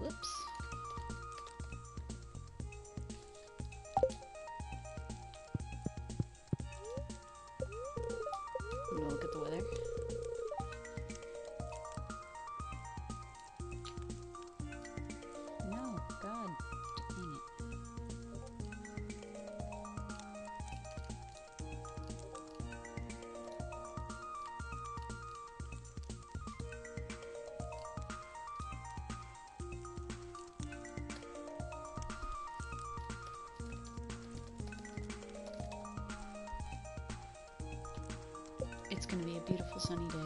Whoops. I'm gonna look at the weather. No, God dang it. It's gonna be a beautiful sunny day.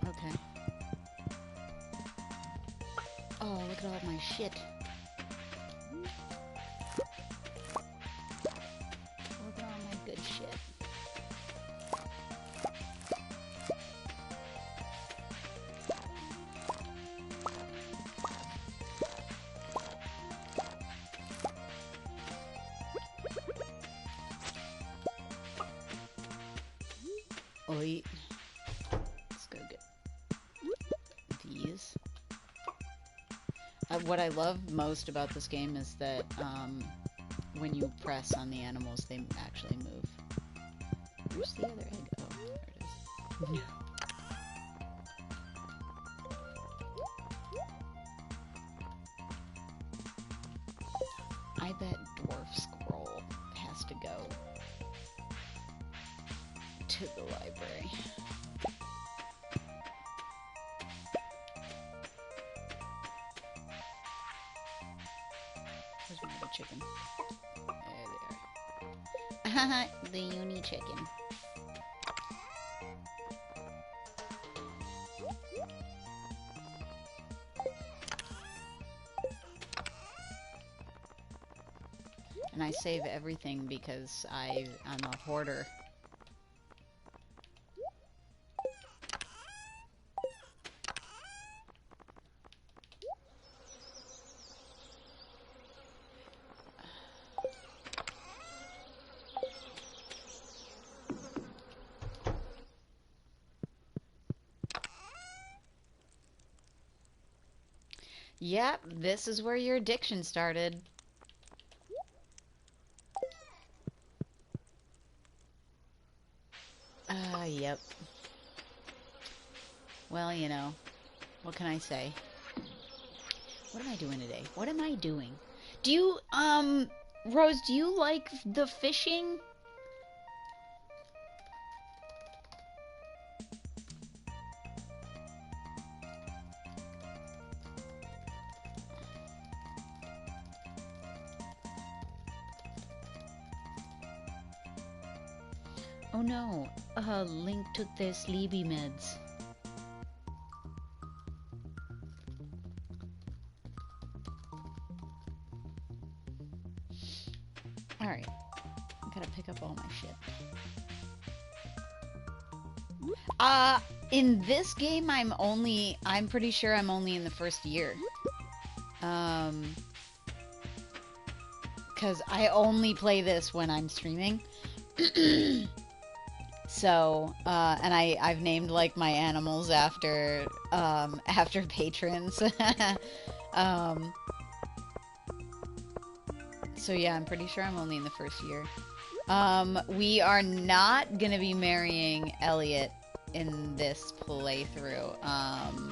Okay. Oh, look at all my shit. Look at all my good shit. Oi. Let's go get these. What I love most about this game is that when you press on the animals, they actually move. Where's the other egg? Oh, there it is. No. I bet Dwarf Scroll has to go to the library. Where's my other chicken? There they are. The uni chicken. And I save everything because I'm a hoarder. Yep, this is where your addiction started. Yep. Well, you know, what can I say? What am I doing today? What am I doing? Do you, Rose, do you like the fishing? Oh no, Link took their sleepy meds. Alright, I gotta pick up all my shit. In this game, I'm pretty sure I'm only in the first year. Because I only play this when I'm streaming. So, and I've named, like, my animals after, after patrons. So yeah, I'm pretty sure I'm only in the first year. We are not gonna be marrying Elliot in this playthrough.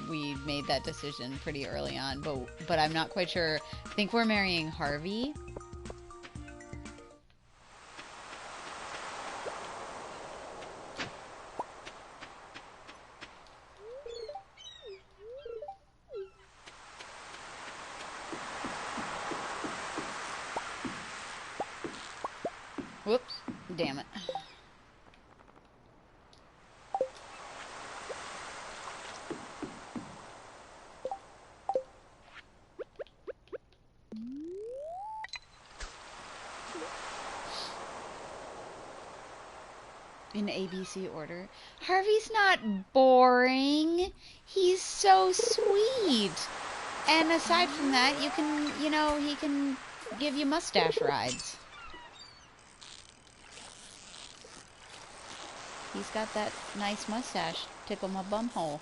We made that decision pretty early on, but I'm not quite sure. I think we're marrying Harvey. Whoops, damn it. In ABC order. Harvey's not boring. He's so sweet. And aside from that, you can, you know, he can give you mustache rides. He's got that nice mustache. Tickle my bumhole.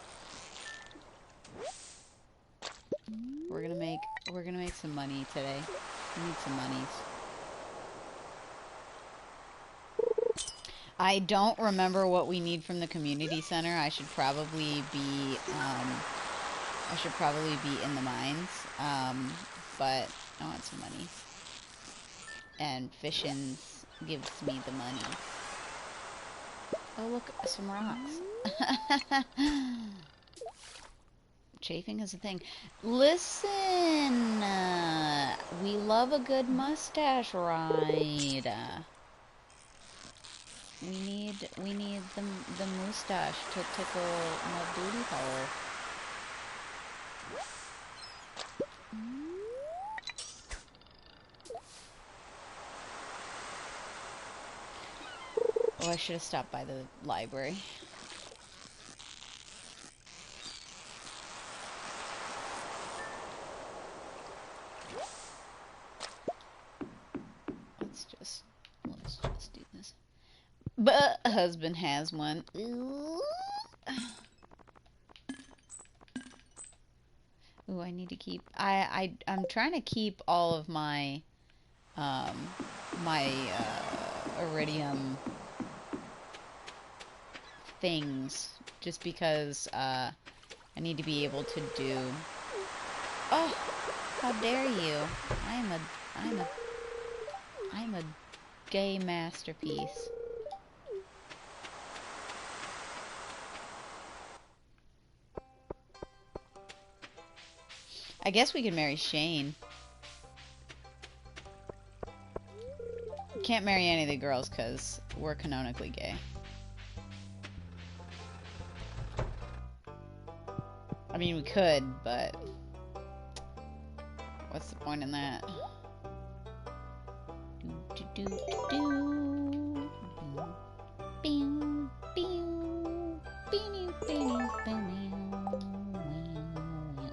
We're gonna make some money today. We need some monies. I don't remember what we need from the community center. I should probably be in the mines. But I want some money. And Fishins gives me the money. Oh look, some rocks. Chafing is a thing. Listen, we love a good mustache ride. We need the mustache to tickle my booty hole. Oh, I should have stopped by the library. Let's just do this. But husband has one. Ooh, I need to keep. I'm trying to keep all of my iridium things, just because I need to be able to do. Oh, how dare you! I'm a gay masterpiece. I guess we could marry Shane. Can't marry any of the girls because we're canonically gay. I mean, we could, but what's the point in that?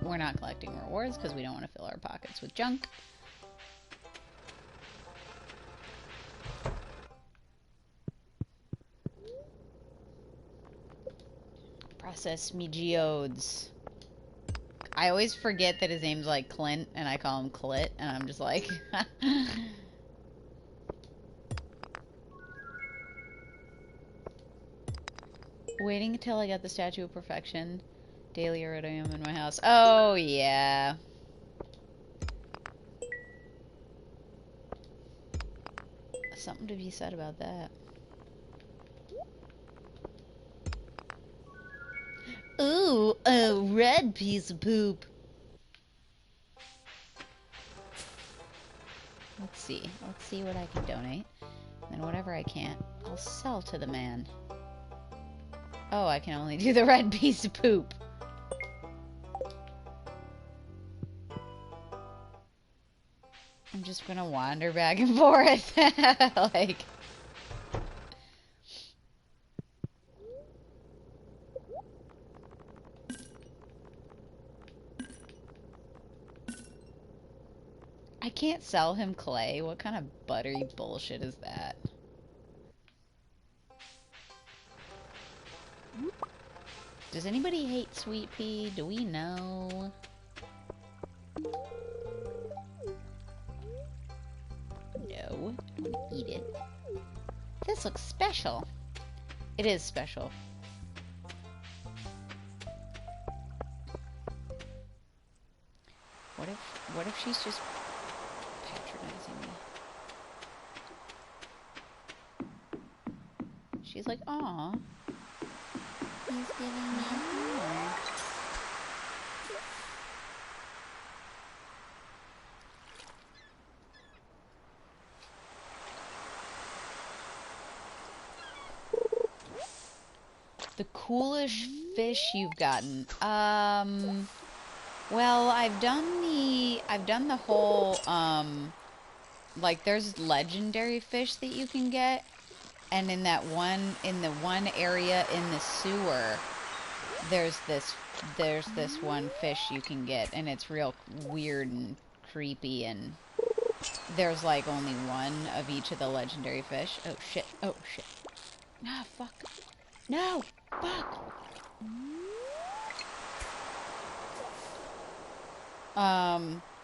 We're not collecting rewards because we don't want to fill our pockets with junk. Process me geodes. I always forget that his name's like Clint and I call him Clit, and I'm just like waiting until I got the Statue of Perfection. Daily iridium in my house. Oh yeah. Something to be said about that. Ooh, a red piece of poop. Let's see what I can donate. And whatever I can't, I'll sell to the man. Oh, I can only do the red piece of poop. I'm just gonna wander back and forth. Like... I can't sell him clay. What kind of buttery bullshit is that? Does anybody hate Sweet Pea? Do we know? No. I don't eat it. This looks special. It is special. What if she's just patronizing me? She's like, aw. He's giving me a heart. The coolest fish you've gotten. Well, I've done the whole, like, there's legendary fish that you can get, And in the one area in the sewer, there's this one fish you can get, and it's real weird and creepy, and there's like only one of each of the legendary fish. Oh shit, oh shit. No, fuck. No, fuck.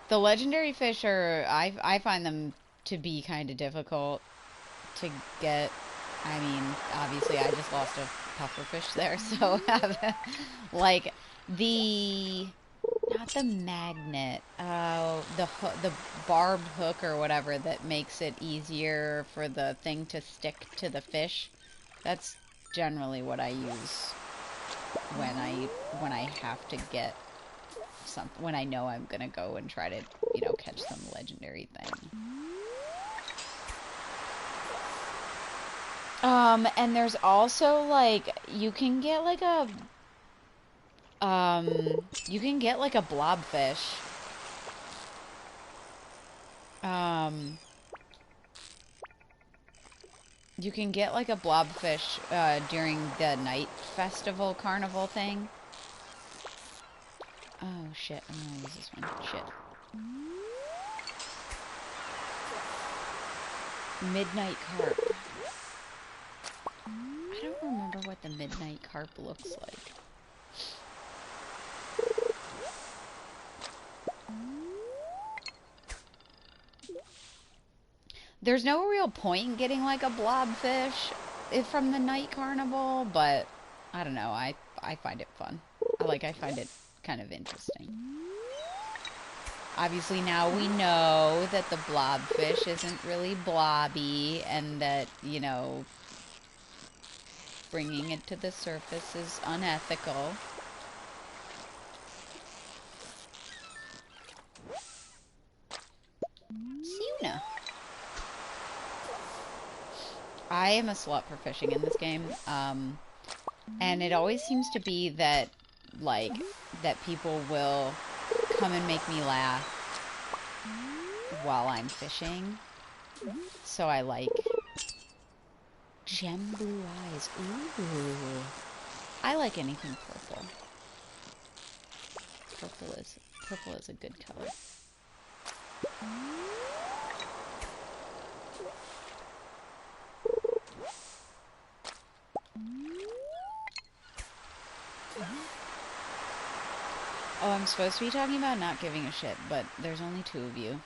The legendary fish are, I find them to be kind of difficult to get. I mean, obviously I just lost a pufferfish there, so like not the magnet, the barbed hook or whatever that makes it easier for the thing to stick to the fish. That's generally what I use when I have to get something, when I know I'm gonna go and try to, catch some legendary thing. And there's also, like, you can get like a blobfish. You can get like a blobfish during the night festival carnival thing. Oh shit, I'm gonna lose this one. Shit. Midnight carp. I don't remember what the midnight carp looks like. There's no real point in getting like a blobfish from the night carnival, but I don't know, I find it fun. I find it kind of interesting. Obviously now we know that the blobfish isn't really blobby, and that, bringing it to the surface is unethical. Siuna. I am a slut for fishing in this game, and it always seems to be that, that people will come and make me laugh while I'm fishing. So I like gem blue eyes. Ooh. I like anything purple. Purple is a good color. Oh, I'm supposed to be talking about not giving a shit, but there's only 2 of you.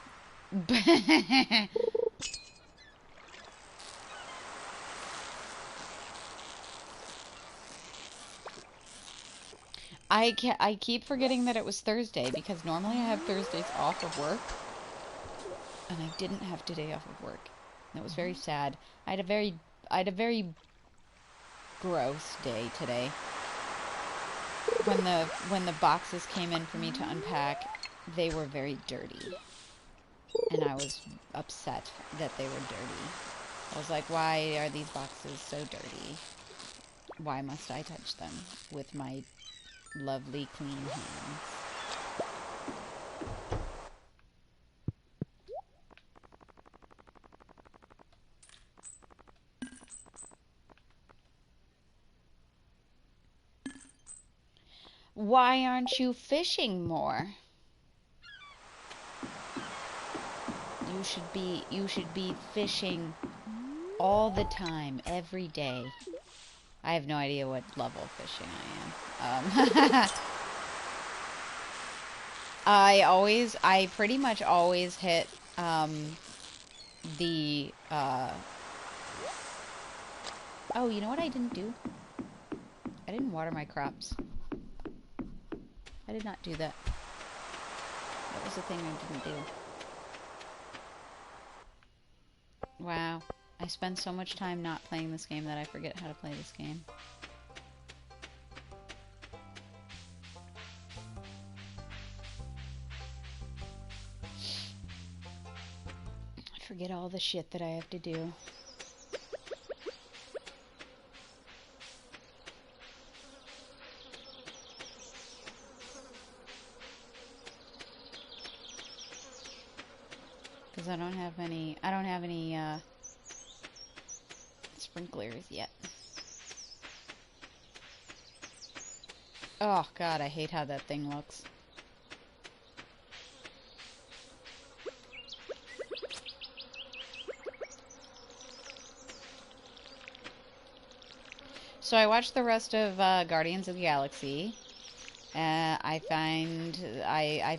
I keep forgetting that it was Thursday, because normally I have Thursdays off of work, and I didn't have today off of work. That was very sad. I had a very gross day today. When the boxes came in for me to unpack, they were very dirty. And I was upset that they were dirty. I was like, why are these boxes so dirty? Why must I touch them with my lovely clean hands? Why aren't you fishing more? You should be fishing all the time, every day. I have no idea what level of fishing I am. I pretty much always hit the oh, you know what I didn't do? I didn't water my crops. I did not do that. That was the thing I didn't do. Wow. I spend so much time not playing this game that I forget how to play this game. I forget all the shit that I have to do. Because I don't have any, sprinklers yet. Oh god, I hate how that thing looks. So I watched the rest of Guardians of the Galaxy. I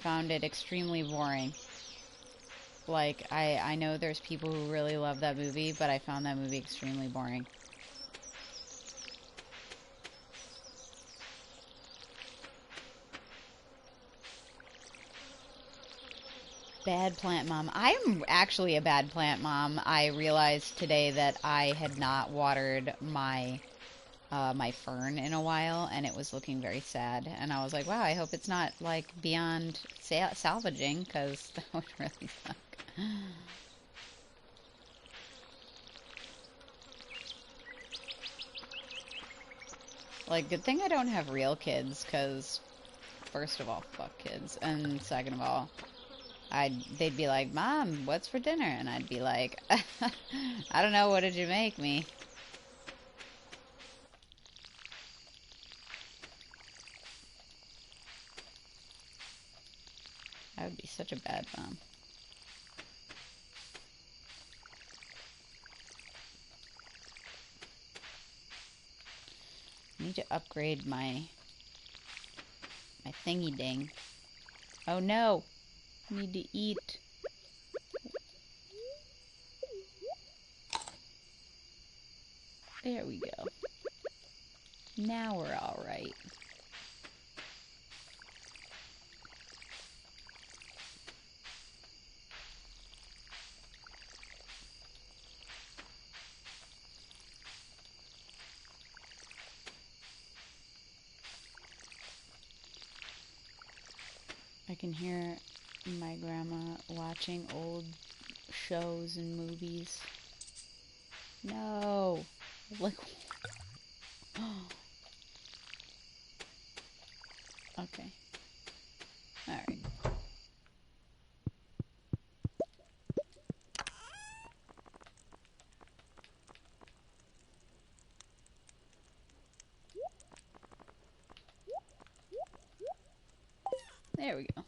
found it extremely boring. Like, I know there's people who really love that movie, but I found that movie extremely boring. Bad plant mom. I'm actually a bad plant mom. I realized today that I had not watered my my fern in a while, and it was looking very sad. And I was like, wow, I hope it's not like beyond salvaging, because that would really suck. Like, good thing I don't have real kids, because first of all, fuck kids, and second of all, they'd be like, Mom, what's for dinner? And I'd be like, I don't know, what did you make me? I would be such a bad mom. I need to upgrade my thingy ding. Oh no! I need to eat. There we go. Now we're all right. I can hear my grandma watching old shows and movies. No! Like... Okay. Alright. There we go.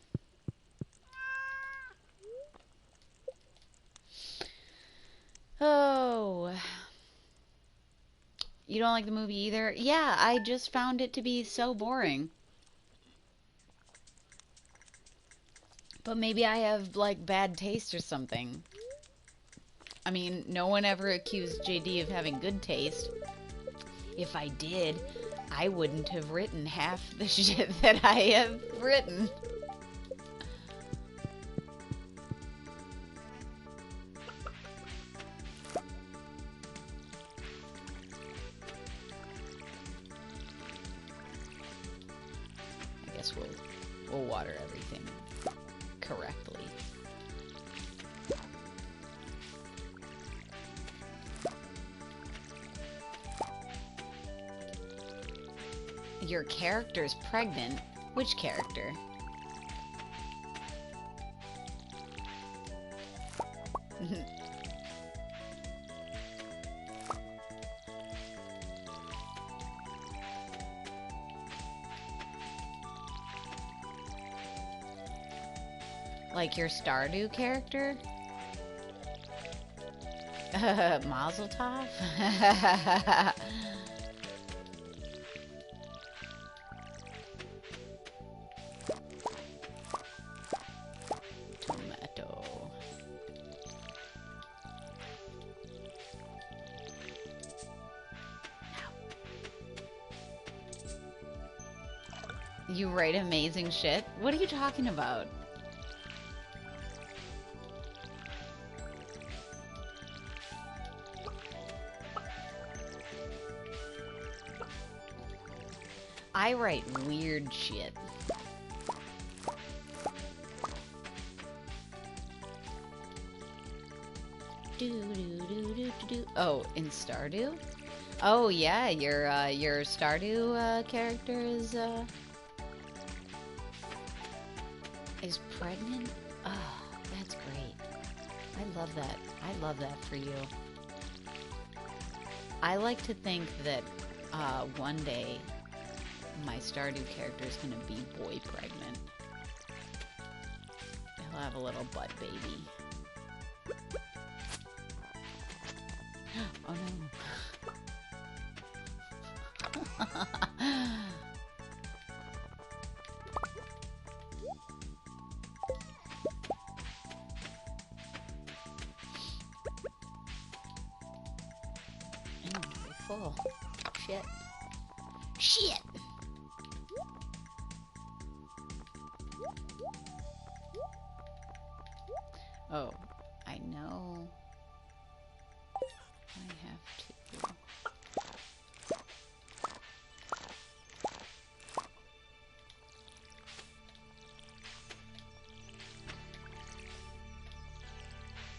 Oh. You don't like the movie either? Yeah, I just found it to be so boring. But maybe I have, like, bad taste or something. I mean, no one ever accused JD of having good taste. If I did, I wouldn't have written half the shit that I have written. I guess we'll water everything correctly. Your character's pregnant? Which character? Like your Stardew character? Mazel tov? Tomato. You write amazing shit? What are you talking about? I write weird shit. Oh, in Stardew? Oh yeah, your Stardew character is pregnant? Oh, that's great. I love that. I love that for you. I like to think that one day my Stardew character is going to be boy pregnant. He'll have a little butt baby. Oh no. Inventory full. Shit. Shit! Oh, I know. I have to.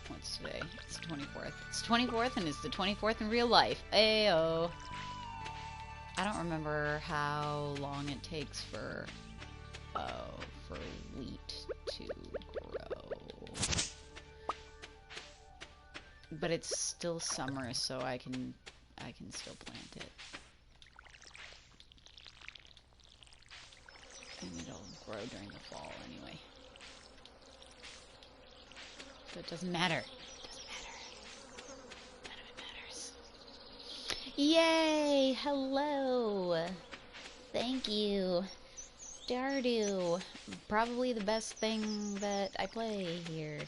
What's today? It's the 24th. It's 24th and it's the 24th in real life. Ayo. I don't remember how long it takes for wheat to grow. But it's still summer, so I can still plant it. And it'll grow during the fall anyway. So it doesn't matter. It doesn't matter. None of it matters. Yay! Hello! Thank you. Stardew. Probably the best thing that I play here.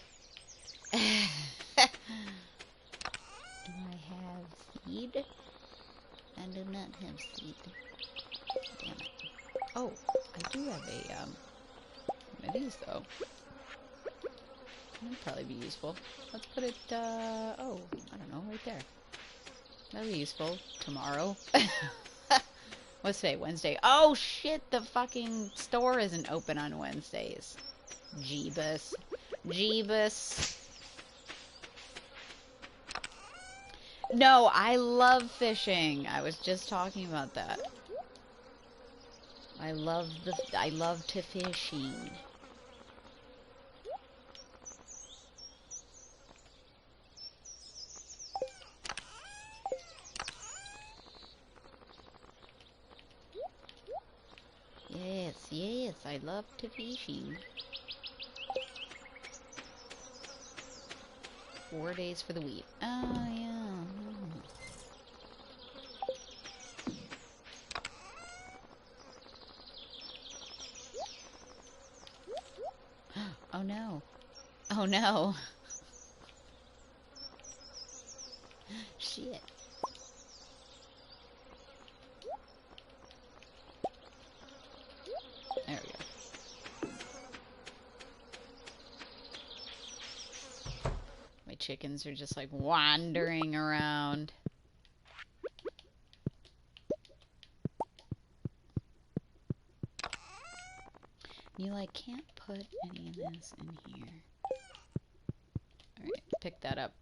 Do I have seed? I do not have seed. Damn it. Oh, I do have one of these though. That'd probably be useful. Let's put it, oh, I don't know, right there. That'd be useful. Tomorrow. What's today? Wednesday. Oh shit, the fucking store isn't open on Wednesdays. Jeebus. Jeebus. No, I love fishing. I was just talking about that. I love to fishing. Yes, yes, I love to fishing. 4 days for the wheat. Oh, yeah. Oh, no. Oh, no. Shit. There we go. My chickens are just like wandering around. You like can't put any of this in here. Alright, pick that up.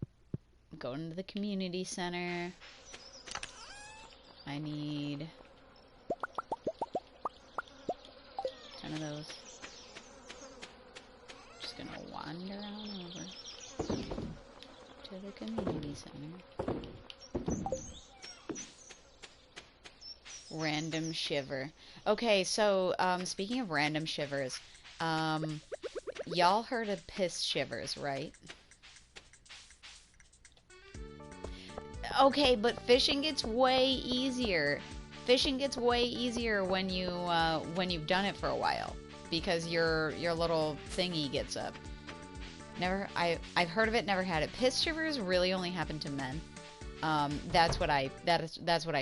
Go into the community center. I need 10 of those. Just gonna wander on over to the community center. Random shiver. Okay, so speaking of random shivers, y'all heard of piss shivers, right? Okay, but fishing gets way easier. Fishing gets way easier when you've done it for a while, because your little thingy gets up. I've heard of it, never had it. Piss shivers really only happen to men. That's what I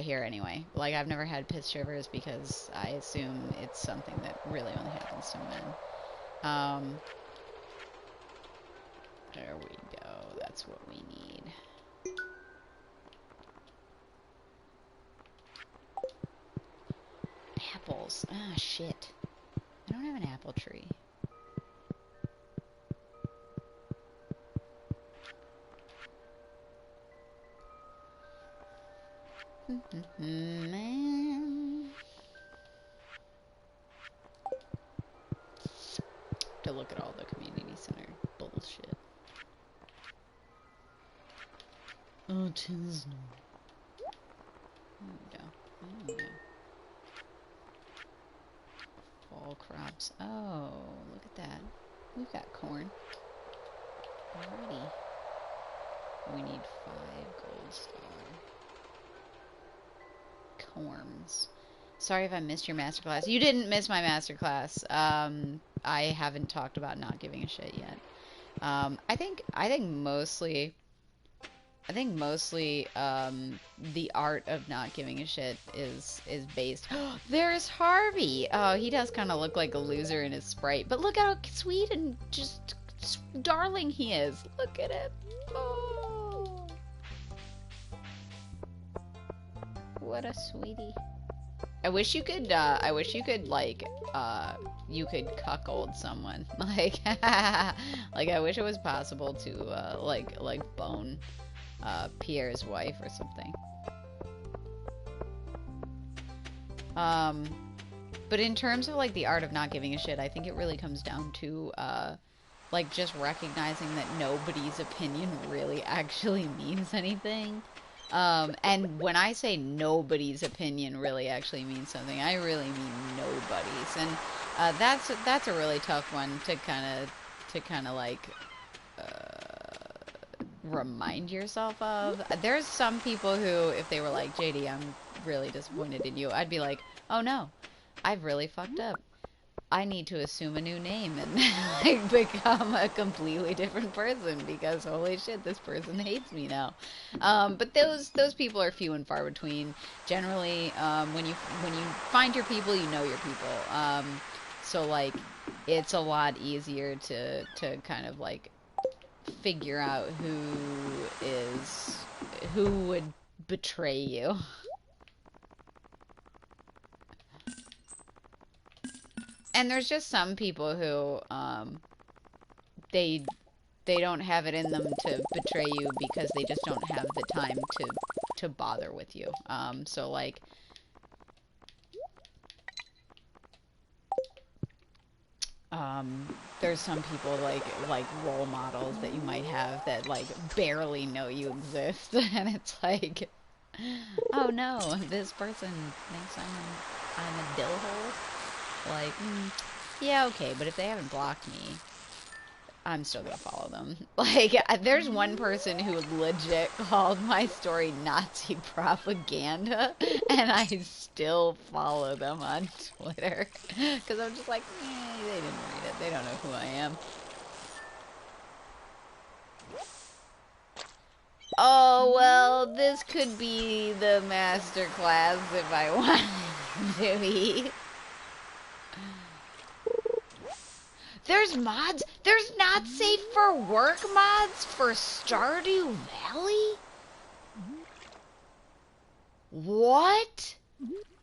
hear anyway. Like, I've never had piss shivers because I assume it's something that really only happens to men. There we go. That's what we need. Apples. Ah, shit. I don't have an apple tree. Man. To look at all the community center bullshit. Oh, tis no. crops. Oh, look at that. We've got corn. Alrighty. We need 5 gold star. Corms. Sorry if I missed your masterclass. You didn't miss my masterclass. I haven't talked about not giving a shit yet. I think mostly the art of not giving a shit is based. There's Harvey. Oh, he does kind of look like a loser in his sprite, but look how sweet and just darling he is. Look at him. Oh, what a sweetie. I wish you could like you could cuckold someone. Like like I wish it was possible to like bone Pierre's wife or something. But in terms of like the art of not giving a shit, I think it really comes down to like just recognizing that nobody's opinion really actually means anything. And when I say nobody's opinion really actually means something, I really mean nobody's. And that's a really tough one to kind of like remind yourself of. There's some people who, if they were like, JD, I'm really disappointed in you, I'd be like, oh no, I've really fucked up. I need to assume a new name and like become a completely different person because holy shit, this person hates me now. But those people are few and far between. Generally, when you find your people, you know your people. So like, it's a lot easier to kind of like figure out who would betray you. And there's just some people who, they don't have it in them to betray you because they just don't have the time to bother with you. So like, there's some people like role models that you might have that like barely know you exist, and it's like, oh no, this person thinks I'm a dill hole. Like, yeah, okay, but if they haven't blocked me, I'm still gonna follow them. Like, there's one person who legit called my story Nazi propaganda, and I still follow them on Twitter. Because I'm just like, they didn't read it. They don't know who I am. Oh, well, this could be the masterclass if I wanted to be. There's mods? There's not safe for work mods for Stardew Valley? What?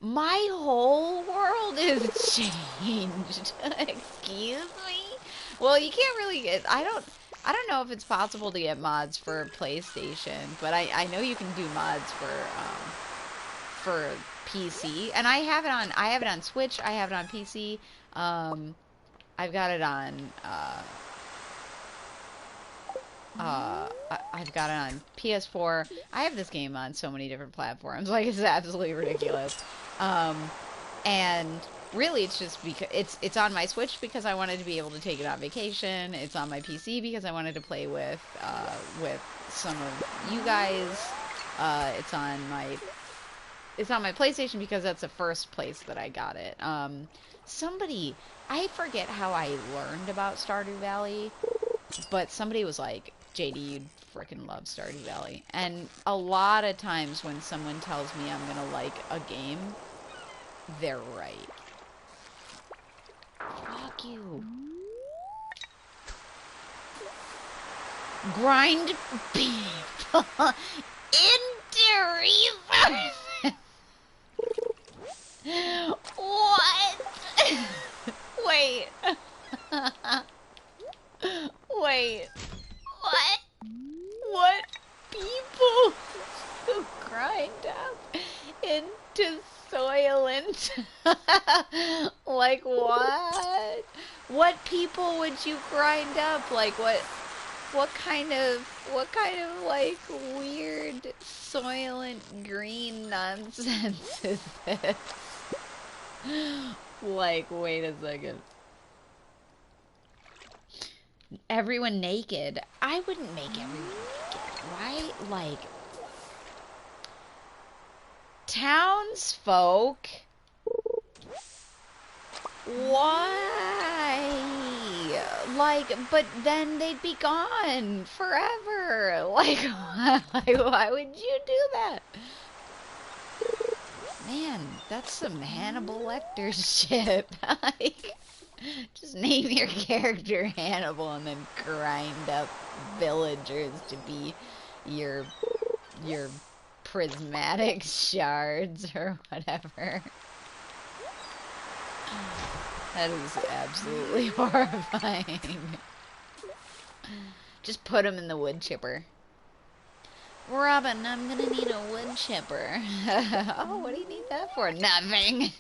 My whole world is changed. Excuse me? Well, you can't really get... I don't know if it's possible to get mods for PlayStation, but I know you can do mods for PC. And I have it on Switch, I have it on PC. I've got it on, I've got it on PS4. I have this game on so many different platforms. Like, it's absolutely ridiculous. And really, it's just because it's on my Switch because I wanted to be able to take it on vacation. It's on my PC because I wanted to play with some of you guys. It's on my PlayStation because that's the first place that I got it. Somebody, I forget how I learned about Stardew Valley, but somebody was like, JD, you'd frickin' love Stardew Valley. And a lot of times when someone tells me I'm gonna like a game, they're right. Fuck you. Grind people into resources. What? Wait. Wait. What? What people who grind up into Soylent? Like what? What people would you grind up? Like what kind of like weird Soylent Green nonsense is this? Like, wait a second. Everyone naked. I wouldn't make everyone naked. Why? Like, townsfolk? Why? Like, but then they'd be gone forever. Like, why would you do that? Man, that's some Hannibal Lecter shit. Like, just name your character Hannibal and then grind up villagers to be your prismatic shards or whatever. That is absolutely horrifying. Just put him in the wood chipper. Robin, I'm gonna need a wood chipper. Oh, what do you need that for? Nothing.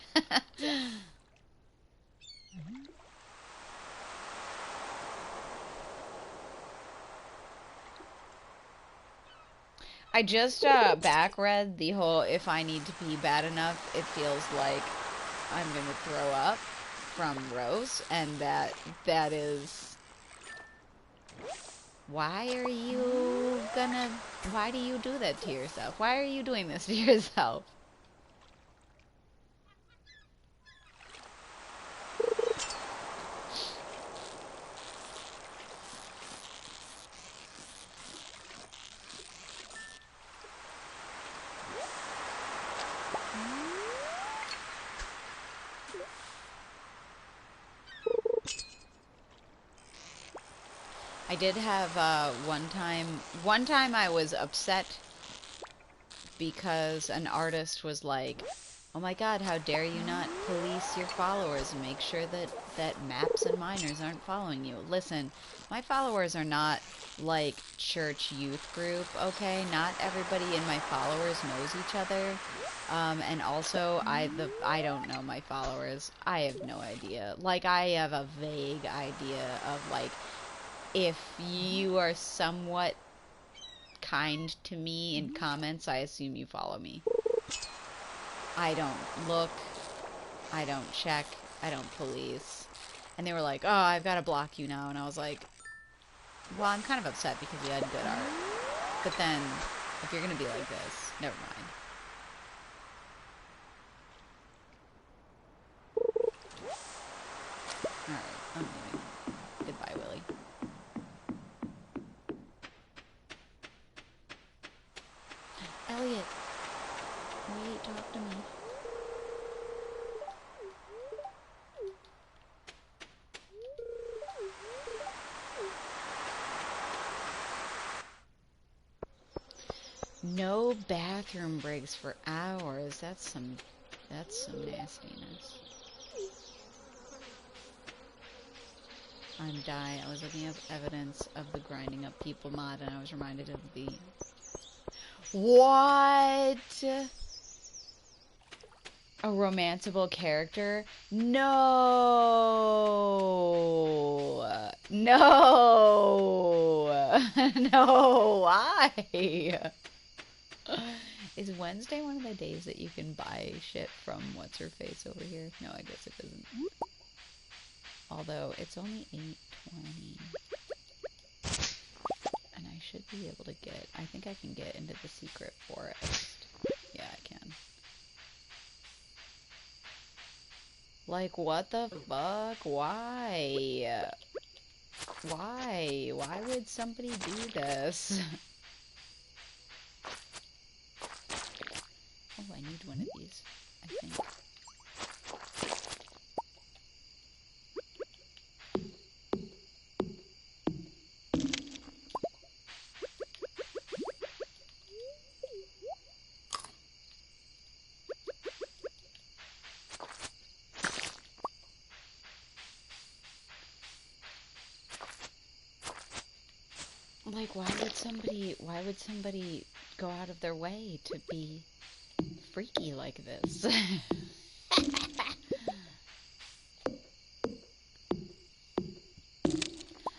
I just back-read the whole if I need to pee bad enough, it feels like I'm gonna throw up from Rose, and that is... Why do you do that to yourself? Why are you doing this to yourself? I did have one time I was upset because an artist was like, oh my god, how dare you not police your followers and make sure that maps and minors aren't following you. Listen, my followers are not like church youth group, okay? Not everybody in my followers knows each other. And also, I don't know my followers. I have no idea. Like, I have a vague idea of, like, if you are somewhat kind to me in comments, I assume you follow me. I don't look, I don't check, I don't police. And they were like, oh, I've got to block you now. And I was like, well, I'm kind of upset because you had good art. But then, if you're going to be like this, never mind. Alright, I'm leaving. Goodbye, Willy. Elliot! Wait, talk to me. No bathroom breaks for hours. That's some nastiness. I'm dying. I was looking up evidence of the grinding up people mod, and I was reminded of the... What? A romanceable character? No! No! No! Why? Is Wednesday one of the days that you can buy shit from what's-her-face over here? No, I guess it isn't. Although, it's only 8:20. And I should be able to get... I think I can get into the secret forest. Yeah, I can. Like, what the fuck? Why? Why? Why would somebody do this? Oh, I need one of these, I think. Like, why would somebody go out of their way to be freaky like this?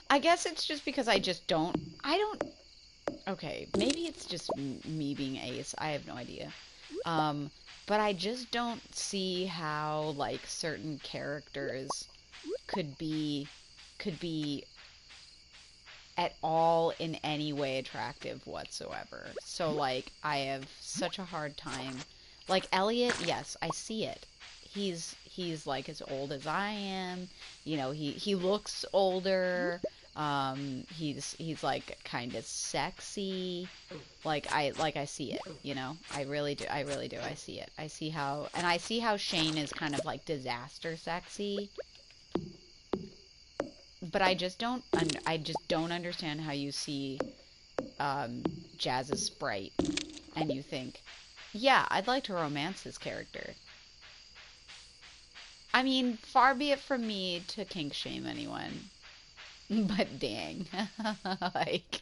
I guess it's just because I don't, okay, maybe it's just me being ace, I have no idea. But I just don't see how, like, certain characters could be at all in any way attractive whatsoever. So, like, I have such a hard time. Like, Elliot, yes, I see it. He's like as old as I am. You know, he looks older. He's like kind of sexy. Like I see it, you know. I really do. I really do. I see it. I see how Shane is kind of like disaster sexy. But I just don't understand how you see Jazz's sprite and you think, yeah, I'd like to romance this character. I mean, far be it from me to kink shame anyone, but dang, like,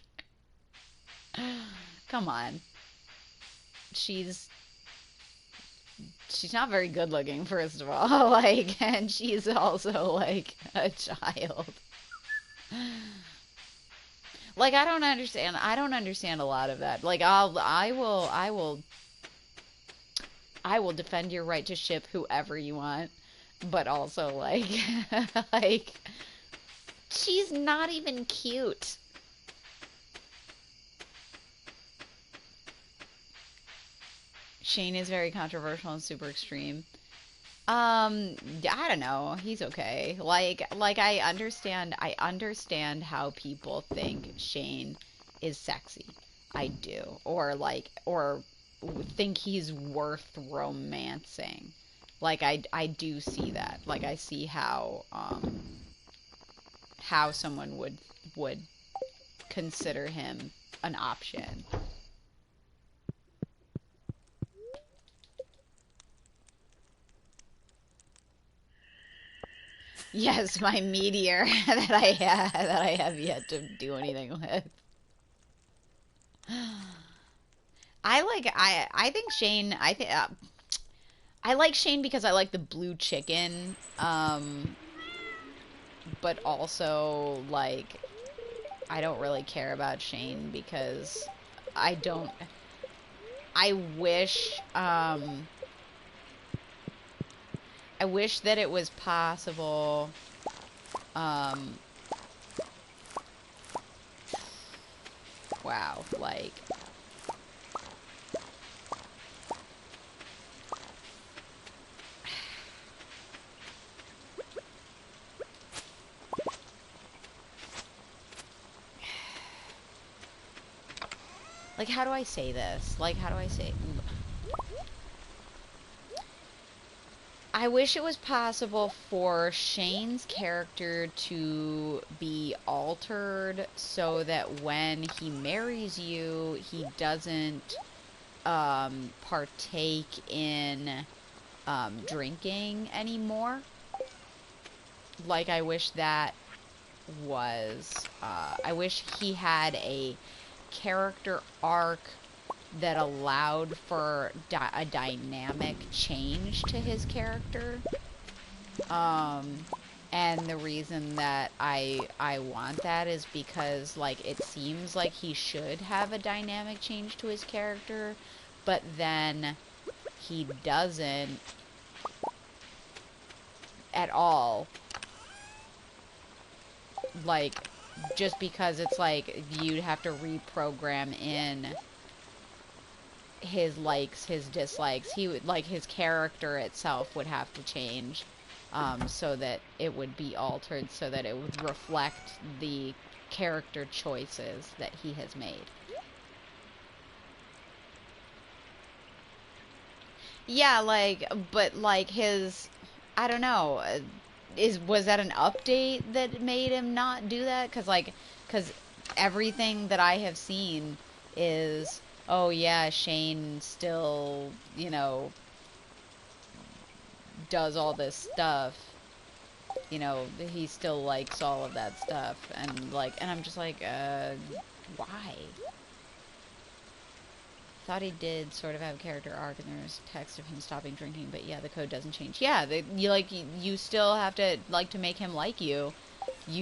come on, she's not very good looking, first of all, like, and she's also like a child. Like, I don't understand. I don't understand a lot of that. Like, I will defend your right to ship whoever you want, but also like, like, she's not even cute. Shane is very controversial and super extreme. I don't know. He's okay. Like I understand how people think Shane is sexy. I do. Or think he's worth romancing. Like I do see that. Like I see how someone would consider him an option. Yes, my meteor that I have yet to do anything with. I think Shane I like Shane because I like the blue chicken, but also like I don't really care about Shane because I don't. I wish I wish that it was possible. Wow, like how do I say this? Like how do I say? I wish it was possible for Shane's character to be altered so that when he marries you, he doesn't partake in drinking anymore. Like, I wish that was... I wish he had a character arc that allowed for a dynamic change to his character. And the reason that I want that is because, like, it seems like he should have a dynamic change to his character, but then he doesn't at all. Like, just because it's like you'd have to reprogram in his likes, his dislikes. He would, like, his character itself would have to change, so that it would be altered, so that it would reflect the character choices that he has made. Yeah, like, but like his, I don't know, was that an update that made him not do that? Cause everything that I have seen is, oh yeah, Shane still, you know, does all this stuff. You know, he still likes all of that stuff, and like, and I'm just like, why? Thought he did sort of have a character arc, and there's text of him stopping drinking, but yeah, the code doesn't change. Yeah, you still have to, like, to make him like you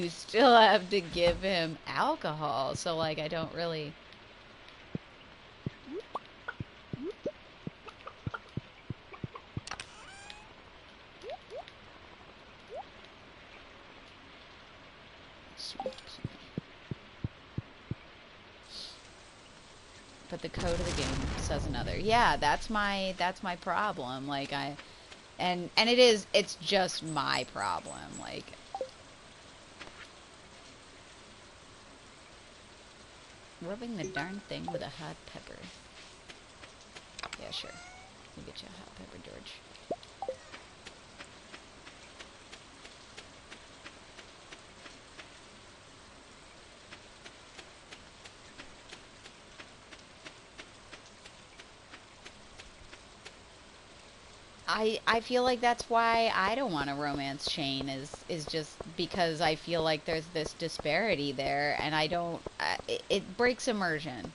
still have to give him alcohol. So, like, I don't really... But the code of the game says another. Yeah, that's my problem. Like and it's just my problem. Like rubbing the darn thing with a hot pepper. Yeah, sure. We'll get you a hot pepper, George. I feel like that's why I don't want a romance chain is just because I feel like there's this disparity there and I don't it breaks immersion.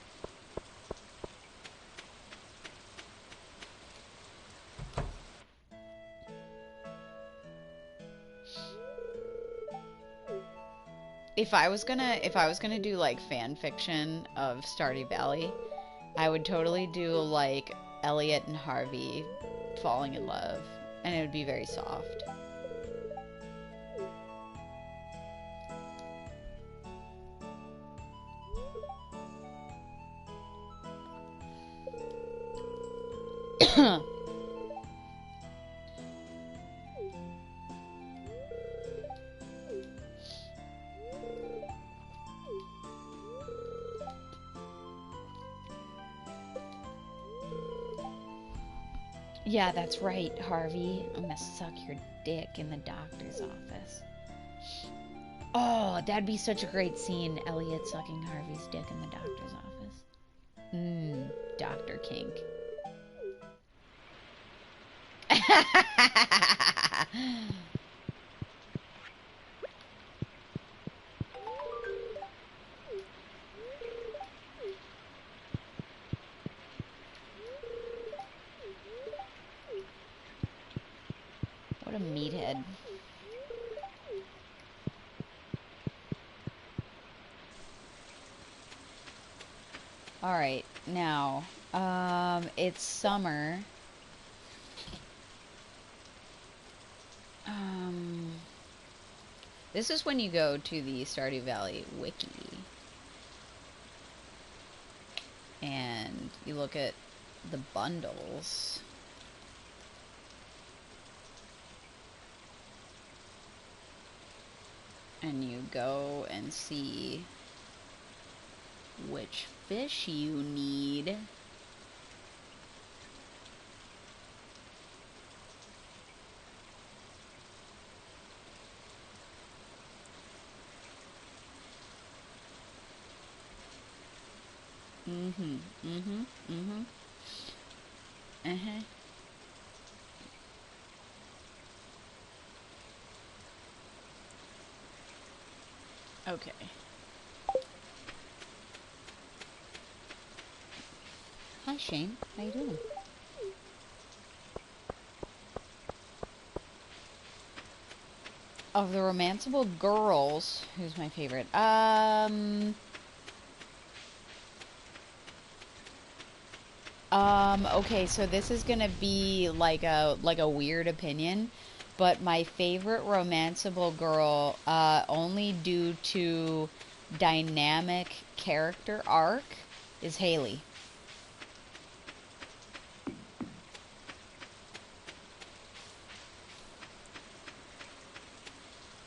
If I was gonna do like fan fiction of Stardew Valley, I would totally do like Elliot and Harvey falling in love, and it would be very soft. Yeah, that's right, Harvey. I'm gonna suck your dick in the doctor's office. Oh, that'd be such a great scene. Elliot sucking Harvey's dick in the doctor's office. Dr. Kink. What a meathead. Alright, now, it's summer. This is when you go to the Stardew Valley wiki. And you look at the bundles. And you go and see which fish you need. Okay. Hi, Shane. How you doing? Of the romanceable girls, who's my favorite? Okay, so this is gonna be like a weird opinion, but my favorite romanceable girl, only due to dynamic character arc, is Haley.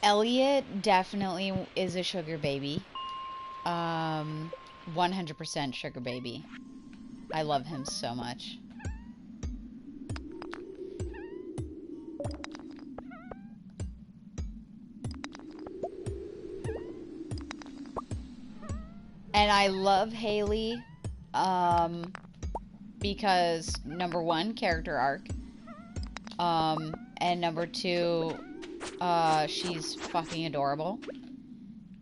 Elliot definitely is a sugar baby. 100% sugar baby. I love him so much. And I love Haley, because number one, character arc, and number two, she's fucking adorable,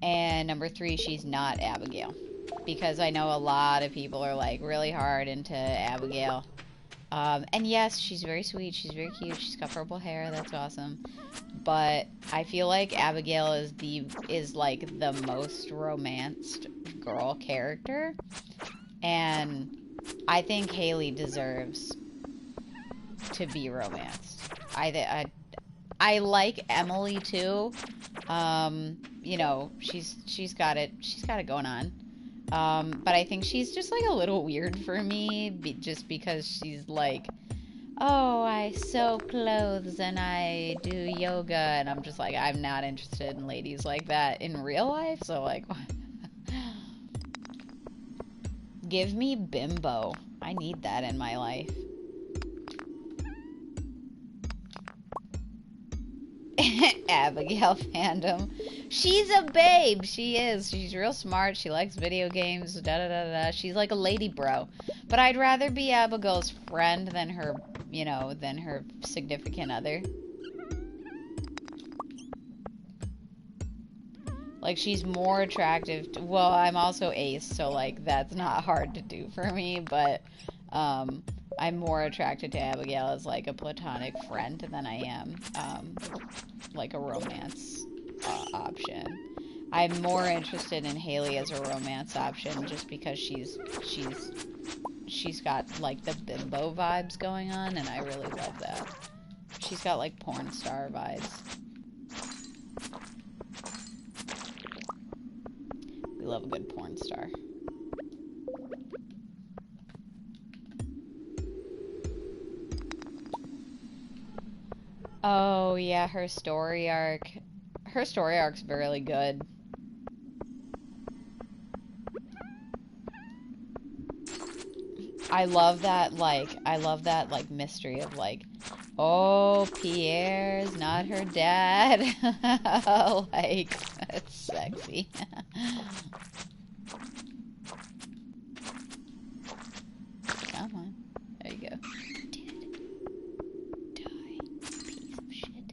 and number three, she's not Abigail, because I know a lot of people are like really hard into Abigail, and yes, she's very sweet, she's very cute, she's got purple hair, that's awesome, but I feel like Abigail is like the most romanced girl character, and I think Haley deserves to be romanced. I like Emily too. you know, she's got it going on. But I think she's just like a little weird for me, just because she's like, oh, I sew clothes and I do yoga, and I'm just like, I'm not interested in ladies like that in real life, so like, give me bimbo. I need that in my life. Abigail fandom. She's a babe. She is. She's real smart. She likes video games. Da da da da. She's like a lady bro. But I'd rather be Abigail's friend than her, you know, than her significant other. Like, she's more attractive to, well, I'm also ace, so like that's not hard to do for me, but I'm more attracted to Abigail as like a platonic friend than I am like a romance option. I'm more interested in Haley as a romance option just because she's got like the bimbo vibes going on, and I really love that. She's got like porn star vibes. We love a good porn star. Oh yeah, her story arc. Her story arc's really good. I love that like mystery of like, oh, Pierre's not her dad. Like, that's sexy. Come on. There you go. Die, piece of shit.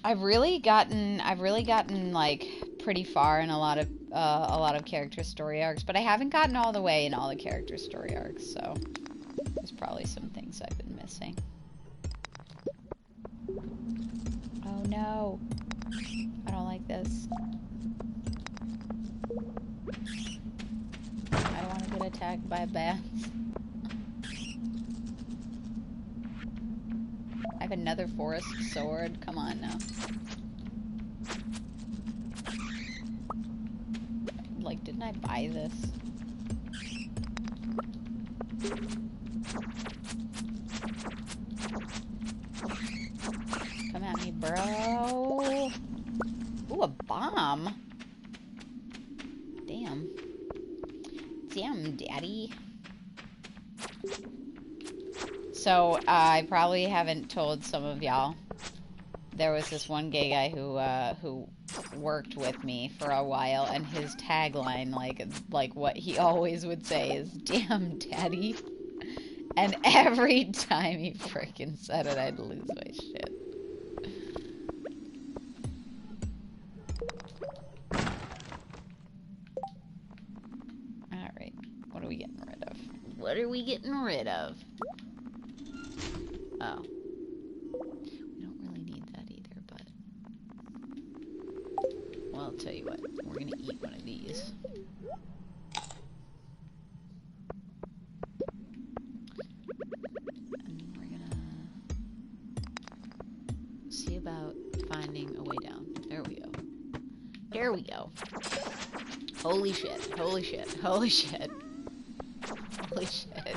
I've really gotten like pretty far in a lot of character story arcs, but I haven't gotten all the way in all the character story arcs, so there's probably some things I've been missing. Oh no. I don't like this. I don't want to get attacked by bats. I have another forest sword. Come on now. Like, didn't I buy this? Come at me, bro. Ooh, a bomb. Damn. Damn, daddy. So, I probably haven't told some of y'all. There was this one gay guy who worked with me for a while, and his tagline, like what he always would say is, "Damn, daddy." And every time he frickin' said it, I'd lose my shit. Alright, what are we getting rid of? What are we getting rid of? Oh. We don't really need that either, but... well, I'll tell you what. We're gonna eat one of these. And we're gonna... see about finding a way down. There we go. There we go. Holy shit. Holy shit. Holy shit. Holy shit.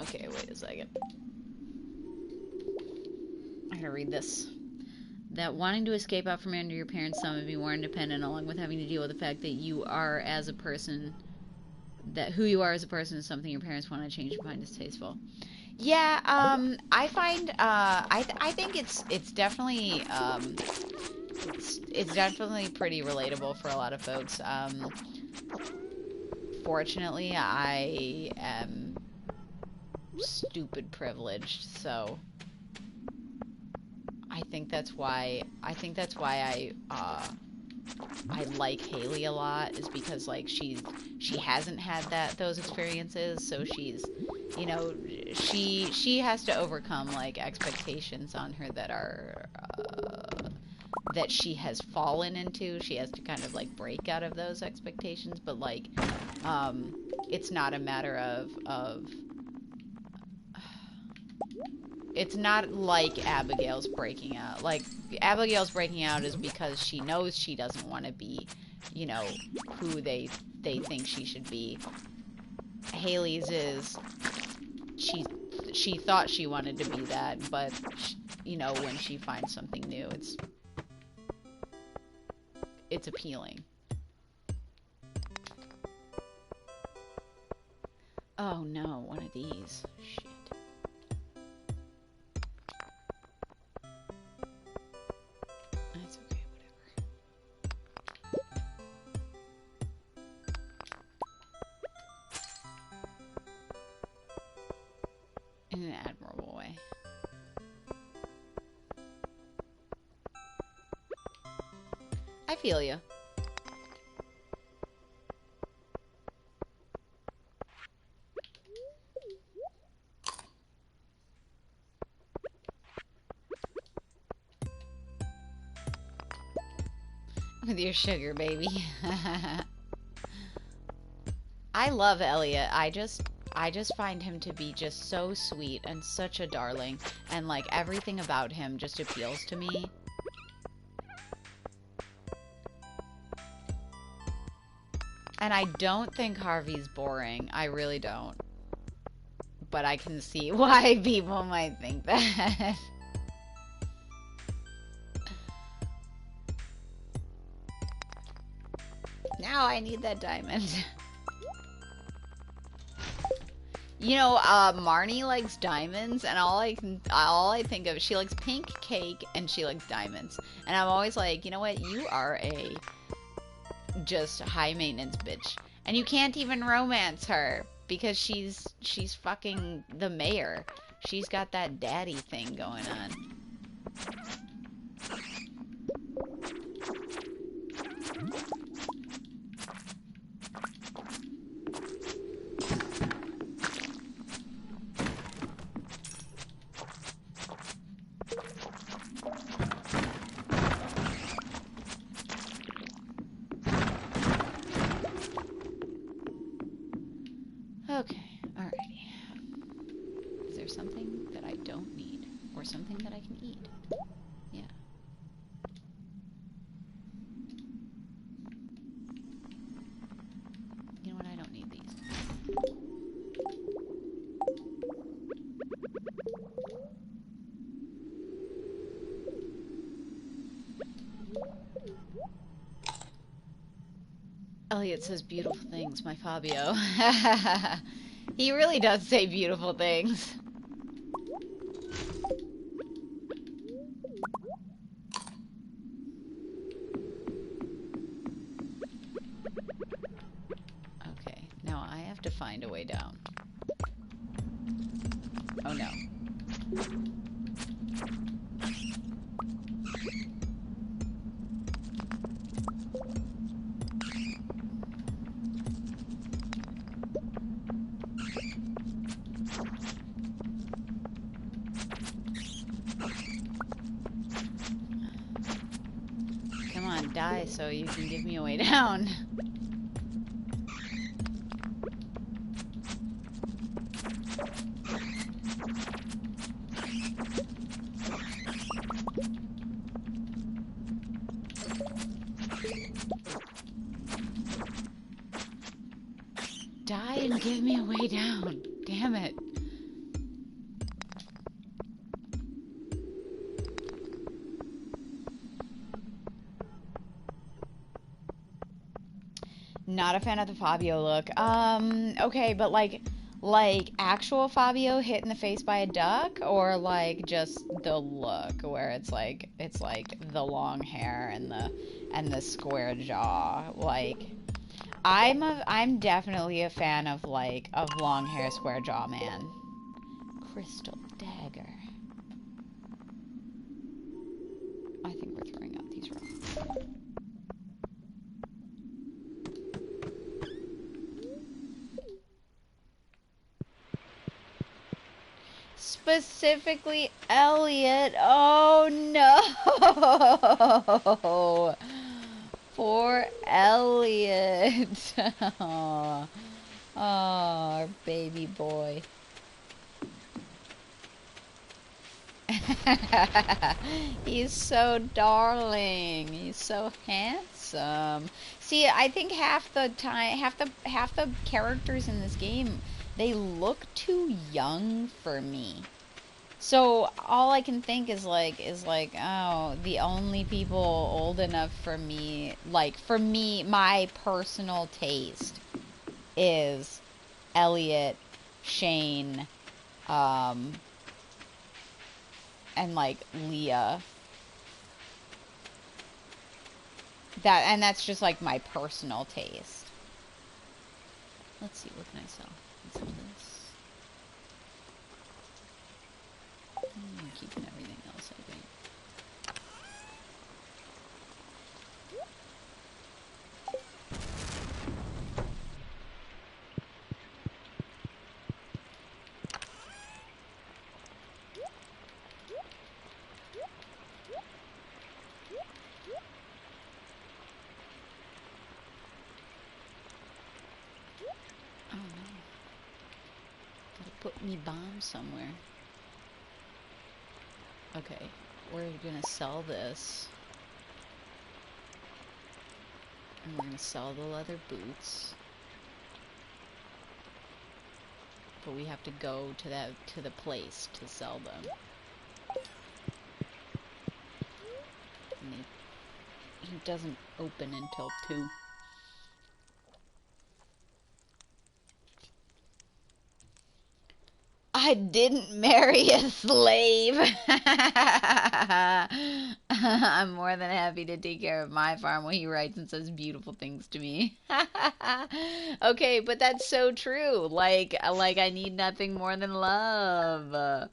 Okay, wait a second. I gotta read this. That wanting to escape out from under your parents' thumb and be more independent, along with having to deal with the fact that you are as a person, that who you are as a person is something your parents want to change and find distasteful. Yeah, I find, I think it's definitely, it's definitely pretty relatable for a lot of folks. Fortunately, I am stupid privileged, so I think that's why I I like Haley a lot is because like she hasn't had those experiences, so she's, you know, she has to overcome like expectations on her that are that she has fallen into. She has to kind of like break out of those expectations, but like it's not a matter of it's not like Abigail's breaking out. Like, Abigail's breaking out is because she knows she doesn't want to be, you know, who they think she should be. Haley's is she thought she wanted to be that, but she, you know, when she finds something new, it's appealing. Oh no, one of these. Shit. That's okay, whatever. In an admirable way. I feel you. With your sugar baby. I love Elliot. I just find him to be just so sweet and such a darling, and like everything about him just appeals to me. And I don't think Harvey's boring. I really don't. But I can see why people might think that. Now I need that diamond. You know, Marnie likes diamonds, and all I think of, she likes pink cake and she likes diamonds. And I'm always like, you know what? You are a just high maintenance bitch, and you can't even romance her because she's fucking the mayor. She's got that daddy thing going on. Okay, alrighty. Is there something that I don't need? Or something that I can eat? Yeah. You know what? I don't need these. Elliot says beautiful things, my Fabio. He really does say beautiful things. Okay, now I have to find a way down. Oh no. Come on, die so you can give me a way down. Die and give me a way down. Damn it. Not a fan of the Fabio look. Okay, but like actual Fabio hit in the face by a duck, or like just the look where it's like the long hair and the square jaw. Like I'm definitely a fan of long hair, square jaw man. Crystal dagger. I think we're throwing out these rocks. Specifically Elliot. Oh no. Poor Elliot. Oh, our baby boy. He's so darling. He's so handsome. See, I think half the time, half the characters in this game, they look too young for me. So all I can think is like, oh, the only people old enough for me, like for me, my personal taste is Elliot, Shane, um, and like Leah. That's just like my personal taste. Let's see, what can I sell? Some of this. I'm keeping everything else, I think. Oh no. Gotta put me bomb somewhere. Okay, we're gonna sell this. And we're gonna sell the leather boots. But we have to go to the place to sell them. And it doesn't open until 2. I didn't marry a slave. I'm more than happy to take care of my farm while he writes and says beautiful things to me. Okay, but that's so true. Like I need nothing more than love.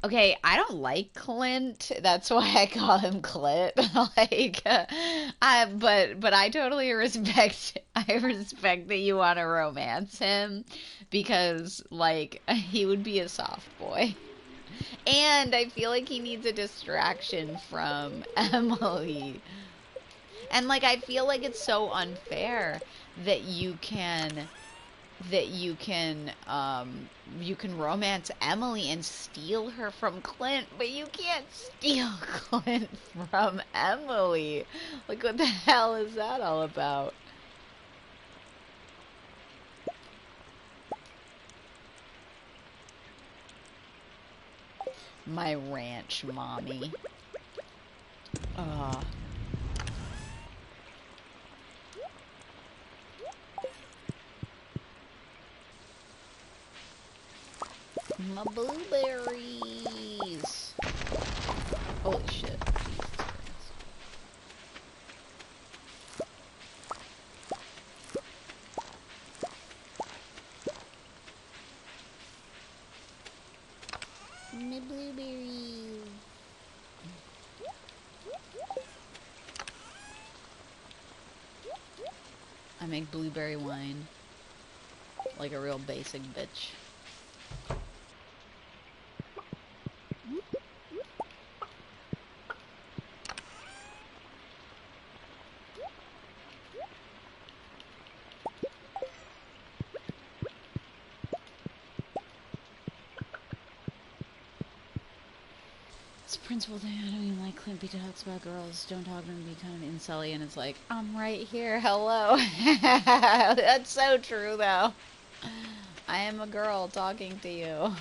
Okay, I don't like Clint. That's why I call him Clint. Like, but I totally respect. I respect that you want to romance him because, like, he would be a soft boy, and I feel like he needs a distraction from Emily. And like, I feel like it's so unfair that you can romance Emily and steal her from Clint, but you can't steal Clint from Emily. Like, what the hell is that all about? My ranch, mommy. Ugh. My blueberries. Holy shit. My blueberries. I make blueberry wine. Like a real basic bitch. Principal thing, I don't even like Clint. He talks about girls. Don't talk to him. Be kind of insulty, and it's like, I'm right here. Hello. That's so true, though. I am a girl talking to you.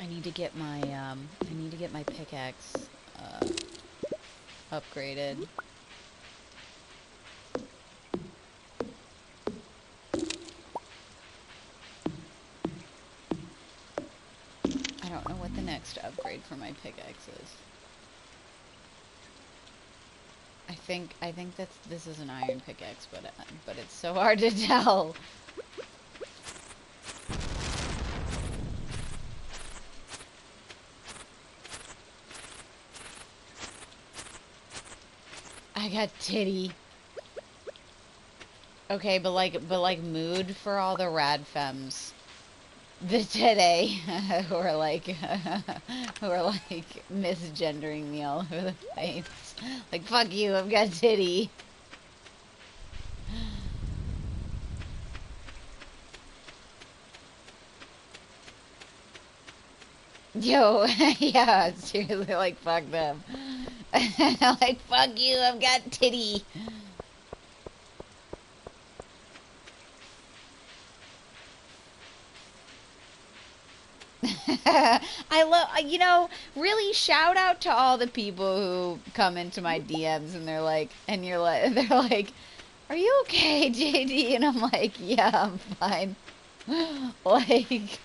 I need to get my pickaxe upgraded. I don't know what the next upgrade for my pickaxe is. I think this is an iron pickaxe, but it's so hard to tell. I got titty. Okay, but like mood for all the rad femmes the today who are like misgendering me all over the place. Like, fuck you, I've got titty. Yo, yeah, seriously, like, fuck them. Like, fuck you, I've got titty. I love, really shout out to all the people who come into my DMs and they're like, and you're like, they're like, are you okay, JD? And I'm like, yeah, I'm fine. Like,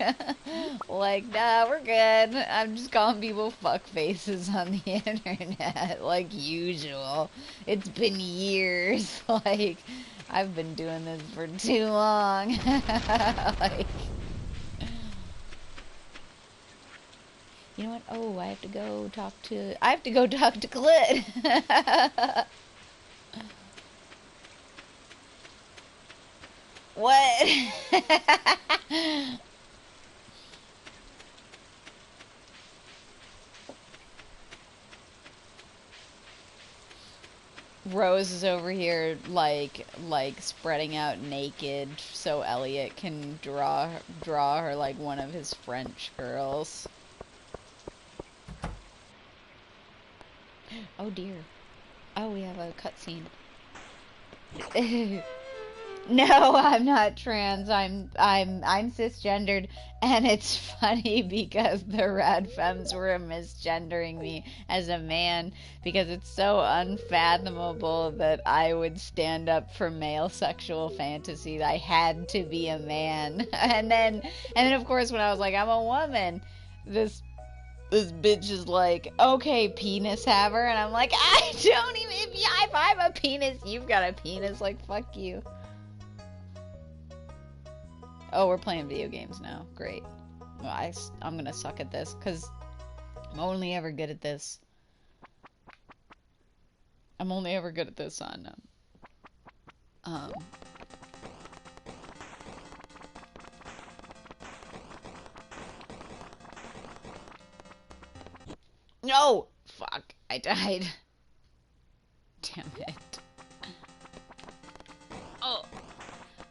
like, nah, we're good. I'm just calling people fuck faces on the internet, like usual. It's been years. Like, I've been doing this for too long. Like, you know what? Oh, I have to go talk to. I have to go talk to Clit. What? Rose is over here like spreading out naked so Elliot can draw her like one of his French girls. Oh dear. Oh, we have a cutscene. No, I'm not trans. I'm cisgendered, and it's funny because the rad femmes were misgendering me as a man because it's so unfathomable that I would stand up for male sexual fantasies. I had to be a man. And then of course when I was like I'm a woman, this bitch is like, okay, penis haver, and I'm like, I don't even, if I'm a penis, you've got a penis, like, fuck you. Oh, we're playing video games now. Great. Well, I'm gonna suck at this, because I'm only ever good at this. I'm only ever good at this on, No! Fuck, I died. Damn it. Oh.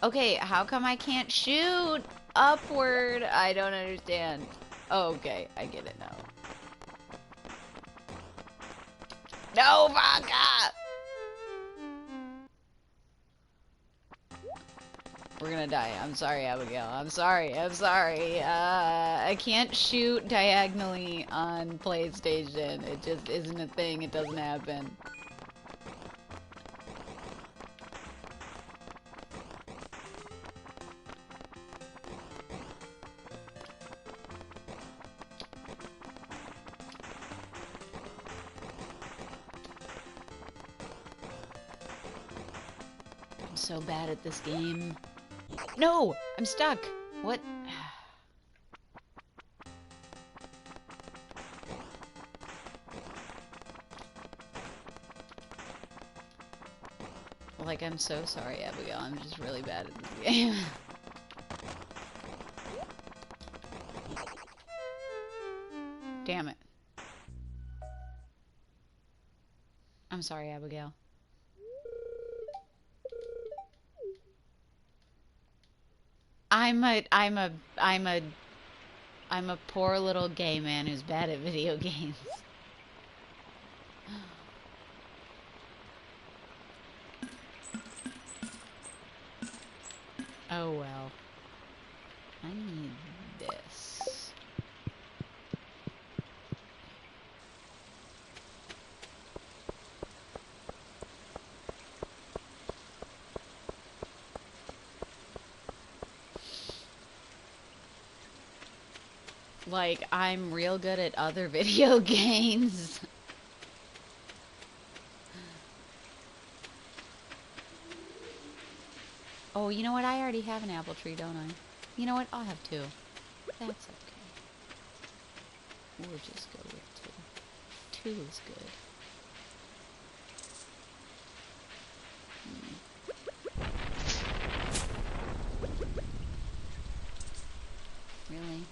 Okay, how come I can't shoot upward? I don't understand. Oh, okay, I get it now. No, fuck up! We're gonna die. I'm sorry, Abigail. I'm sorry. I'm sorry. I can't shoot diagonally on PlayStation. It just isn't a thing. It doesn't happen. I'm so bad at this game. No! I'm stuck! What? Like, I'm so sorry, Abigail. I'm just really bad at this game. Damn it. I'm sorry, Abigail. I'm a poor little gay man who's bad at video games. Oh well. I need this. Like, I'm real good at other video games. Oh, you know what? I already have an apple tree, don't I? You know what? I'll have 2. That's okay. We'll just go with 2. 2 is good. Really?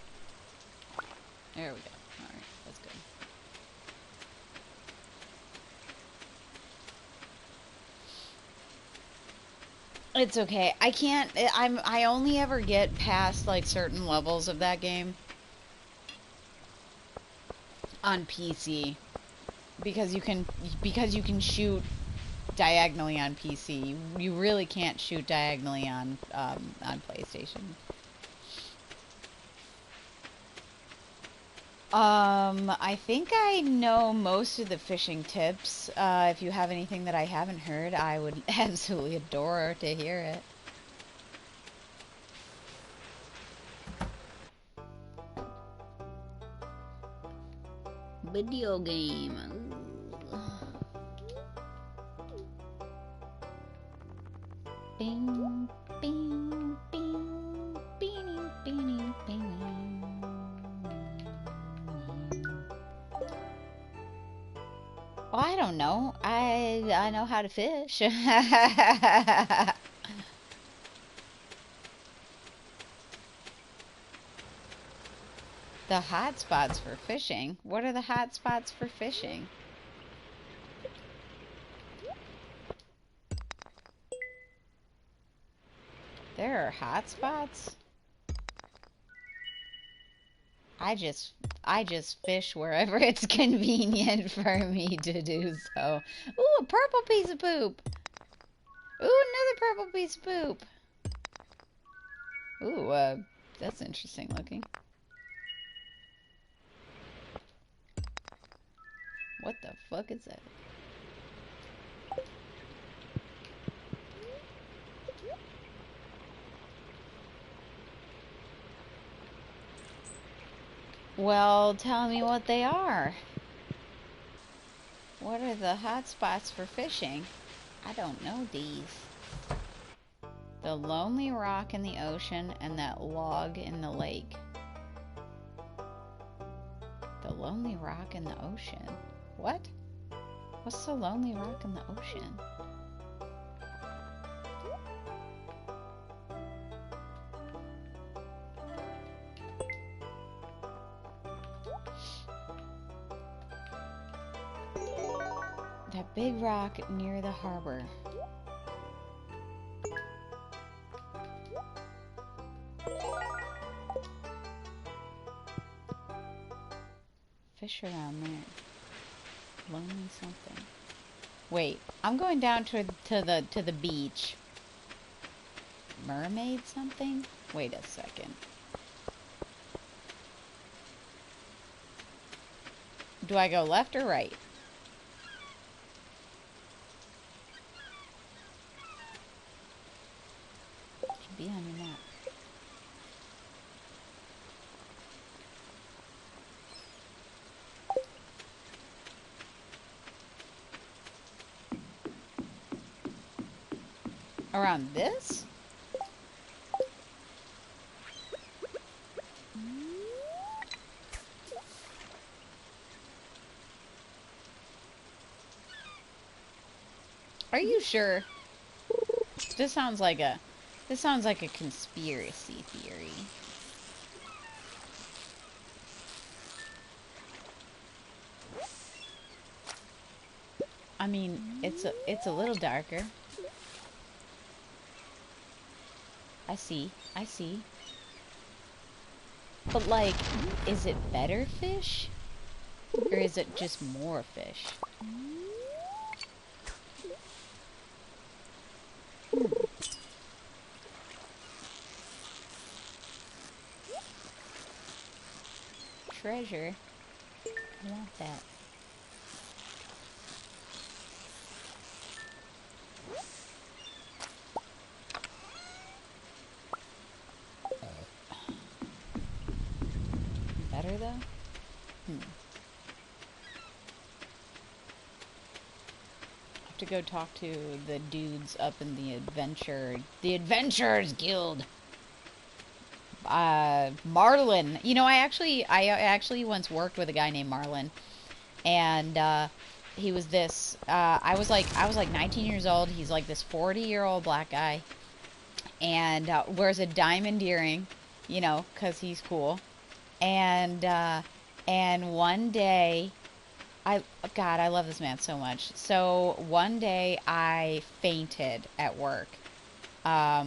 There we go. Alright, that's good. It's okay. I can't, I only ever get past, like, certain levels of that game on PC. Because you can shoot diagonally on PC. You really can't shoot diagonally on PlayStation. I think I know most of the fishing tips. If you have anything that I haven't heard, I would absolutely adore to hear it. Video game. Bing, bing, bing, bing, bing, bing. Well, I don't know. I know how to fish. The hot spots for fishing? What are the hot spots for fishing? There are hot spots? I just fish wherever it's convenient for me to do so. Ooh, a purple piece of poop. Ooh, another purple piece of poop. Ooh, that's interesting looking. What the fuck is that? Well, tell me what they are. What are the hot spots for fishing? I don't know these. The lonely rock in the ocean and that log in the lake. The lonely rock in the ocean? What? What's the lonely rock in the ocean? That big rock near the harbor. Fish around there. Lonely something. Wait, I'm going down to the beach. Mermaid something? Wait a second. Do I go left or right? Should be on your map. Around this? Are you sure? This sounds like a conspiracy theory. I mean, it's a little darker. I see. But like, is it better fish? Or is it just more fish? Treasure. I want that. Better though? to go talk to the dudes up in the Adventurers Guild. Marlin. You know, I actually once worked with a guy named Marlin, and he was this. I was like 19 years old. He's like this 40-year-old black guy, and wears a diamond earring, you know, 'cause he's cool. And one day, God, I love this man so much. So one day I fainted at work. I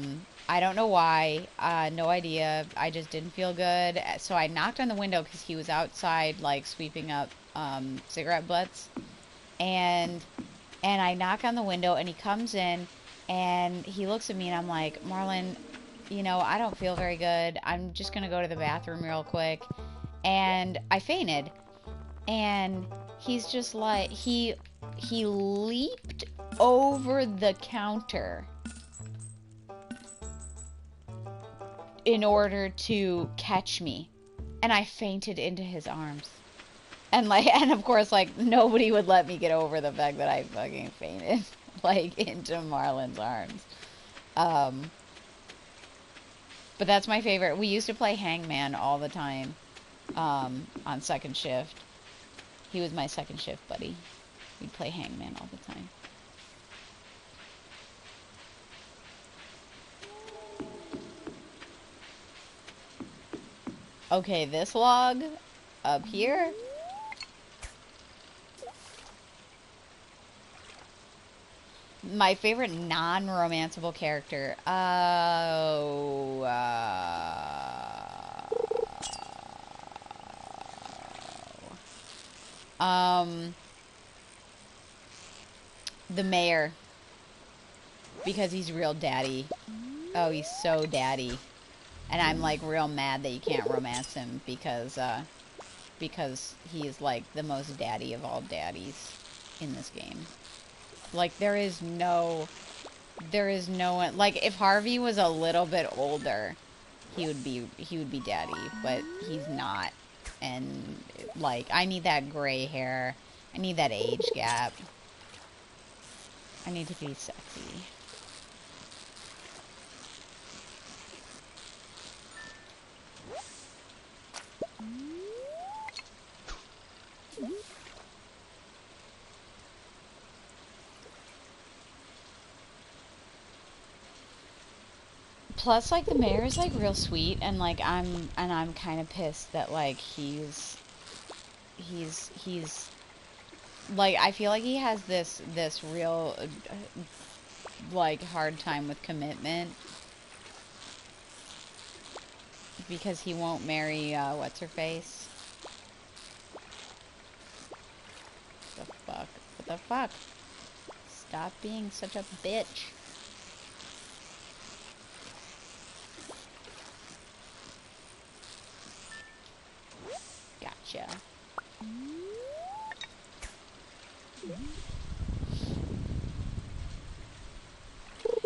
don't know why. No idea. I just didn't feel good. So I knocked on the window because he was outside, like, sweeping up cigarette butts. And I knock on the window, and he comes in, and he looks at me, and I'm like, Marlon, you know, I don't feel very good. I'm just going to go to the bathroom real quick. And I fainted. And he's just like, he leaped over the counter in order to catch me, and I fainted into his arms. And like, and of course, like, nobody would let me get over the fact that I fucking fainted, like, into Marlon's arms. But that's my favorite. We used to play Hangman all the time, on second shift. He was my second shift buddy. We'd play Hangman all the time. Okay, this log up here. My favorite non-romanceable character. The mayor. Because he's real daddy. Oh, he's so daddy. And I'm, like, real mad that you can't romance him because he's, like, the most daddy of all daddies in this game. Like, there is no one, like, if Harvey was a little bit older, he would be daddy, but he's not. And, like, I need that gray hair. I need that age gap. I need to be sexy. Plus, like, the mayor is, like, real sweet, and, like, I'm kind of pissed that, like, he's, like, I feel like he has this real, like, hard time with commitment. Because he won't marry, what's-her-face? What the fuck? What the fuck? Stop being such a bitch. Gotcha.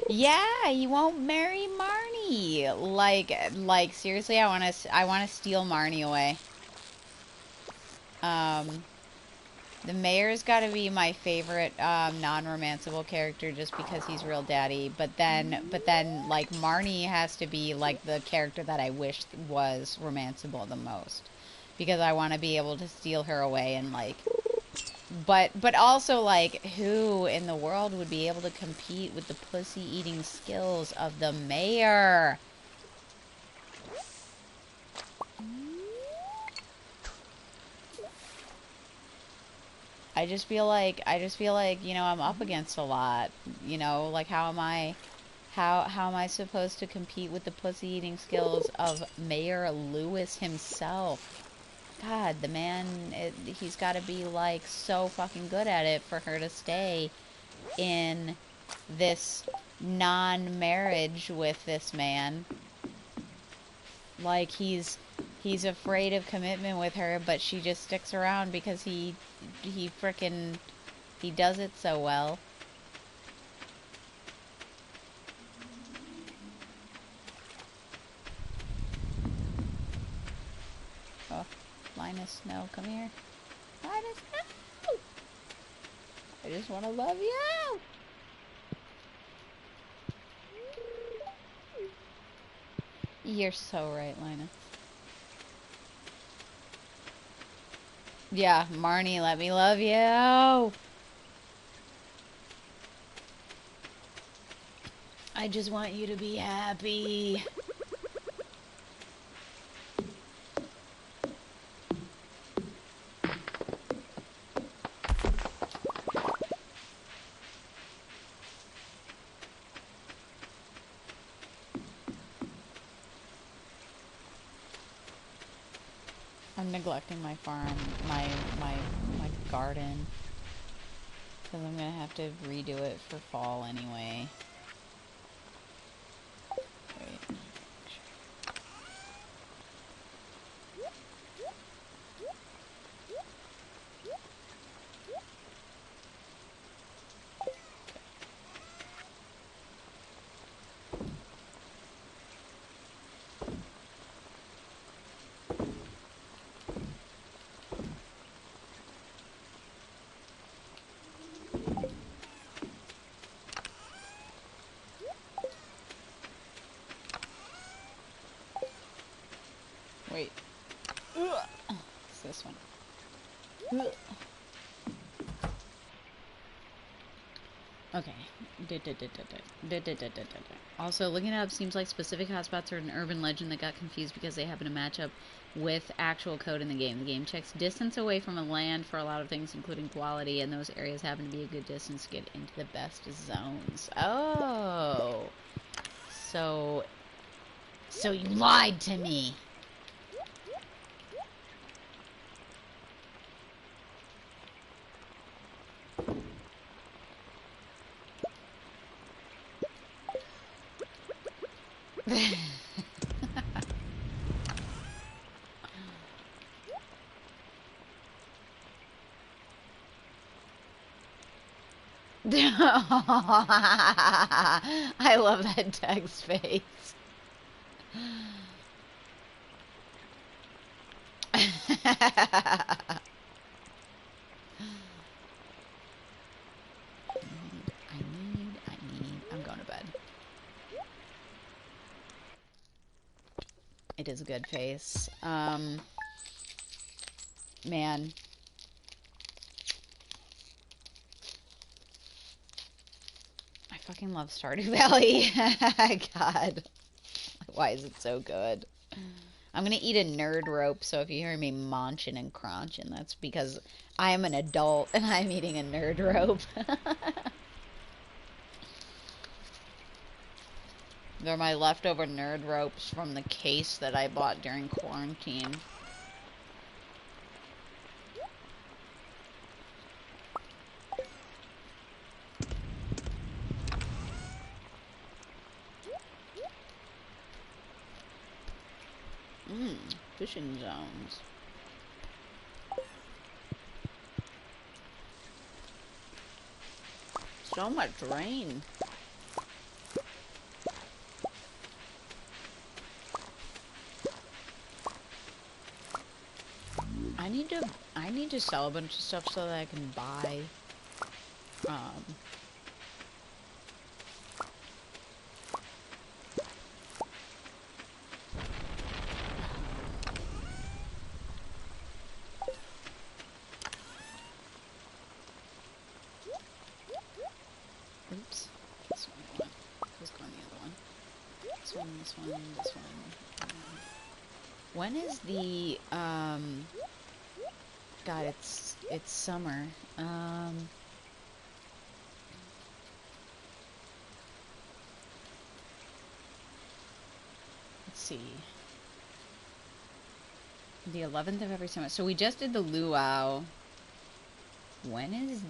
Yeah, he won't marry Marnie. Like seriously, I wanna steal Marnie away. The mayor's got to be my favorite non-romanceable character just because he's real daddy. But then like Marnie has to be like the character that I wish was romanceable the most, because I want to be able to steal her away and like. But also, like, who in the world would be able to compete with the pussy-eating skills of the mayor? I just feel like, you know, I'm up against a lot. You know, like, how am I supposed to compete with the pussy-eating skills of Mayor Lewis himself? God, the man, he's got to be, like, so fucking good at it for her to stay in this non-marriage with this man. Like, he's afraid of commitment with her, but she just sticks around because he does it so well. Oh. Linus, no, come here. Linus, no! I just want to love you. You're so right, Lina. Yeah, Marnie, let me love you. I just want you to be happy. I'm neglecting my farm, my garden, because I'm gonna have to redo it for fall anyway. Wait. Wait. It's this one. Okay. Also, looking it up seems like specific hotspots are an urban legend that got confused because they happen to match up with actual code in the game. The game checks distance away from a land for a lot of things, including quality, and those areas happen to be a good distance to get into the best zones. Oh. So you lied to me. I love that text face. I'm going to bed. It is a good face. Man. I fucking love Stardew Valley. God. Why is it so good? I'm gonna eat a nerd rope, so if you hear me munching and crunching, that's because I am an adult and I'm eating a nerd rope. They're my leftover nerd ropes from the case that I bought during quarantine. Fishing zones. So much rain. I need to sell a bunch of stuff so that I can buy oops. This one. Let's go on the other one. This one, this one, this one. When is the God, it's summer. Let's see. The 11th of every summer. So we just did the luau. When is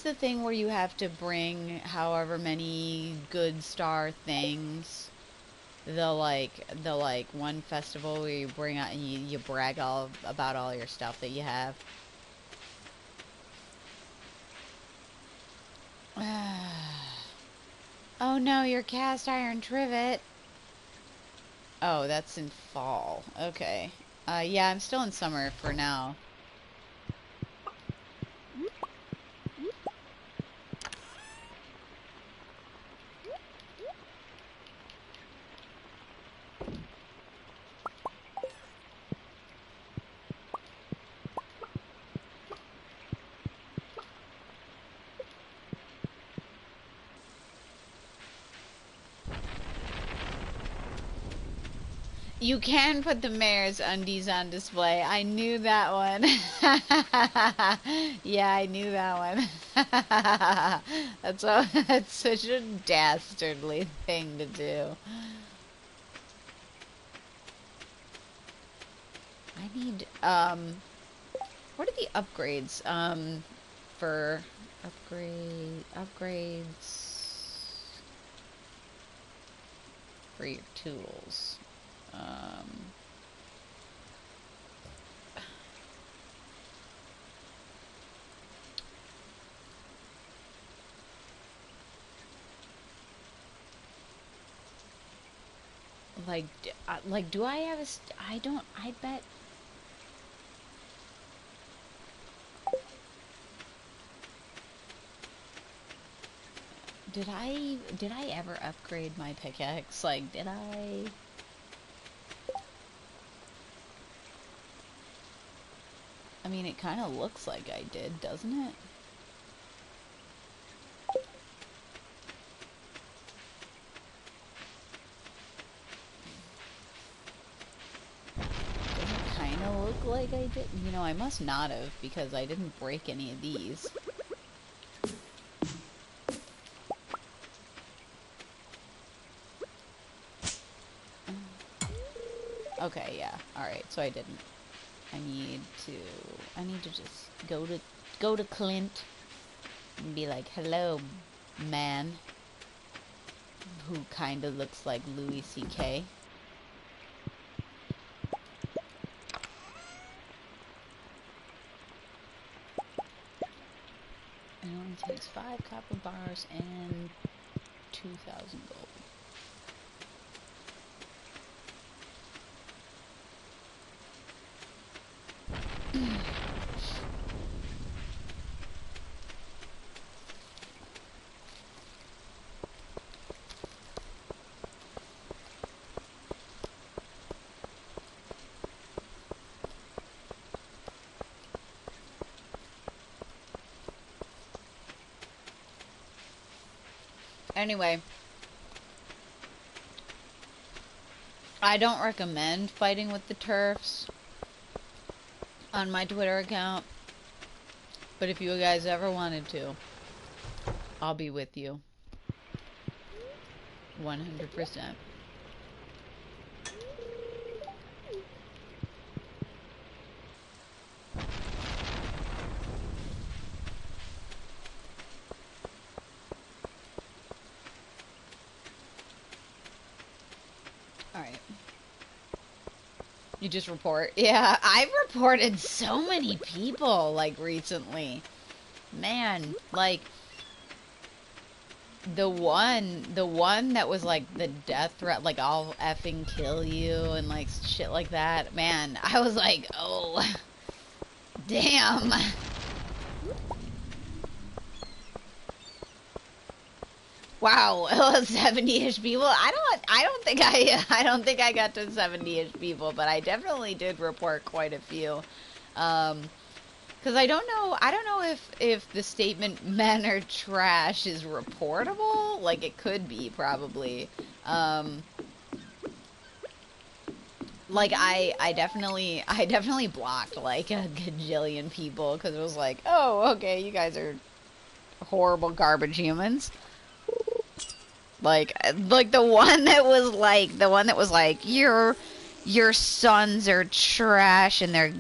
the thing where you have to bring however many good star things? The one festival where you bring out and you brag all about all your stuff that you have. Oh no, your cast iron trivet. Oh, that's in fall. Okay. Yeah, I'm still in summer for now. You can put the mayor's undies on display. I knew that one. Yeah, I knew that one. That's such a dastardly thing to do. I need, what are the upgrades, for upgrades for your tools? Like, do I have I don't, I bet. Did I ever upgrade my pickaxe? Like, did I? I mean, it kind of looks like I did, doesn't it? Doesn't it kind of look like I did? You know, I must not have, because I didn't break any of these. Okay, yeah. Alright, so I didn't. I need to just go to Clint and be like, hello, man. Who kind of looks like Louis C.K. It only takes 5 copper bars and 2,000 gold. Anyway, I don't recommend fighting with the turfs on my Twitter account, but if you guys ever wanted to, I'll be with you. 100%. Alright. You just report? Yeah, I've reported so many people, like, recently. Man, like, the one that was, like, the death threat, like, I'll effing kill you, and, like, shit like that. Man, I was like, oh, damn. Wow, 70-ish people. I don't think I got to 70-ish people, but I definitely did report quite a few. Because I don't know if the statement "men are trash" is reportable. Like, it could be, probably. Like, I definitely blocked, like, a gajillion people, because it was like, oh, okay, you guys are horrible garbage humans. Like the one that was like, your sons are trash and they're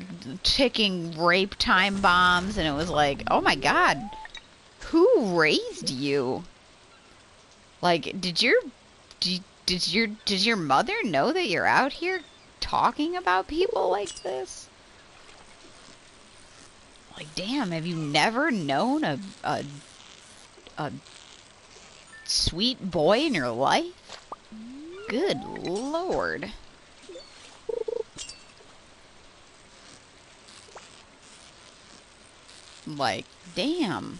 ticking rape time bombs, and it was like, oh my god, who raised you? Like, does your mother know that you're out here talking about people like this? Like, damn, have you never known a sweet boy in your life? Good lord. Like, damn.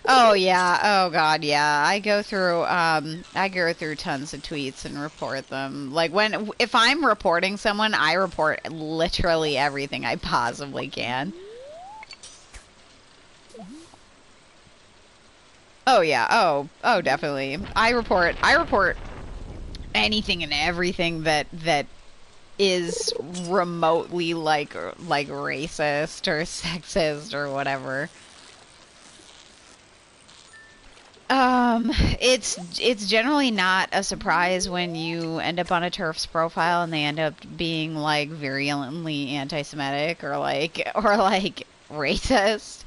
Oh yeah, oh god, yeah. I go through tons of tweets and report them. Like, if I'm reporting someone, I report literally everything I possibly can. Oh yeah. Oh, definitely. I report anything and everything that is remotely like racist or sexist or whatever. It's generally not a surprise when you end up on a TERF's profile and they end up being like virulently anti-Semitic or like racist.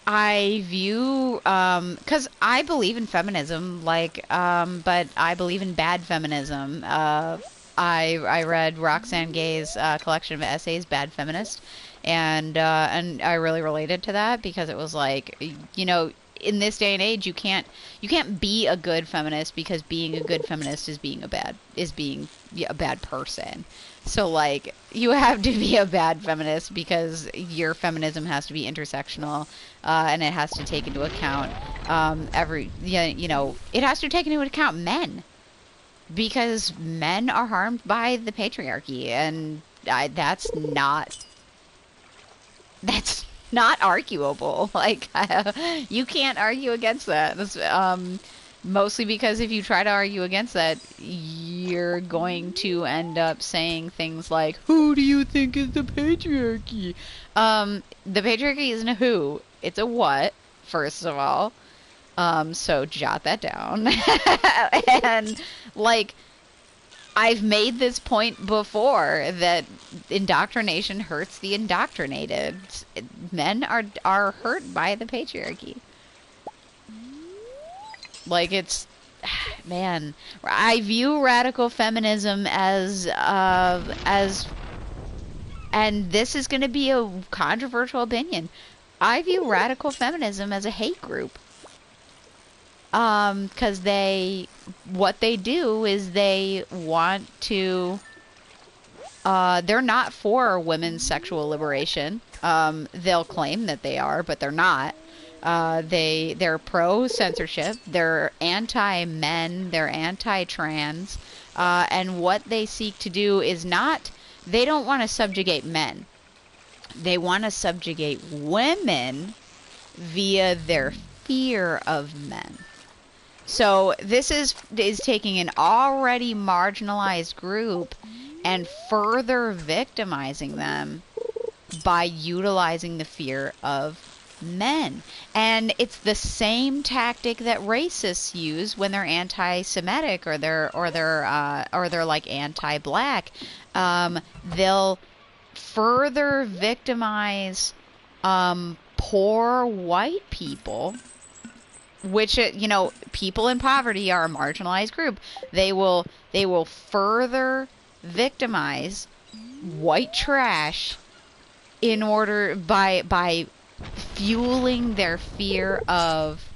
I view, 'cause I believe in feminism, but I believe in bad feminism. I read Roxane Gay's collection of essays, Bad Feminist, and I really related to that because it was like, in this day and age, you can't be a good feminist because being a good feminist is being a bad person. So like you have to be a bad feminist because your feminism has to be intersectional, and it has to take into account it has to take into account men because men are harmed by the patriarchy, and that's not arguable. Like you can't argue against that. Mostly because if you try to argue against that, you're going to end up saying things like, "Who do you think is the patriarchy?" The patriarchy isn't a who; it's a what. First of all, so jot that down. And like I've made this point before that indoctrination hurts the indoctrinated. Men are hurt by the patriarchy. Like it's man, I view radical feminism as and this is going to be a controversial opinion. I view radical feminism as a hate group. Because what they do is they want to, they're not for women's sexual liberation. They'll claim that they are, but they're not. They're pro censorship. They're anti men. They're anti trans. And what they seek to do is not. They don't want to subjugate men. They want to subjugate women via their fear of men. So this is taking an already marginalized group and further victimizing them by utilizing the fear of men. And it's the same tactic that racists use when they're anti-Semitic or they're like anti-black. They'll further victimize poor white people, which people in poverty are a marginalized group. They will further victimize white trash in order by fueling their fear of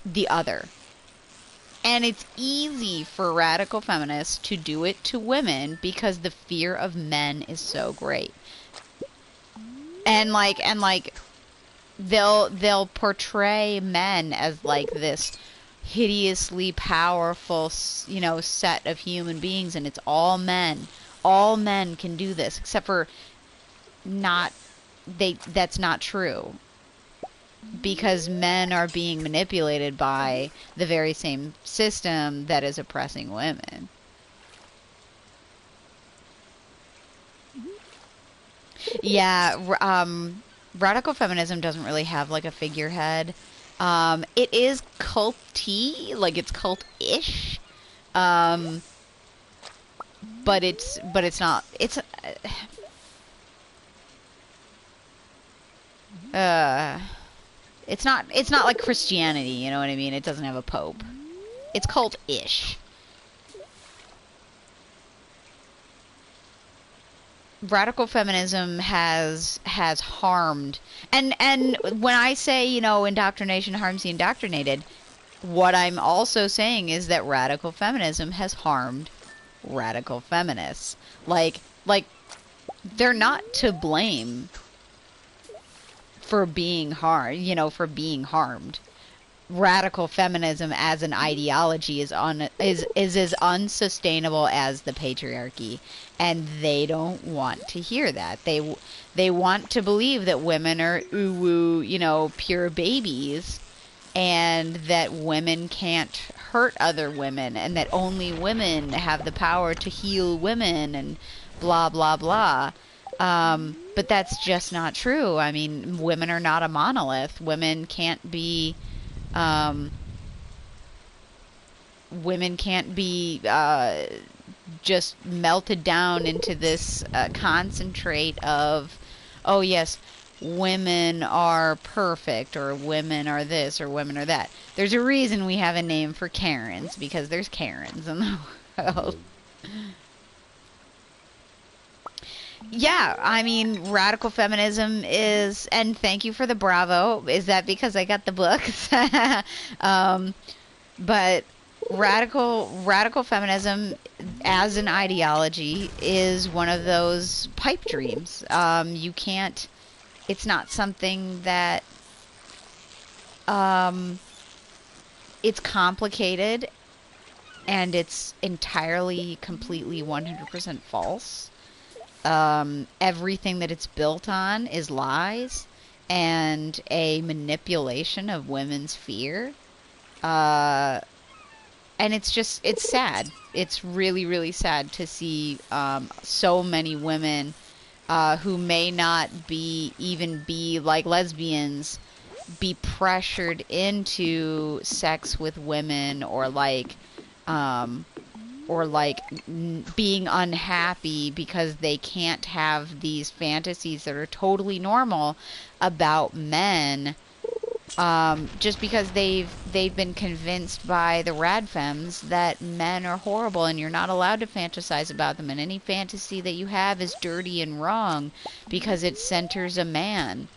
the other. And it's easy for radical feminists to do it to women because the fear of men is so great. And they'll portray men as like this hideously powerful, set of human beings, and it's all men. All men can do this, except for not that's not true. Because men are being manipulated by the very same system that is oppressing women. Yeah, radical feminism doesn't really have like a figurehead. It is culty, like it's cult-ish. Um, but it's not. Uh, it's not like Christianity, you know what I mean? It doesn't have a pope. It's cult-ish. Radical feminism has harmed, and when I say indoctrination harms the indoctrinated, what I'm also saying is that radical feminism has harmed radical feminists. Like they're not to blame for being harmed. radical feminism as an ideology is as unsustainable as the patriarchy, and they don't want to hear that. They want to believe that women are ooh, you know, pure babies, and that women can't hurt other women, and that only women have the power to heal women, and blah blah blah. But that's just not true. I mean, women are not a monolith. Um, women can't be just melted down into this concentrate of, oh yes, women are perfect, or women are this, or women are that. There's a reason we have a name for Karens, because there's Karens in the world. Yeah, I mean, radical feminism is, and thank you for the bravo. Is that because I got the books? um, but radical feminism as an ideology is one of those pipe dreams. You can't. It's not something that. It's complicated, and it's entirely, completely, 100% false. Everything that it's built on is lies and a manipulation of women's fear. And it's sad. It's really, really sad to see so many women who may not even be like lesbians be pressured into sex with women, or like being unhappy because they can't have these fantasies that are totally normal about men, just because they've been convinced by the rad femmes that men are horrible and you're not allowed to fantasize about them, and any fantasy that you have is dirty and wrong because it centers a man.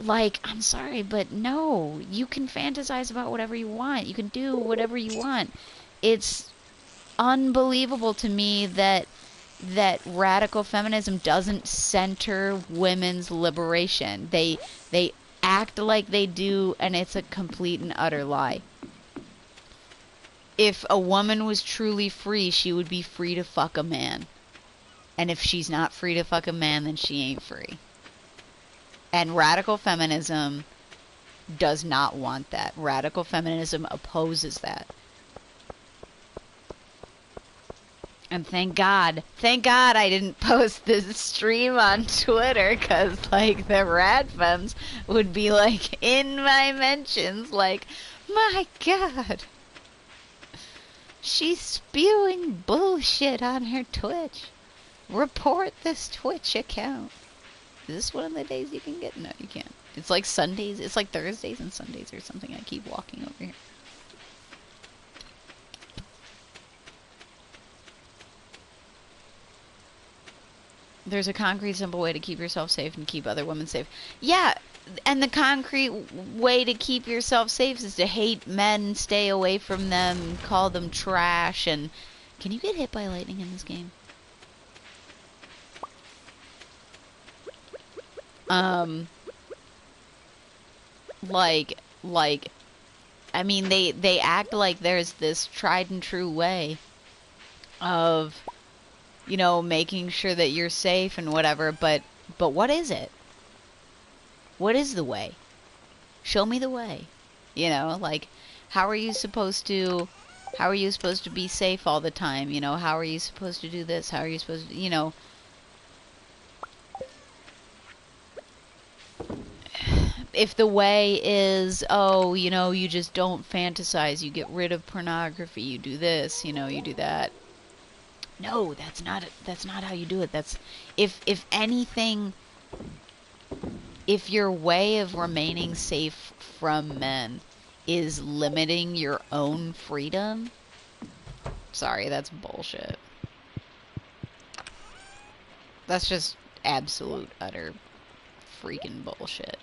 Like, I'm sorry, but no, you can fantasize about whatever you want. You can do whatever you want. It's unbelievable to me that radical feminism doesn't center women's liberation. They act like they do, and it's a complete and utter lie. If a woman was truly free, she would be free to fuck a man. And if she's not free to fuck a man, then she ain't free. And radical feminism does not want that. Radical feminism opposes that. And thank God I didn't post this stream on Twitter, because, like, the rad femmes would be, like, in my mentions, like, my God, she's spewing bullshit on her Twitch. Report this Twitch account. Is this one of the days you can get? No, you can't. It's like Sundays. It's like Thursdays and Sundays or something. I keep walking over here. There's a concrete, simple way to keep yourself safe and keep other women safe. Yeah, and the concrete way to keep yourself safe is to hate men, stay away from them, call them trash, and... Can you get hit by lightning in this game? Like, I mean, they act like there's this tried and true way of, you know, making sure that you're safe and whatever, but what is it? What is the way? Show me the way. You know, like, how are you supposed to be safe all the time? You know, how are you supposed to do this? How are you supposed to, you know... If the way is, oh, you know, you just don't fantasize, you get rid of pornography, you do this, you know, you do that. No, that's not how you do it. That's, if anything, if your way of remaining safe from men is limiting your own freedom, sorry, that's bullshit. That's just absolute, utter freaking bullshit.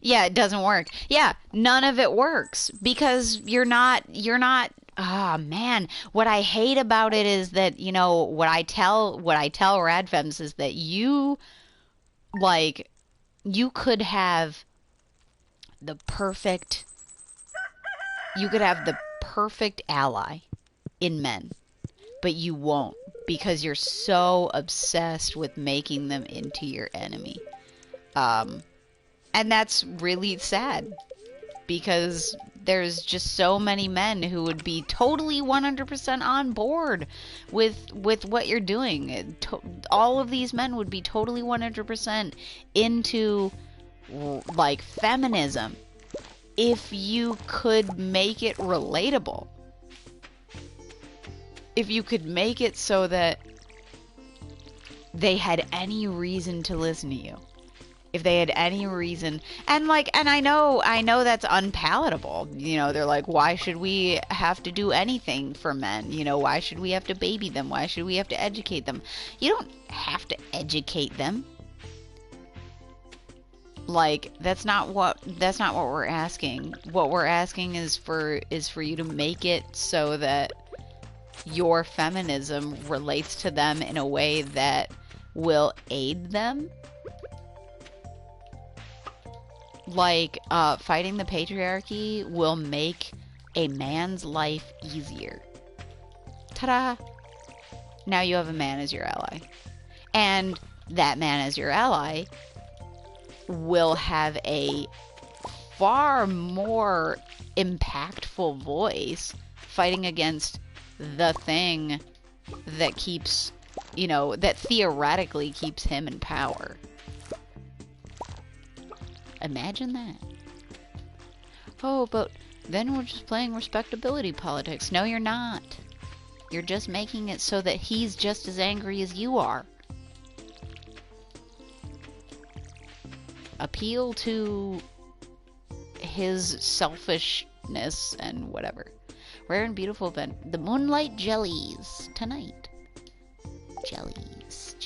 Yeah, it doesn't work. Yeah, none of it works because you're not Ah, man, what I hate about it is that, what I tell Radfems is that like you could have the perfect you could have the perfect ally in men, but you won't because you're so obsessed with making them into your enemy. Um, and that's really sad because there's just so many men who would be totally 100% on board with what you're doing. All of these men would be totally 100% into like feminism if you could make it relatable. If you could make it so that they had any reason to listen to you. If they had any reason, and I know that's unpalatable. They're like, why should we have to do anything for men? Why should we have to baby them? Why should we have to educate them? You don't have to educate them. Like, that's not what we're asking. What we're asking is for you to make it so that your feminism relates to them in a way that will aid them. Like, fighting the patriarchy will make a man's life easier. Ta-da! Now you have a man as your ally. And that man as your ally will have a far more impactful voice fighting against the thing that keeps, that theoretically keeps him in power. Imagine that. Oh, but then we're just playing respectability politics. No, you're not. You're just making it so that he's just as angry as you are. Appeal to his selfishness and whatever. Rare and beautiful event. The Moonlight Jellies tonight. Jellies.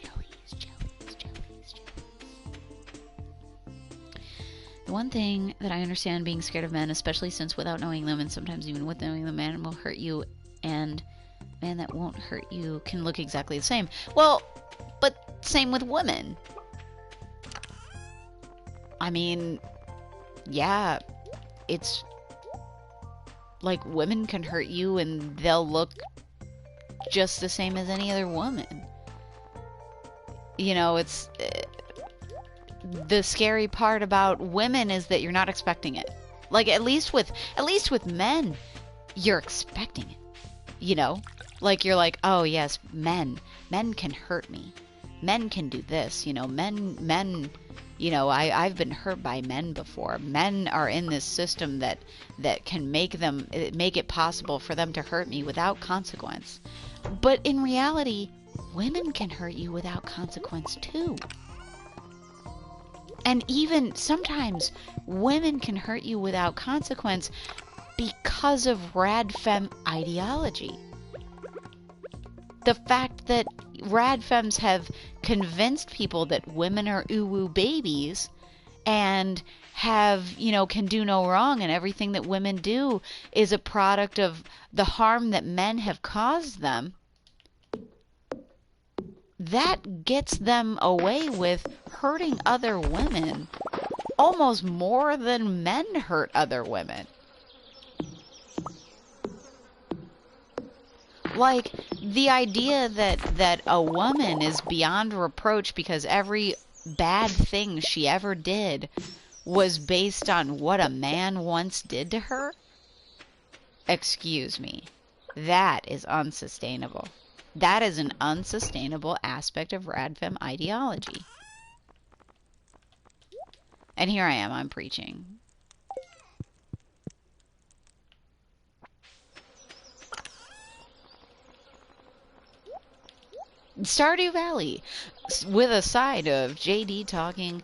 The one thing that I understand being scared of men, especially since without knowing them, and sometimes even with knowing them, man will hurt you, and man that won't hurt you can look exactly the same. Well, but same with women. I mean, yeah, it's like women can hurt you and they'll look just the same as any other woman. It's... the scary part about women is that you're not expecting it. Like, at least with men, you're expecting it. Like, you're like, oh yes, men can hurt me. Men can do this. Men. I've been hurt by men before. Men are in this system that can make it possible for them to hurt me without consequence. But in reality, women can hurt you without consequence too. And even sometimes women can hurt you without consequence because of radfem ideology. The fact that radfems have convinced people that women are uwu babies and can do no wrong, and everything that women do is a product of the harm that men have caused them. That gets them away with hurting other women almost more than men hurt other women. Like, the idea that a woman is beyond reproach because every bad thing she ever did was based on what a man once did to her? Excuse me. That is unsustainable. That is an unsustainable aspect of radfem ideology. And here I am, I'm preaching. Stardew Valley, with a side of JD talking,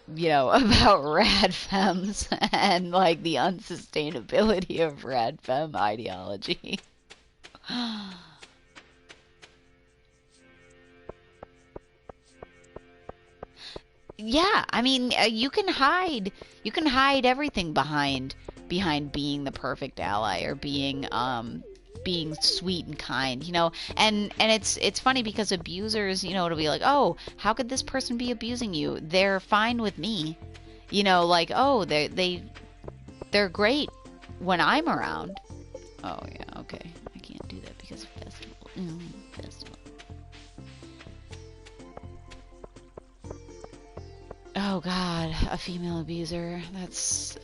about radfems and, like, the unsustainability of radfem ideology. Yeah, I mean, you can hide everything behind being the perfect ally or being being sweet and kind, you know. And it's funny because abusers, you know, it'll be like, oh, how could this person be abusing you? They're fine with me, you know, like, oh, they're great when I'm around. Oh yeah, okay, I can't do that because of festival. Festival. Oh God, a female abuser. That's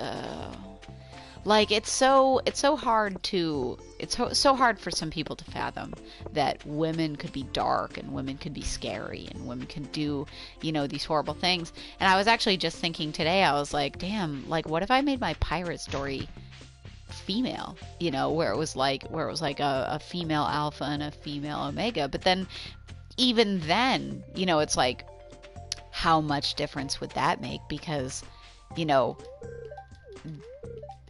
like it's so hard to so hard for some people to fathom that women could be dark and women could be scary and women could do, you know, these horrible things. And I was actually just thinking today, I was like, damn, like what if I made my pirate story female, you know, where it was like a female alpha and a female omega. But then even then, you know, it's like, how much difference would that make? Because, you know,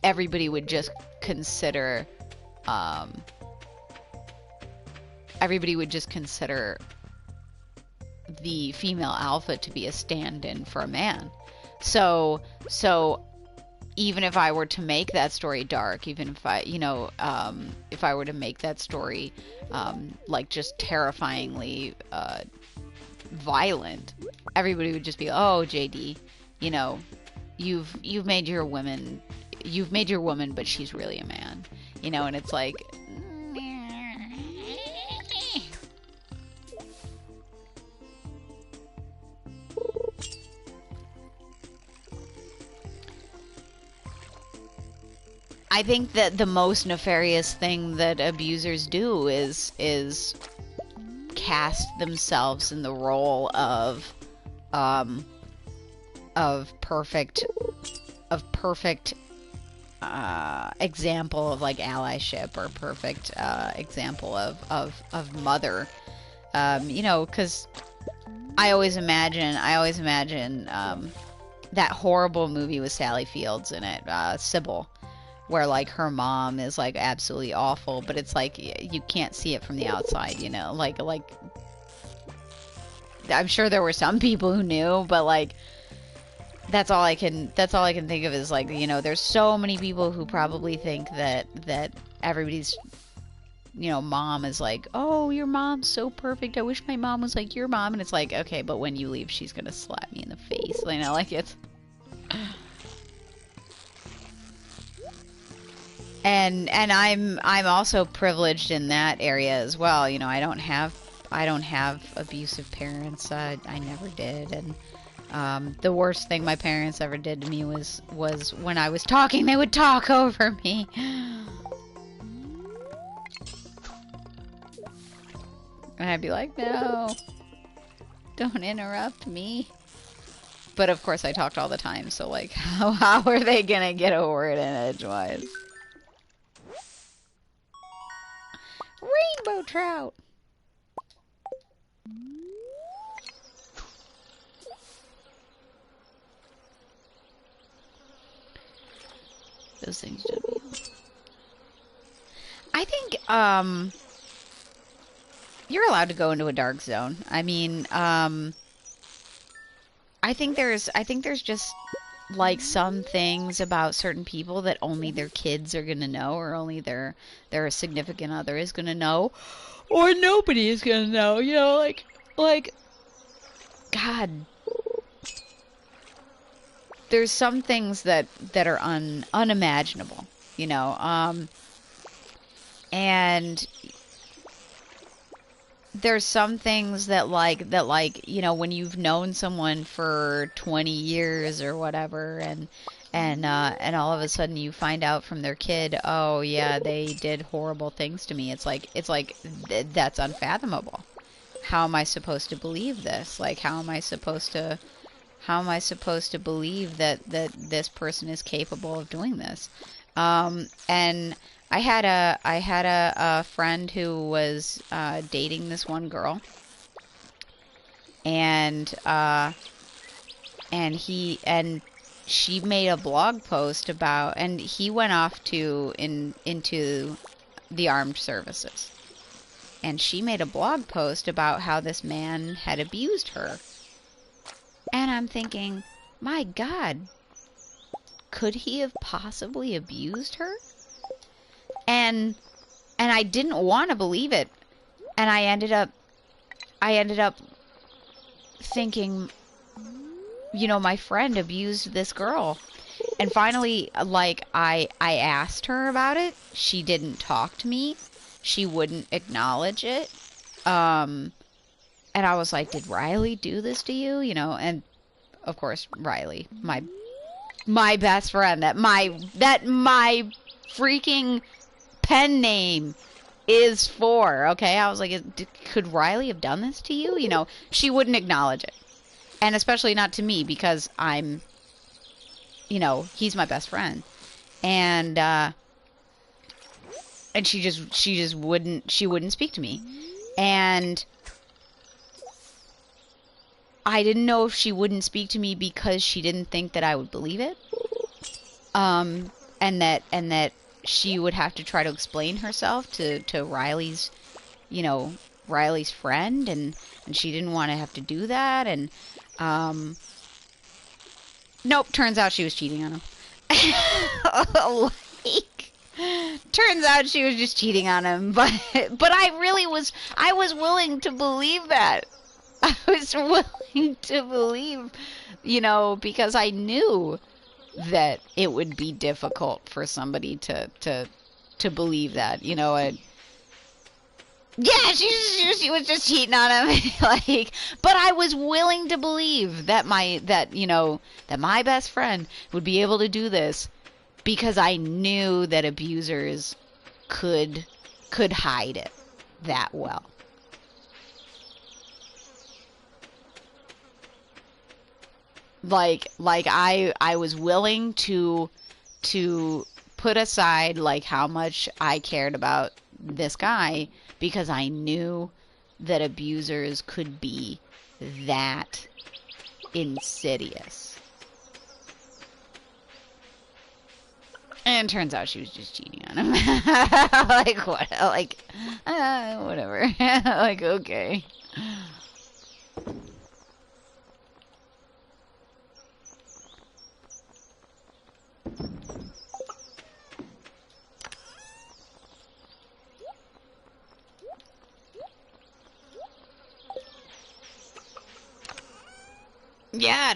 everybody would just consider the female alpha to be a stand-in for a man. So even if I were to make that story dark, even if I, you know, if I were to make that story like just terrifyingly violent, everybody would just be, oh, JD, you know, you've made your woman, but she's really a man, you know. And it's like, I think that the most nefarious thing that abusers do is cast themselves in the role of perfect example of like allyship, or perfect example of mother, you know, because I always imagine that horrible movie with Sally Fields in it, Sybil, where like her mom is like absolutely awful, but it's like you can't see it from the outside, you know, like I'm sure there were some people who knew, but like that's all I can think of is like, you know, there's so many people who probably think that everybody's, you know, mom is like, oh, your mom's so perfect, I wish my mom was like your mom. And it's like, okay, but when you leave she's gonna slap me in the face, you know, like it's and I'm also privileged in that area as well, you know. I don't have abusive parents. I never did. And the worst thing my parents ever did to me was when I was talking, they would talk over me. And I'd be like, no, don't interrupt me. But of course I talked all the time, so like, how are they gonna get a word in edgewise? Rainbow trout! Those things should be. I think, you're allowed to go into a dark zone. I mean, I think there's just like some things about certain people that only their kids are gonna know, or only their significant other is gonna know, or nobody is gonna know, you know, like God, there's some things that are unimaginable, you know, and there's some things that like, you know, when you've known someone for 20 years or whatever, and all of a sudden you find out from their kid, oh yeah, they did horrible things to me. It's like that's unfathomable. How am I supposed to believe this? Like, how am I supposed to believe that this person is capable of doing this? And I had a friend who was dating this one girl, and she made a blog post about, and he went off into the armed services, and she made a blog post about how this man had abused her. And I'm thinking, my God, could he have possibly abused her? And And I didn't want to believe it. And I ended up thinking, you know, my friend abused this girl. And finally, like, I asked her about it. She didn't talk to me. She wouldn't acknowledge it. And I was like, did Riley do this to you? You know, and of course, Riley, my best friend, that my freaking pen name is for, okay? I was like, could Riley have done this to you? You know, she wouldn't acknowledge it. And especially not to me, because I'm, you know, he's my best friend. And she just wouldn't speak to me. And I didn't know if she wouldn't speak to me because she didn't think that I would believe it. And that she would have to try to explain herself to Riley's, you know, Riley's friend, and she didn't want to have to do that. And nope, turns out she was cheating on him. Like, turns out she was just cheating on him. But I was willing to believe that. I was willing to believe, you know, because I knew that it would be difficult for somebody to believe that, you know. Yeah, she was just cheating on him. Like, but I was willing to believe that my best friend would be able to do this, because I knew that abusers could hide it that well. Like I was willing to put aside like how much I cared about this guy, because I knew that abusers could be that insidious. And it turns out she was just cheating on him. Like, what? Like, whatever. Like, okay. Yeah,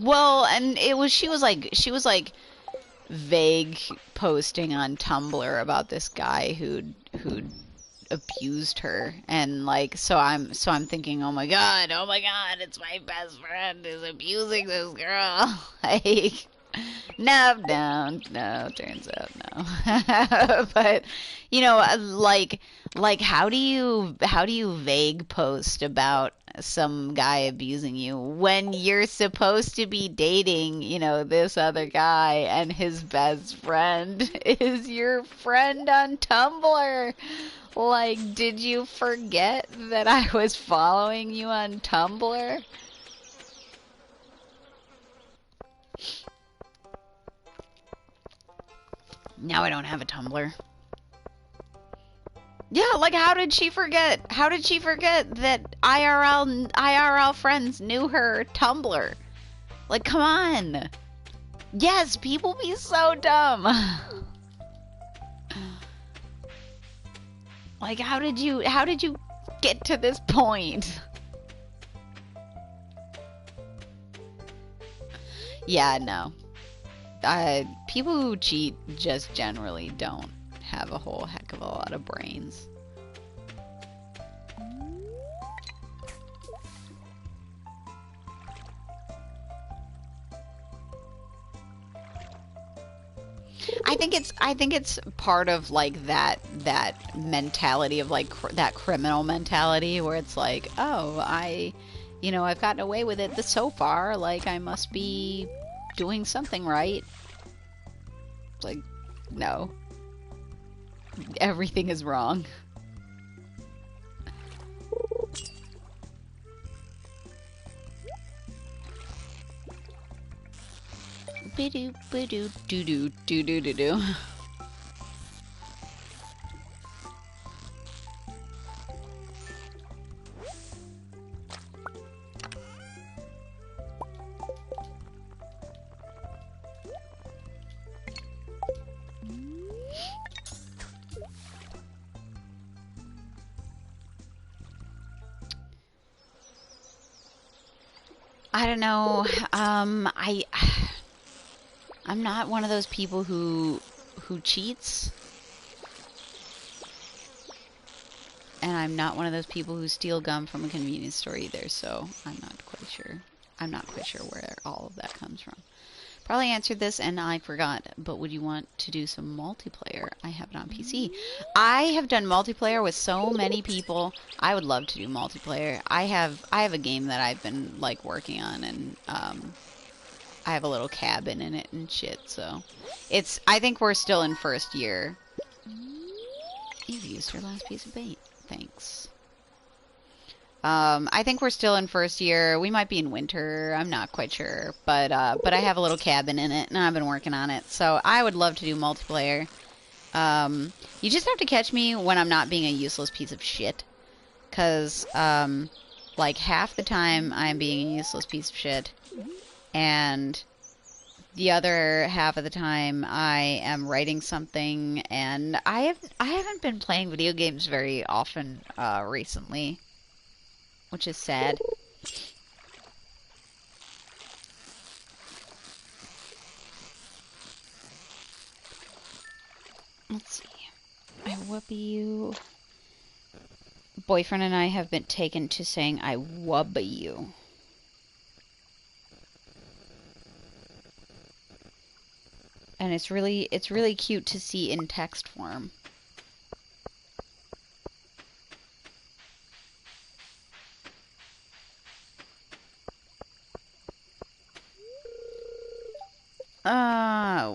well, and she was like vague posting on Tumblr about this guy who'd abused her, and like, so I'm thinking, oh my god, it's my best friend who's abusing this girl. Like, no, turns out no. But you know, like how do you vague post about some guy abusing you when you're supposed to be dating, you know, this other guy, and his best friend is your friend on Tumblr? Like, did you forget that I was following you on Tumblr? Now I don't have a Tumblr. Yeah, like, how did she forget? How did she forget that IRL friends knew her Tumblr? Like, come on. Yes, people be so dumb. Like, how did you get to this point? Yeah, no. People who cheat just generally don't have a whole heck of a lot of brains. I think it's part of like that mentality of like that criminal mentality where it's like, oh, I've gotten away with it so far, like I must be doing something right. It's like, no. Everything is wrong. Bidoo, bidoo, doo doo, doo doo doo doo. I don't know. I'm not one of those people who cheats, and I'm not one of those people who steal gum from a convenience store either. So I'm not quite sure. I'm not quite sure where all of that comes from. Probably answered this and I forgot, but would you want to do some multiplayer? I have it on PC. I have done multiplayer with so many people. I would love to do multiplayer. I have a game that I've been like working on, and I have a little cabin in it and shit, so I think we're still in first year. You've used your last piece of bait. Thanks. I think we're still in first year. We might be in winter. I'm not quite sure. But I have a little cabin in it, and I've been working on it. So I would love to do multiplayer. You just have to catch me when I'm not being a useless piece of shit. Because, like, half the time I'm being a useless piece of shit. And the other half of the time I am writing something. And I haven't been playing video games very often recently. Which is sad. Let's see. I whoop you. Boyfriend and I have been taken to saying I wub you. And it's really cute to see in text form.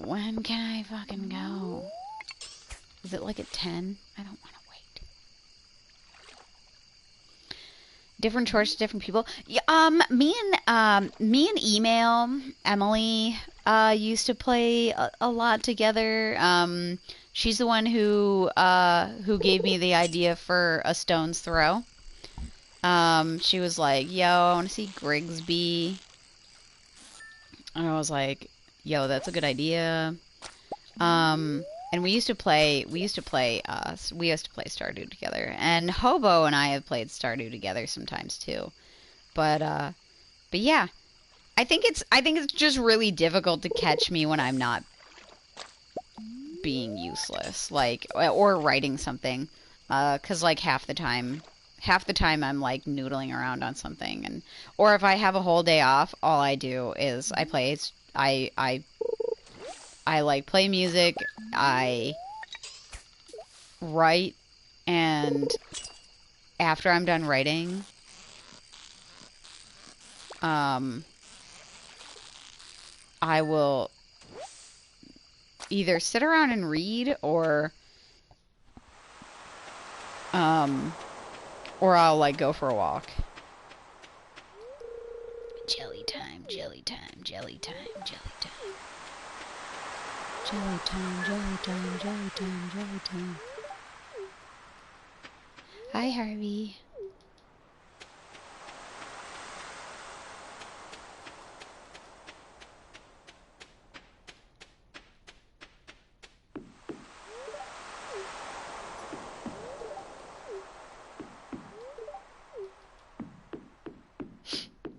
When can I fucking go? Is it like at 10? I don't want to wait. Different chores to different people. Yeah, me and Email, Emily, used to play a lot together. She's the one who gave me the idea for A Stone's Throw. She was like, yo, I want to see Grigsby. And I was like, yo, that's a good idea. And we used to play Stardew together. And Hobo and I have played Stardew together sometimes too. But yeah. I think it's just really difficult to catch me when I'm not being useless, like, or writing something. 'Cause like half the time I'm like noodling around on something, and or if I have a whole day off, all I do is I like play music, I write, and after I'm done writing, I will either sit around and read or I'll like go for a walk. Jelly time, jelly time, jelly time, jelly time. Jelly time, jelly time, jelly time, jelly time. Hi, Harvey.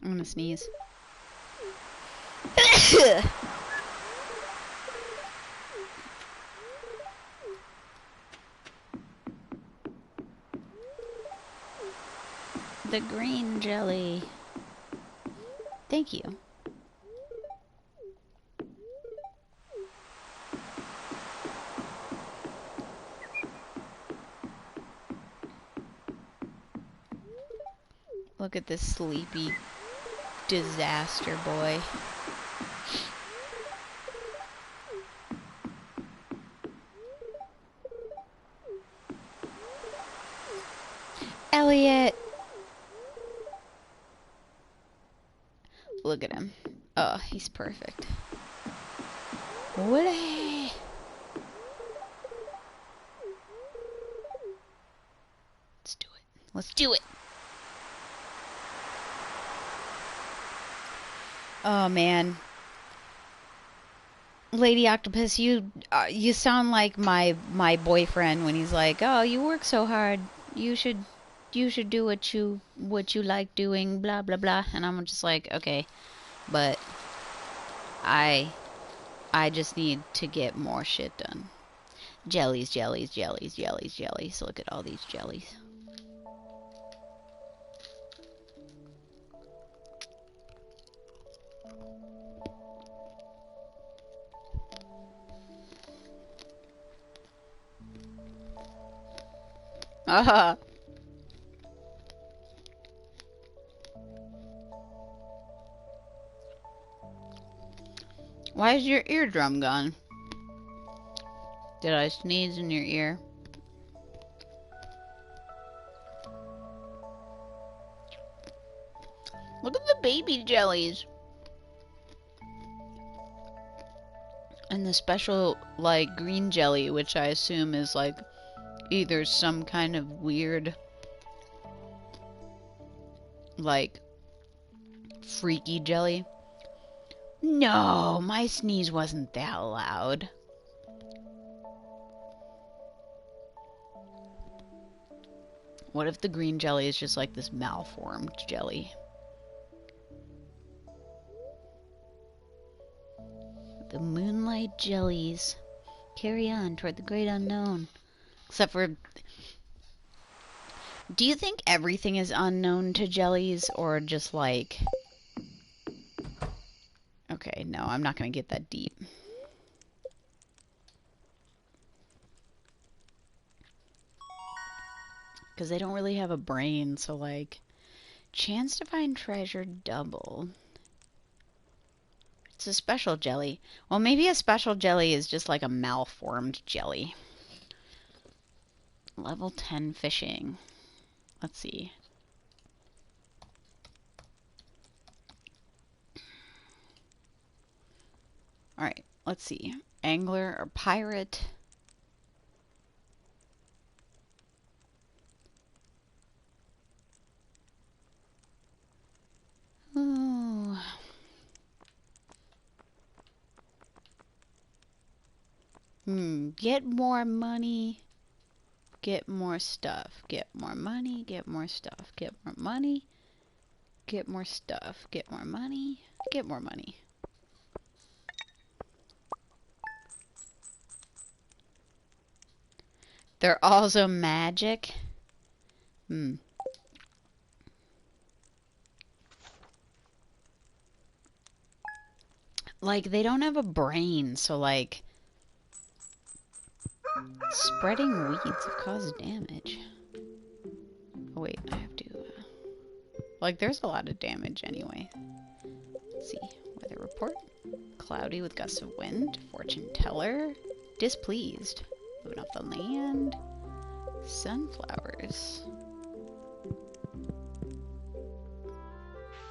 I'm gonna sneeze. The green jelly. Thank you. Look at this sleepy disaster boy. Elliot! Look at him. Oh, he's perfect. Woody! Let's do it. Let's do it! Oh, man. Lady Octopus, you sound like my boyfriend when he's like, "Oh, you work so hard. You should you should do what you like doing, blah blah blah. And I'm just like, okay, but I just need to get more shit done. Jellies, jellies, jellies, jellies, jellies. Look at all these jellies. Aha. Why is your eardrum gone? Did I sneeze in your ear? Look at the baby jellies. And the special, like, green jelly, which I assume is, like, either some kind of weird, like, freaky jelly. No, my sneeze wasn't that loud. What if the green jelly is just like this malformed jelly? The moonlight jellies carry on toward the great unknown. Except for... Do you think everything is unknown to jellies, or just like... Okay, no, I'm not gonna get that deep. Because they don't really have a brain, so like... Chance to find treasure double. It's a special jelly. Well, maybe a special jelly is just like a malformed jelly. Level 10 fishing. Let's see. Alright, let's see. Angler or pirate? Ooh. Get more money. Get more stuff. Get more money. Get more stuff. Get more money. Get more stuff. Get more money. Get more money. They're also magic. Like, they don't have a brain, so like... Spreading weeds have caused damage. Oh wait, I have to... Like, there's a lot of damage anyway. Let's see. Weather report. Cloudy with gusts of wind. Fortune teller. Displeased. Moving off the land. Sunflowers.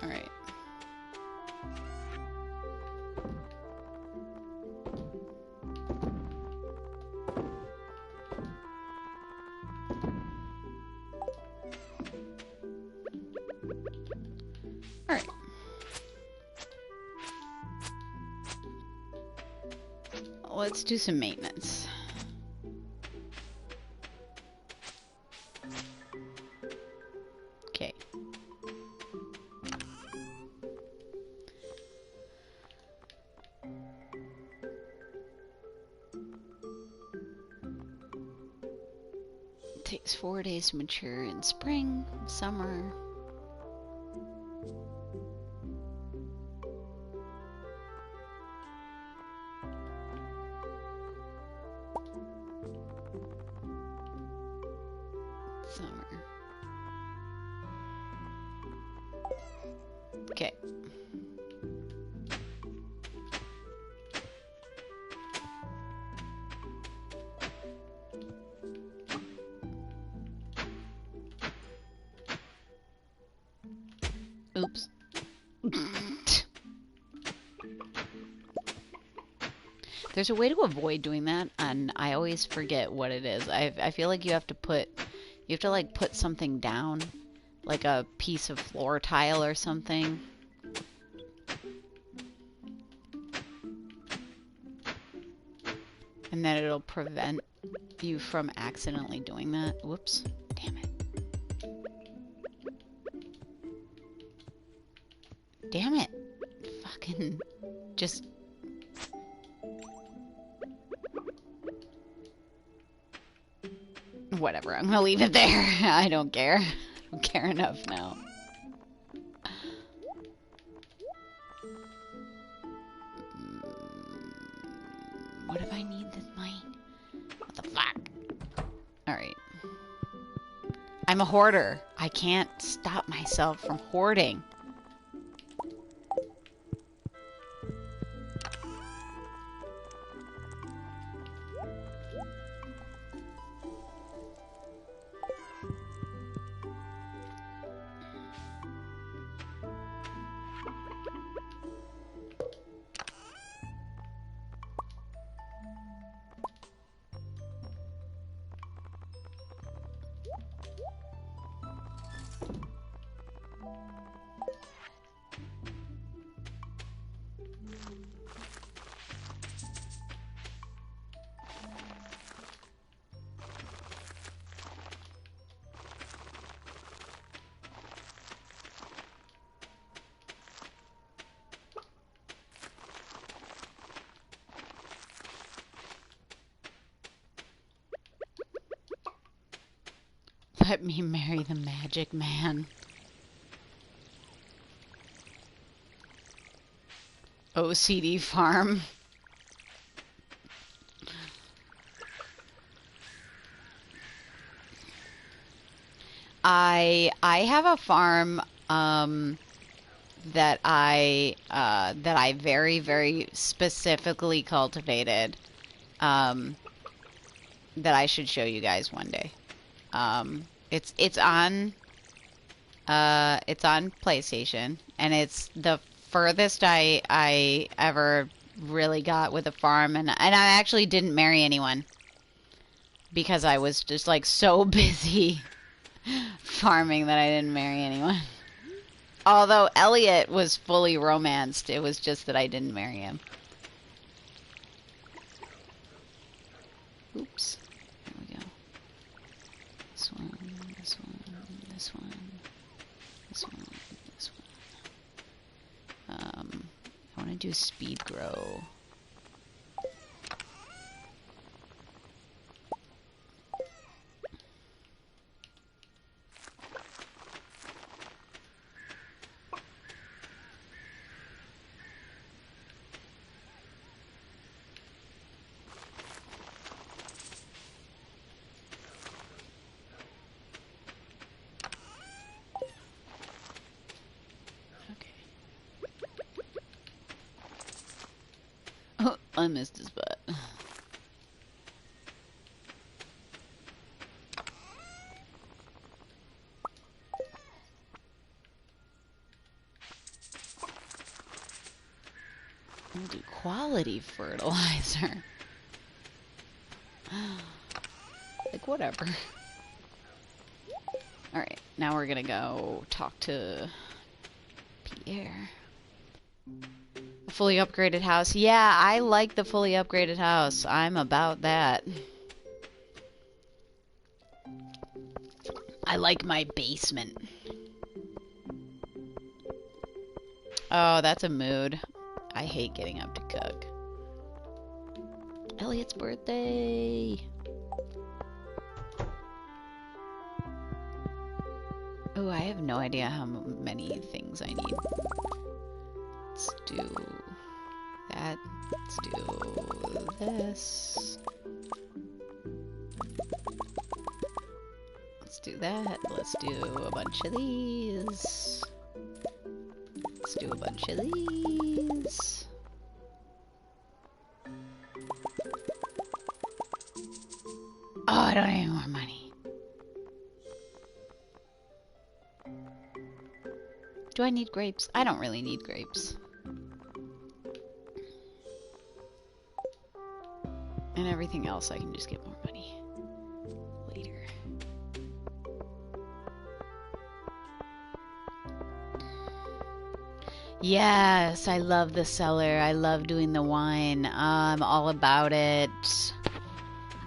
Alright. Alright. Let's do some maintenance. Okay. It takes 4 days to mature in spring, summer. Okay. Oops. There's a way to avoid doing that, and I always forget what it is. I feel like you have to like put something down, like a piece of floor tile or something. And then it'll prevent you from accidentally doing that. Whoops. Damn it. Damn it. Fucking... just... Whatever, I'm gonna leave it there. I don't care. I don't care enough now. What if I need this mine? What the fuck? Alright. I'm a hoarder. I can't stop myself from hoarding. Let me marry the magic man. OCD farm. I have a farm that I very, very specifically cultivated that I should show you guys one day. It's on PlayStation, and it's the furthest I ever really got with a farm, and I actually didn't marry anyone because I was just like so busy farming that I didn't marry anyone. Although Elliot was fully romanced, it was just that I didn't marry him. Oops. There we go. This one, this one, this one, this one, this one. I want to do speed grow. I missed his butt. We'll do quality fertilizer. Like, whatever. Alright, now we're gonna go talk to Pierre. Fully upgraded house. Yeah, I like the fully upgraded house. I'm about that. I like my basement. Oh, that's a mood. I hate getting up to cook. Elliot's birthday. Oh, I have no idea how many things I need. Let's do that. Let's do this. Let's do that. Let's do a bunch of these. Let's do a bunch of these. Oh, I don't have any more money. Do I need grapes? I don't really need grapes. And everything else I can just get more money later. Yes, I love the cellar. I love doing the wine. I'm all about it.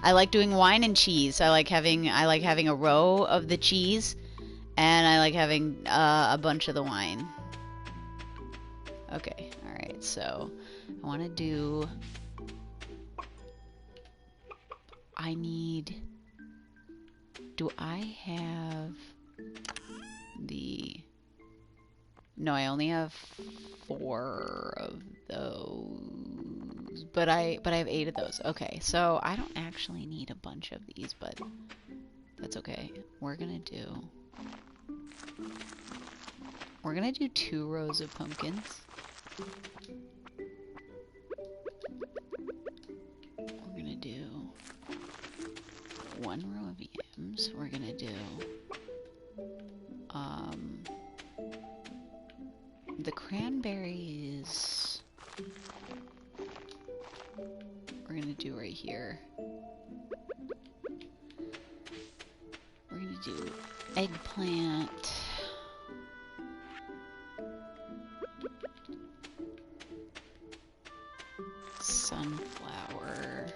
I like doing wine and cheese. I like having a row of the cheese, and I like having a bunch of the wine. Okay, alright, so I want to do... I need... Do I have the... No, I only have 4 of those. But I have 8 of those. Okay, so I don't actually need a bunch of these, but that's okay. We're gonna do 2 rows of pumpkins. We're gonna do 1 row of yams. We're gonna do the cranberries. We're gonna do right here. We're gonna do eggplant. Sunflower.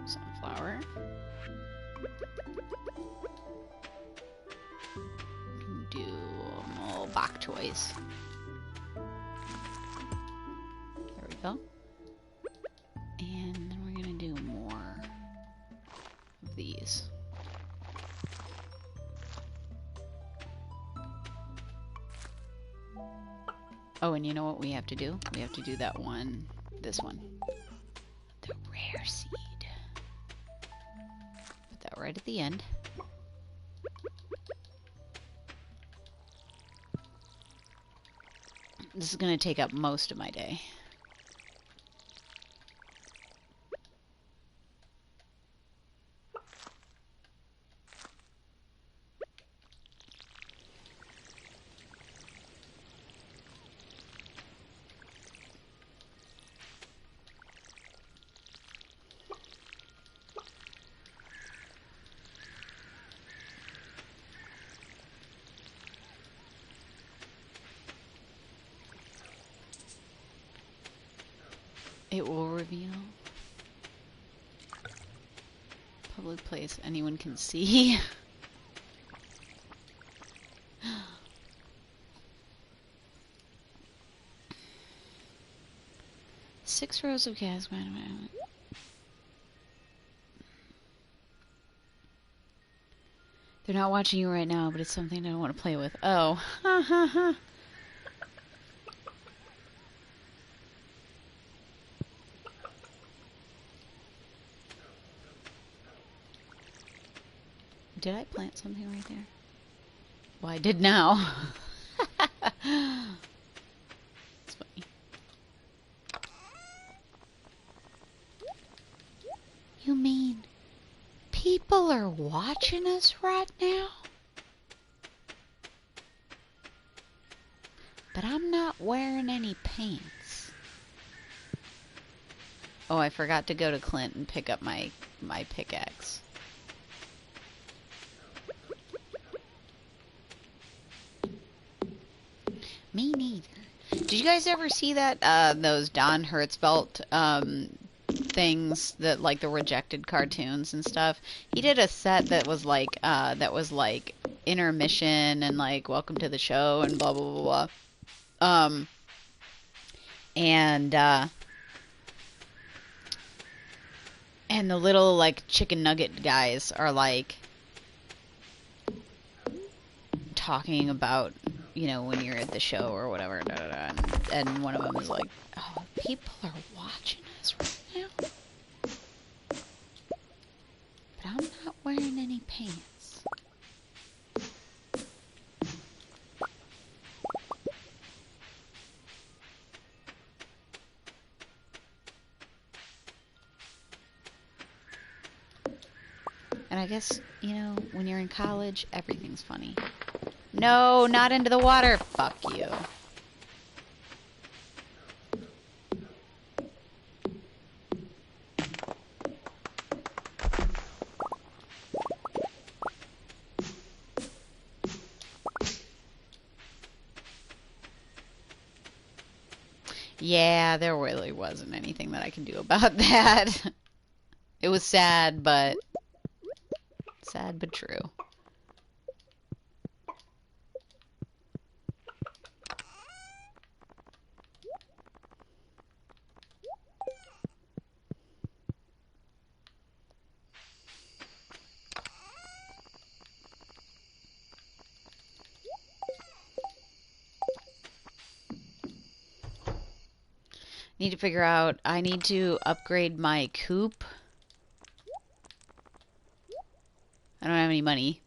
Sunflower. Do more bok choys. There we go. And then we're gonna do more of these. Oh, and you know what we have to do? We have to do that one, this one. The rare seed. Put that right at the end. This is going to take up most of my day. It will reveal. Public place anyone can see. 6 rows of gas. They're not watching you right now, but it's something I don't want to play with. Oh. Ha ha ha. Did I plant something right there? Well, I did now. It's funny. You mean people are watching us right now? But I'm not wearing any pants. Oh, I forgot to go to Clint and pick up my pickaxe. Me neither. Did you guys ever see that those Don Hertzfeldt things that like the rejected cartoons and stuff? He did a set that was like intermission and like welcome to the show and blah blah blah blah. And the little like chicken nugget guys are like talking about, you know, when you're at the show or whatever, and one of them is like, oh, people are watching us right now, but I'm not wearing any pants. And I guess, you know, when you're in college, everything's funny. No, not into the water. Fuck you. Yeah, there really wasn't anything that I can do about that. It was sad, but Sad but true. Need to figure out, I need to upgrade my coop. I don't have any money.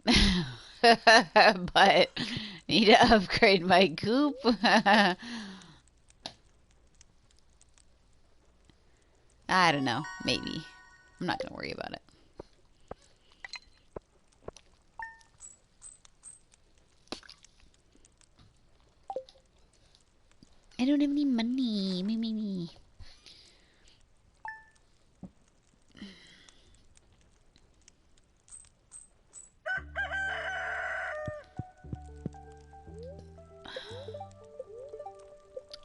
But need to upgrade my coop. I don't know. Maybe. I'm not gonna worry about it. I don't have any money. Me.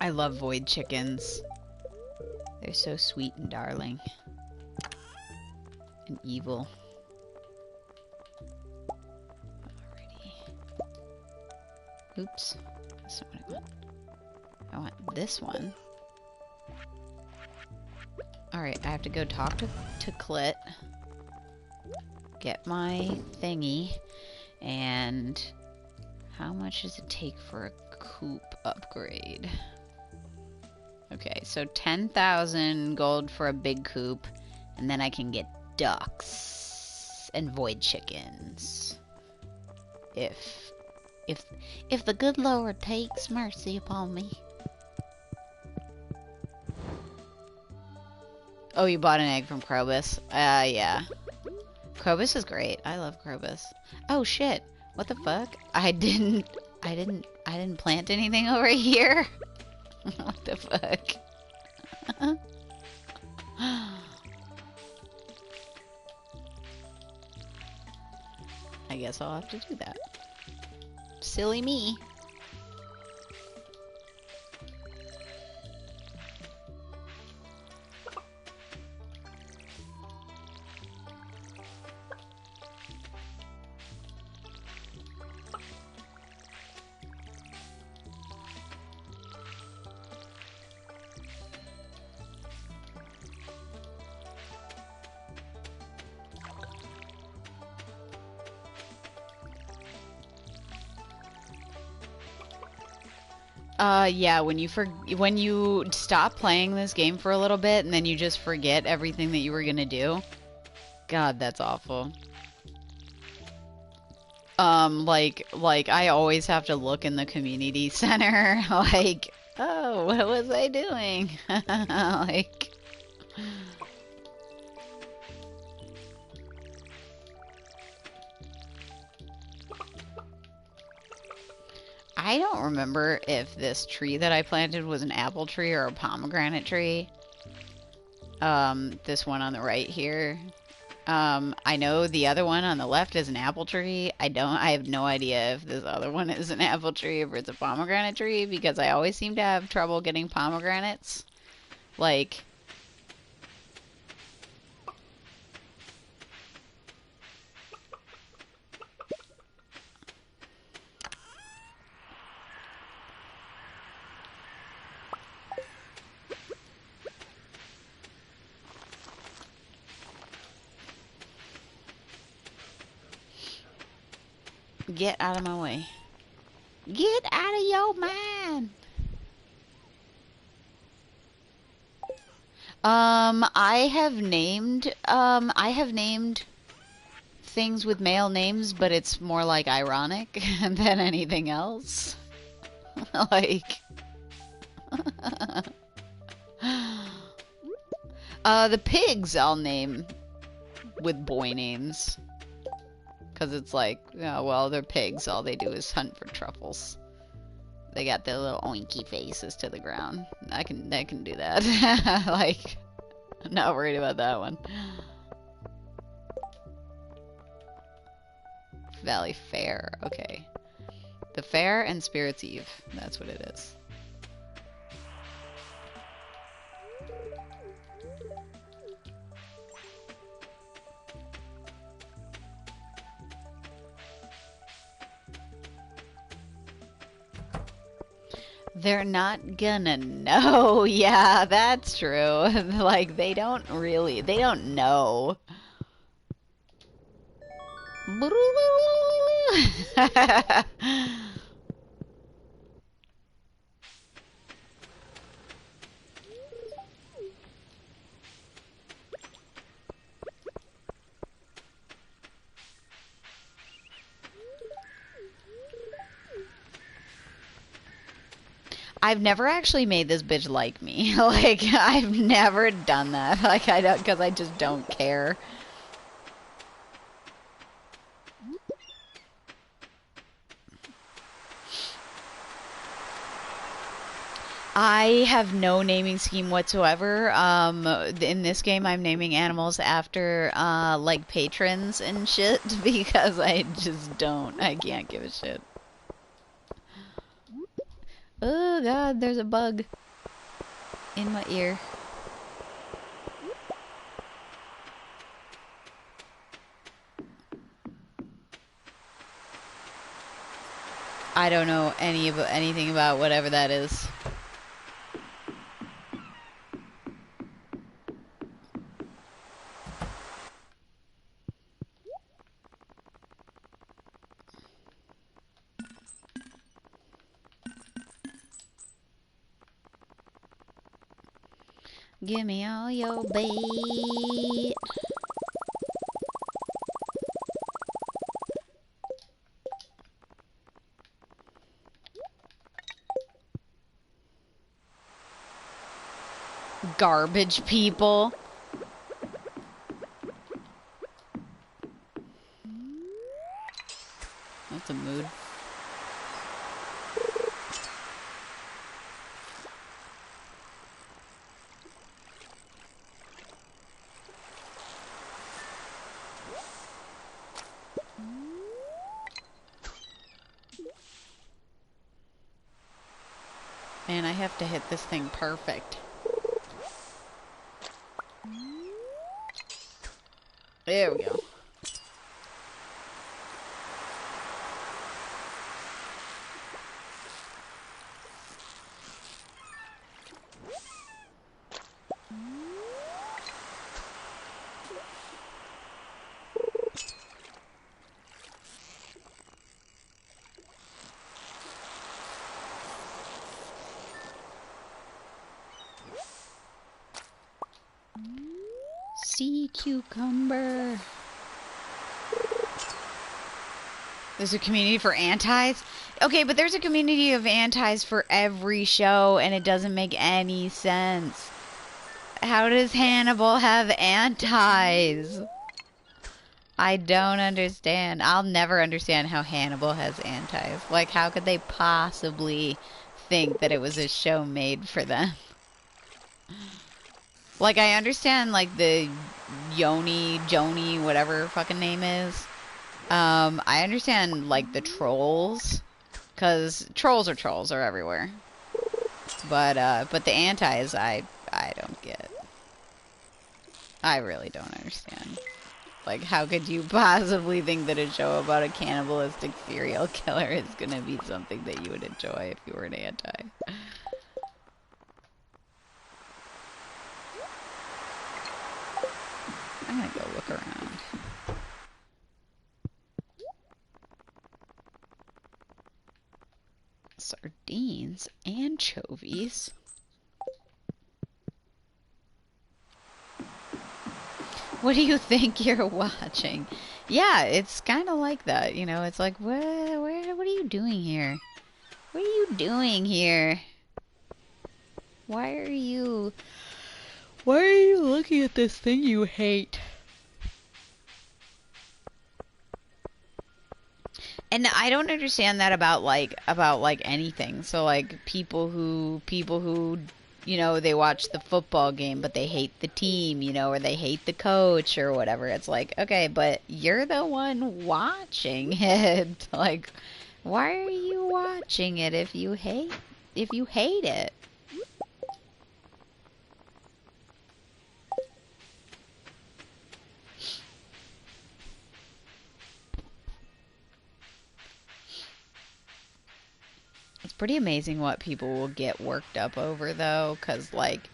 I love void chickens. They're so sweet and darling. And evil. Alrighty. Oops. That's not what I want. I want this one. Alright, I have to go talk to Clit. Get my thingy. And how much does it take for a coop upgrade? Okay, so 10,000 gold for a big coop, and then I can get ducks and void chickens. If the good Lord takes mercy upon me. Oh, you bought an egg from Krobus? Yeah. Krobus is great. I love Krobus. Oh shit. What the fuck? I didn't plant anything over here. What the fuck? I guess I'll have to do that. Silly me. Yeah, when you stop playing this game for a little bit and then you just forget everything that you were gonna do. God, that's awful. Like I always have to look in the community center, like, oh, what was I doing? Like... I don't remember if this tree that I planted was an apple tree or a pomegranate tree. This one on the right here. I know the other one on the left is an apple tree. I have no idea if this other one is an apple tree or if it's a pomegranate tree, because I always seem to have trouble getting pomegranates. Like... Get out of my way. Get out of your mind! I have named things with male names, but it's more like ironic than anything else. Like... the pigs I'll name with boy names. Because it's like, oh, well, they're pigs. All they do is hunt for truffles. They got their little oinky faces to the ground. I can do that. Like, I'm not worried about that one. Valley Fair. Okay. The Fair and Spirit's Eve. That's what it is. They're not gonna know. Yeah, that's true. Like, they don't know. I've never actually made this bitch like me. Like, I've never done that. Like, I don't, because I just don't care. I have no naming scheme whatsoever. In this game, I'm naming animals after, like, patrons and shit, because I just don't. I can't give a shit. Oh, God, there's a bug in my ear. I don't know anything about whatever that is. Give me all your bait. Garbage people. That's a mood. Man, I have to hit this thing perfect. There we go. Sea cucumber. There's a community for antis? Okay, but there's a community of antis for every show, and it doesn't make any sense. How does Hannibal have antis? I don't understand. I'll never understand how Hannibal has antis. Like, how could they possibly think that it was a show made for them? Like, I understand, like, the Joni, whatever her fucking name is. I understand, like, the trolls. Because trolls are everywhere. But the antis, I don't get. I really don't understand. Like, how could you possibly think that a show about a cannibalistic serial killer is gonna be something that you would enjoy if you were an anti? I'm gonna go look around. Sardines, anchovies. What do you think you're watching? Yeah, it's kind of like that, you know. It's like, what are you doing here? What are you doing here? Why are you looking at this thing you hate? And I don't understand that about anything. So like people who you know, they watch the football game but they hate the team, you know, or they hate the coach or whatever. It's like, okay, but you're the one watching it. Like, why are you watching it if you hate it? pretty amazing what people will get worked up over, though, because, like,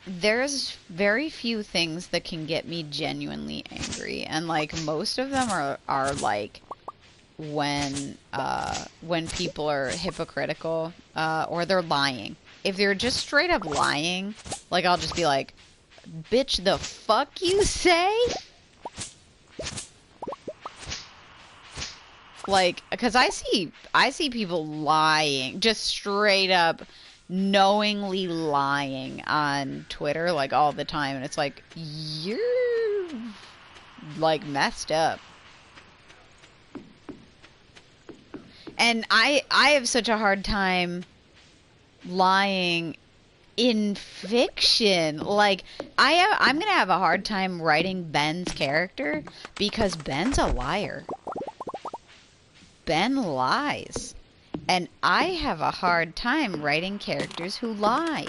there's very few things that can get me genuinely angry, and, like, most of them are like, when people are hypocritical, or they're lying. If they're just straight up lying, like, I'll just be like, bitch, the fuck you say? Like, because I see people lying, just straight up knowingly lying on Twitter, like, all the time, and it's like, you're, like, messed up. And I have such a hard time lying in fiction. Like, I'm gonna have a hard time writing Ben's character because Ben's a liar. Ben lies. And I have a hard time writing characters who lie.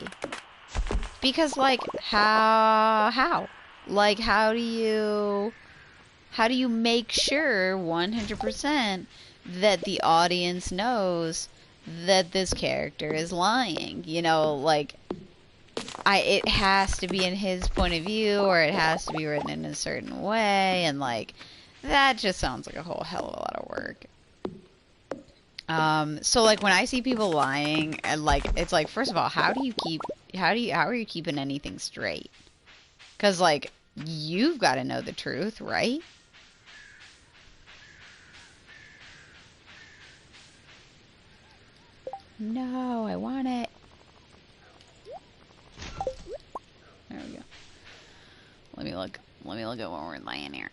Because, like, how? Like, how do you make sure 100% that the audience knows that this character is lying? You know, like, it has to be in his point of view, or it has to be written in a certain way, and, like, that just sounds like a whole hell of a lot of work. So, like, when I see people lying, and, like, it's like, first of all, how are you keeping anything straight? Because, like, you've got to know the truth, right? No, I want it. There we go. Let me look at what we're laying here.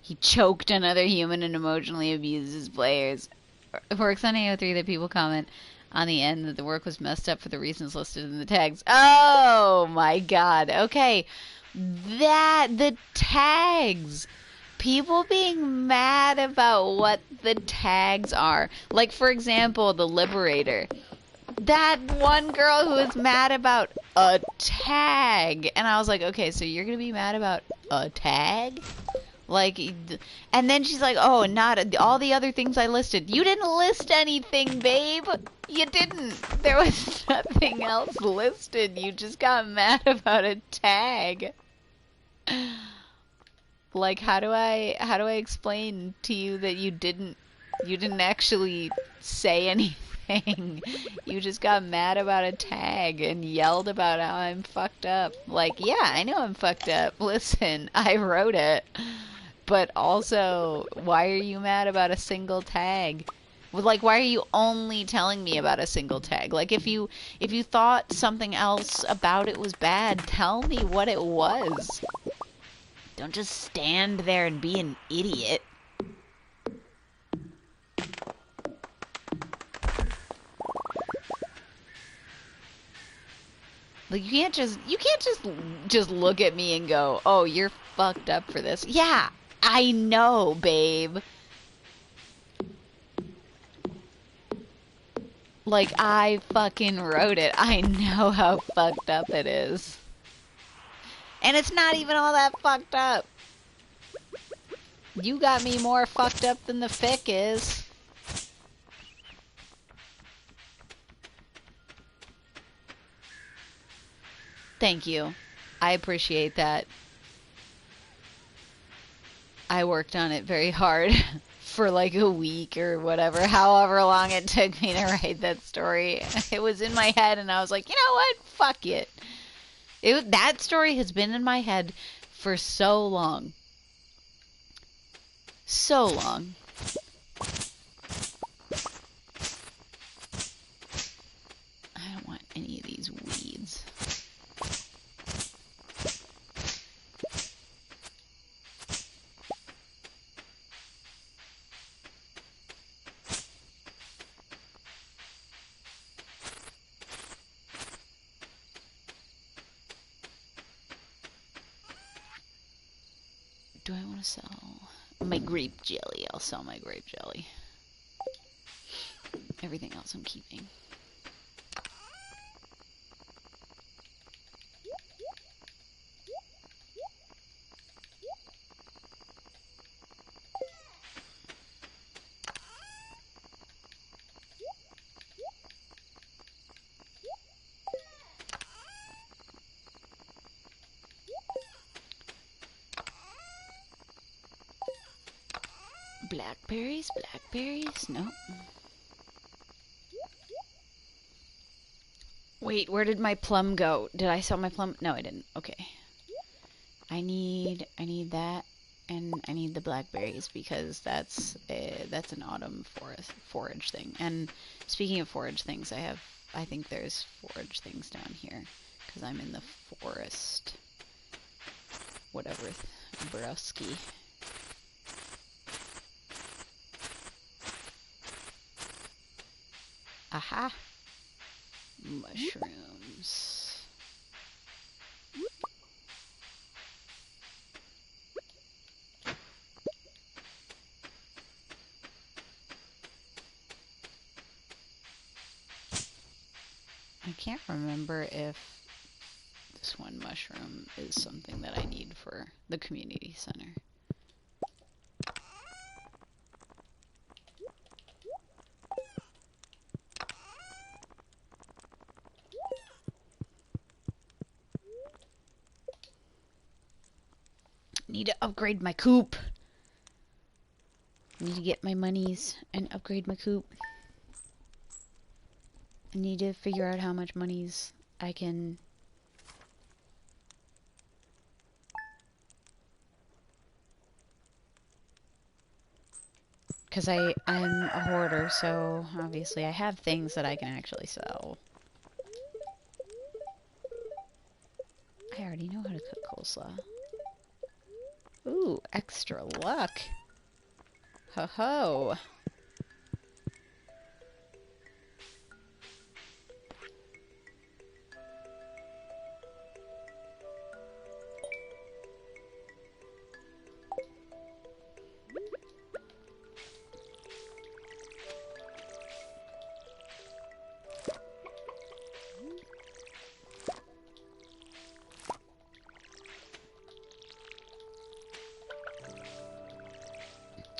He choked another human and emotionally abused his players. It works on AO3 that people comment on the end that the work was messed up for the reasons listed in the tags. Oh my god. Okay. The tags. People being mad about what the tags are. Like, for example, the Liberator. That one girl who was mad about a tag. And I was like, okay, so you're going to be mad about a tag? Like, and then she's like, oh, not all the other things I listed. You didn't list anything, babe. You didn't. There was nothing else listed. You just got mad about a tag. Like, how do I explain to you that you didn't actually say anything? You just got mad about a tag and yelled about how I'm fucked up. Like, yeah, I know I'm fucked up. Listen, I wrote it. But also, why are you mad about a single tag? Like, why are you only telling me about a single tag? Like, if you thought something else about it was bad, tell me what it was. Don't just stand there and be an idiot. Like, you can't just look at me and go, "Oh, you're fucked up for this." Yeah, I know, babe. Like, I fucking wrote it. I know how fucked up it is. And it's not even all that fucked up. You got me more fucked up than the fic is. Thank you. I appreciate that. I worked on it very hard for like a week or whatever, however long it took me to write that story. It was in my head and I was like, you know what? Fuck it. That story has been in my head for so long. So long. I don't want any of these weeds. Do I want to sell my grape jelly? I'll sell my grape jelly. Everything else I'm keeping. Blackberries? Blackberries? Nope. Wait, where did my plum go? Did I sell my plum? No, I didn't. Okay. I need that, and I need the blackberries because that's an autumn forage thing. And speaking of forage things, I think there's forage things down here because I'm in the forest. Whatever, brusky. Aha! Mushrooms. I can't remember if this one mushroom is something that I need for the community center. Need to upgrade my coop. Need to get my monies and upgrade my coop. I need to figure out how much monies I can... Because I'm a hoarder, so obviously I have things that I can actually sell. I already know how to cook coleslaw. Ooh, extra luck. Ho ho.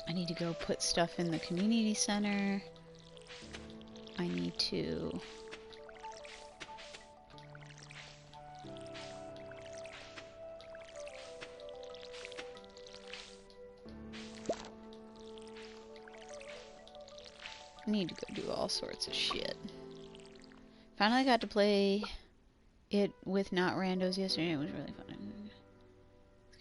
I need to go put stuff in the community center. I need to... I need to go do all sorts of shit. Finally got to play it with not randos yesterday. It was really fun.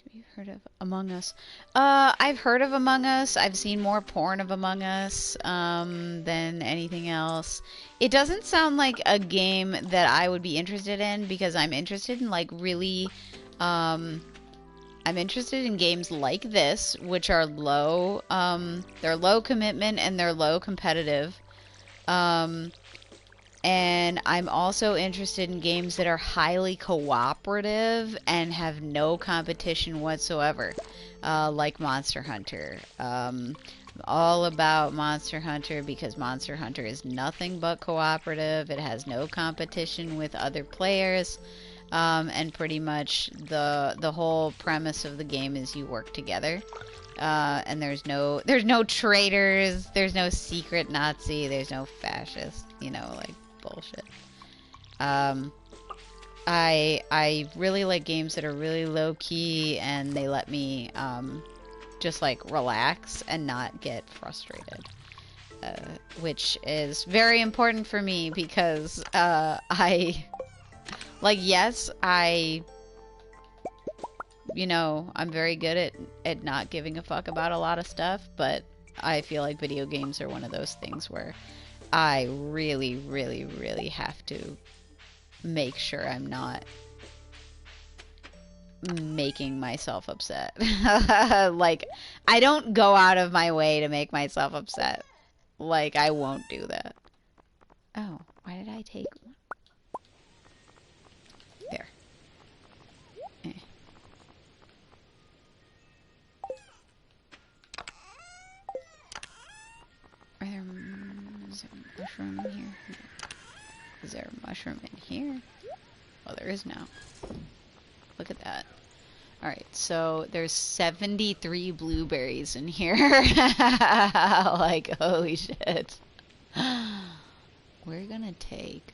Have you heard of Among Us? I've heard of Among Us. I've seen more porn of Among Us than anything else. It doesn't sound like a game that I would be interested in because I'm interested in like really... I'm interested in games like this, which are low, they're low commitment and they're low competitive. And I'm also interested in games that are highly cooperative and have no competition whatsoever, like Monster Hunter. I'm all about Monster Hunter because Monster Hunter is nothing but cooperative. It has no competition with other players. And pretty much the whole premise of the game is you work together. And there's no traitors, there's no secret Nazi, there's no fascist, you know, like bullshit. I really like games that are really low key and they let me just like relax and not get frustrated. Which is very important for me because yes, you know, I'm very good at not giving a fuck about a lot of stuff, but I feel like video games are one of those things where I really, really, really have to make sure I'm not making myself upset. Like, I don't go out of my way to make myself upset. Like, I won't do that. Oh, why did I take one? There. Eh. Is there a mushroom in here? Is there a mushroom in here? Oh, there is now. Look at that. Alright, so there's 73 blueberries in here. Like, holy shit. We're gonna take...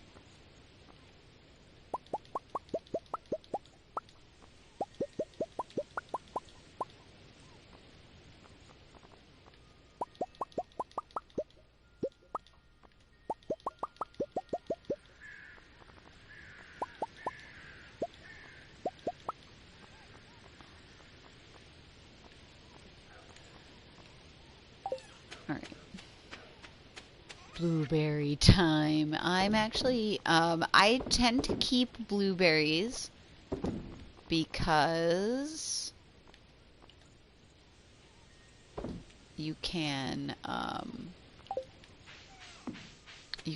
blueberry time. I'm actually, I tend to keep blueberries because you can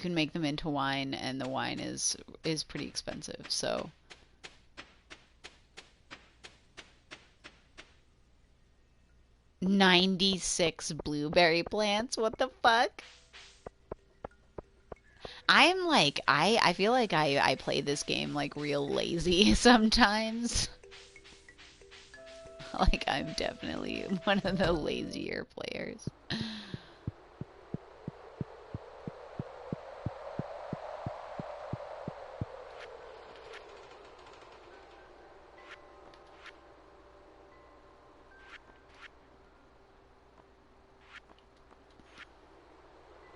make them into wine, and the wine is pretty expensive, so. 96 blueberry plants? What the fuck? I'm like, I feel like I play this game like real lazy sometimes. Like, I'm definitely one of the lazier players.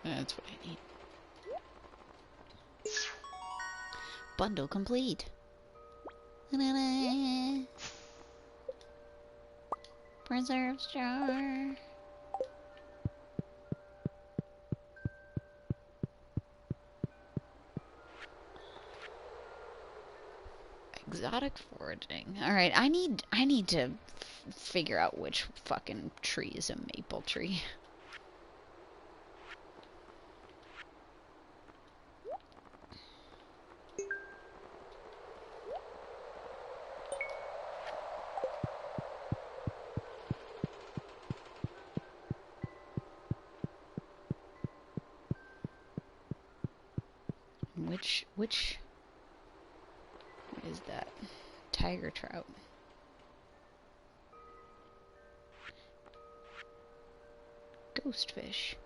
That's what I need. Bundle complete. Preserve jar. Exotic foraging. All right, I need to figure out which fucking tree is a maple tree. Which what is that? Tiger trout. Ghost fish.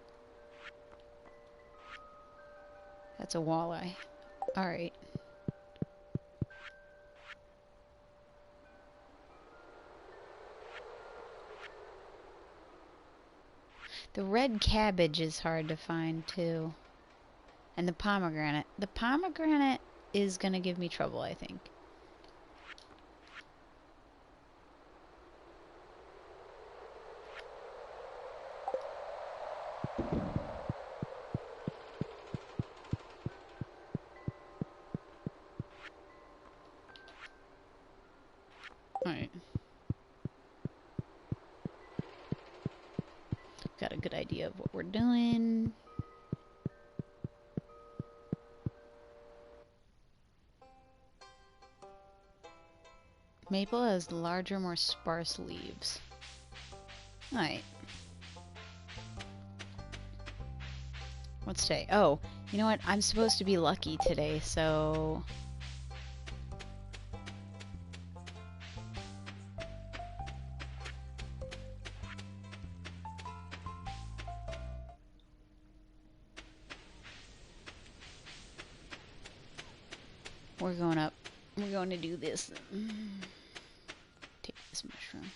That's a walleye. Alright. The red cabbage is hard to find too. And the pomegranate. The pomegranate is gonna give me trouble, I think. Alright. Got a good idea of what we're doing. Maple has larger, more sparse leaves. Alright. What's today? Oh, you know what? I'm supposed to be lucky today, so... We're going up. We're going to do this. Take this mushroom.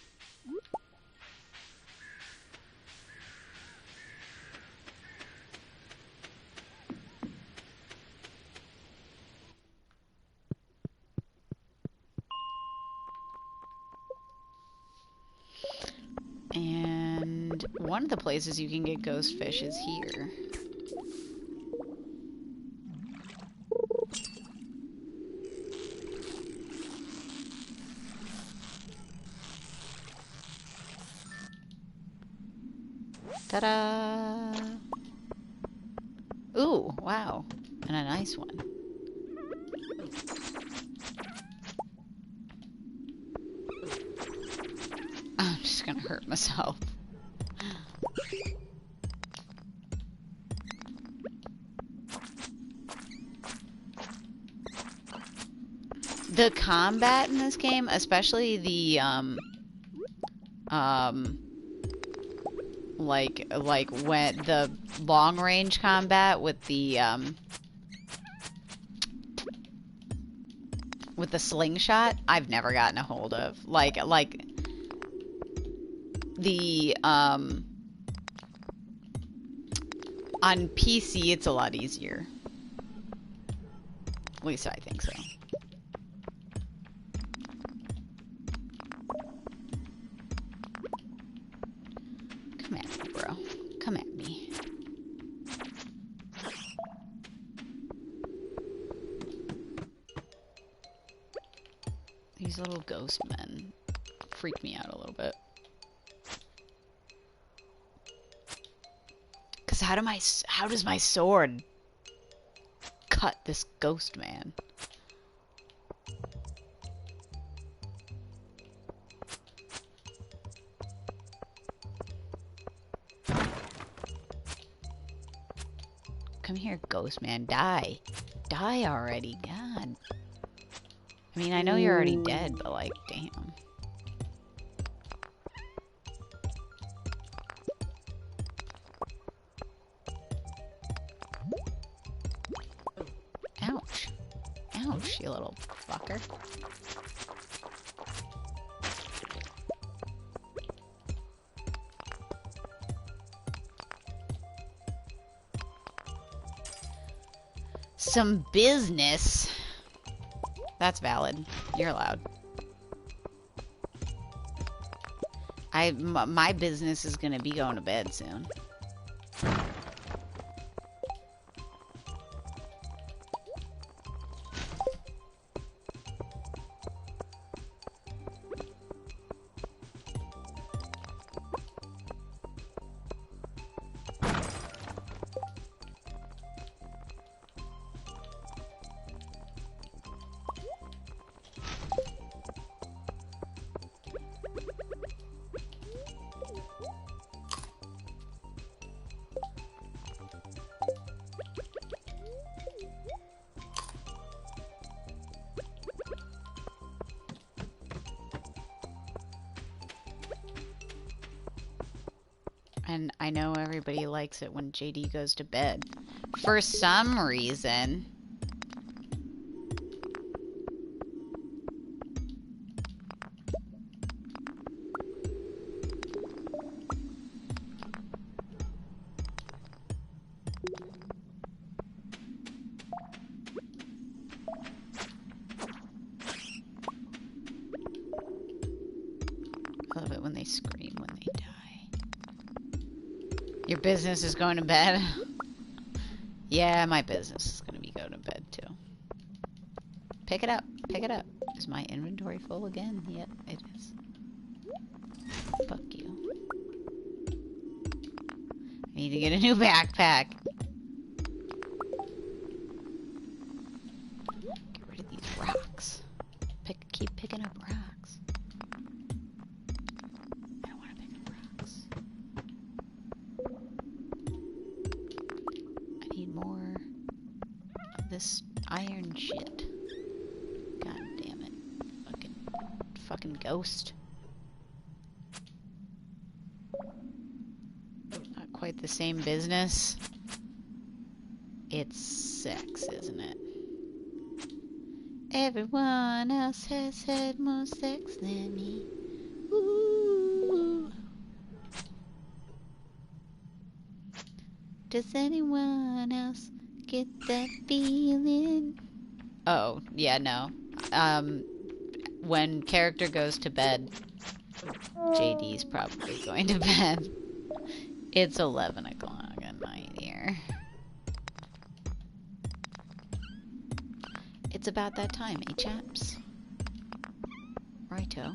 And one of the places you can get ghost fish is here. Ta-da! Ooh, wow. And a nice one. I'm just gonna hurt myself. The combat in this game, especially the, like when the long range combat with the slingshot, I've never gotten a hold of. Like the on PC it's a lot easier. At least I think so. Come at me, bro. Come at me. These little ghost men freak me out a little bit. Cause how does my sword cut this ghost man? Come here, ghost man, die. Die already, God. I mean, I know you're already dead, but like, damn. Ouch. Ouch, you little fucker. Some business. That's valid. You're allowed. My business is gonna be going to bed soon. And I know everybody likes it when JD goes to bed. For some reason. I love it when they scream when they die. Your business is going to bed? Yeah, my business is going to be going to bed too. Pick it up. Pick it up. Is my inventory full again? Yep, it is. Fuck you. I need to get a new backpack. Get rid of these rocks. Keep picking up rocks. I don't want to pick up rocks. I need more of this iron shit. God damn it. Fucking ghost. Not quite the same business. It's sex, isn't it? Everyone else has had more sex than me. Ooh. Does anyone else get that feeling? Oh, yeah, no. When character goes to bed, JD's probably going to bed. It's 11 o'clock at night here. It's about that time, eh, chaps? Righto.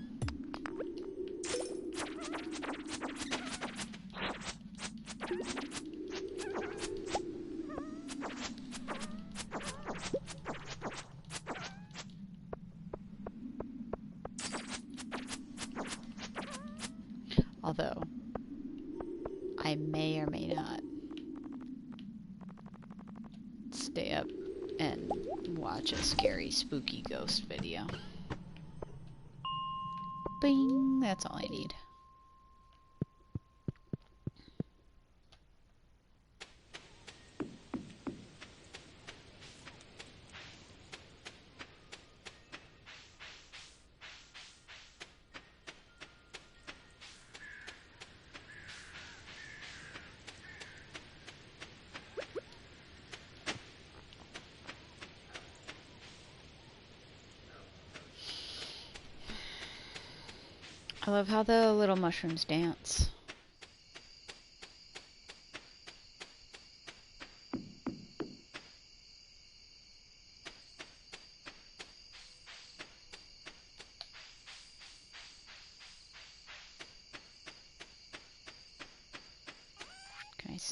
Although, I may or may not stay up and watch a scary, spooky ghost video. Bing! That's all I need. I love how the little mushrooms dance.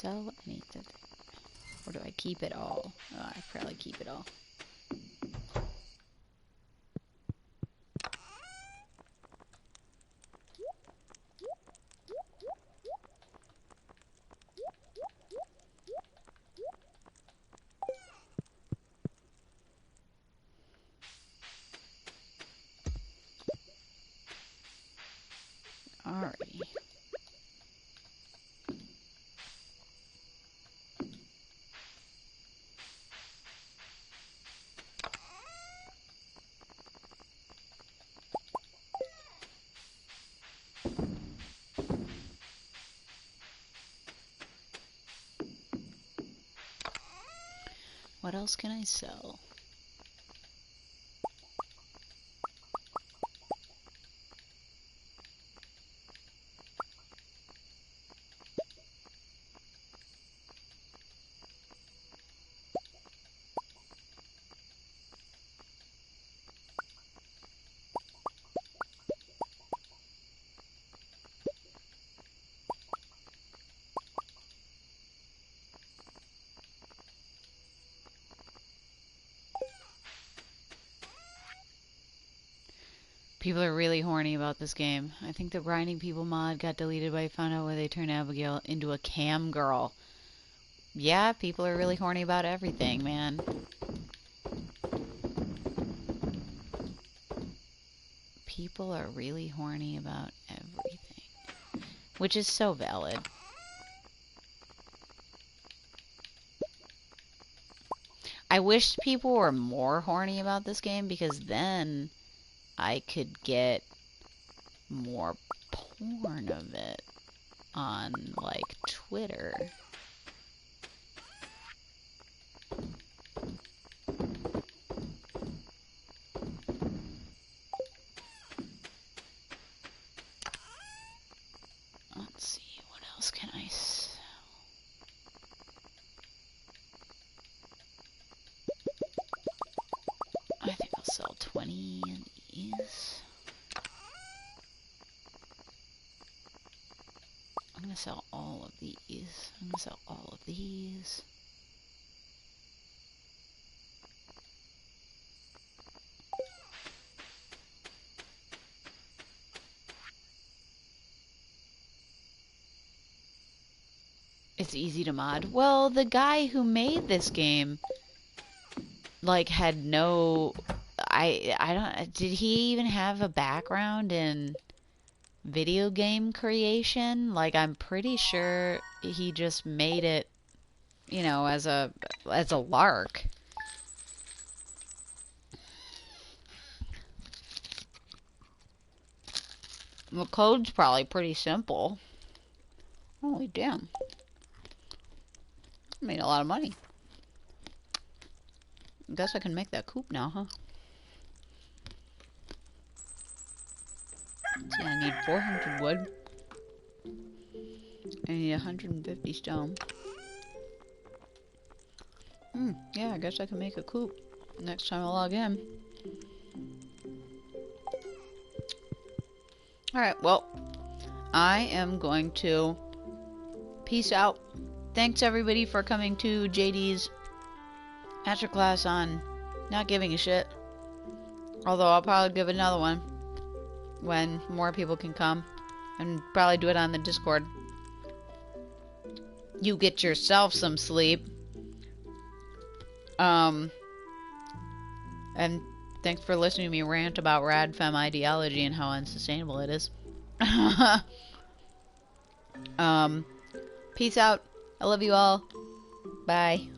sell anything? Or do I keep it all? Oh, I probably keep it all. Alrighty. What else can I sell? People are really horny about this game. I think the Grinding People mod got deleted by I found out why they turned Abigail into a cam girl. Yeah, people are really horny about everything, man. People are really horny about everything. Which is so valid. I wish people were more horny about this game because then I could get more porn of it on, like, Twitter. Let's see, what else can I sell? I think I'll sell 20 of these. I'm gonna sell all of these. I'm gonna sell all of these. It's easy to mod. Well, the guy who made this game, like, had no... I don't... Did he even have a background in video game creation? Like, I'm pretty sure he just made it, you know, as a lark. The code's probably pretty simple. Holy damn. Made a lot of money. Guess I can make that coop now, huh? See, I need 400 wood. I need 150 stone. Yeah, I guess I can make a coop next time I log in. Alright, well, I am going to peace out. Thanks everybody for coming to JD's masterclass on not giving a shit. Although I'll probably give another one when more people can come, and probably do it on the Discord. You get yourself some sleep. And thanks for listening to me rant about RadFem ideology and how unsustainable it is. Peace out. I love you all. Bye.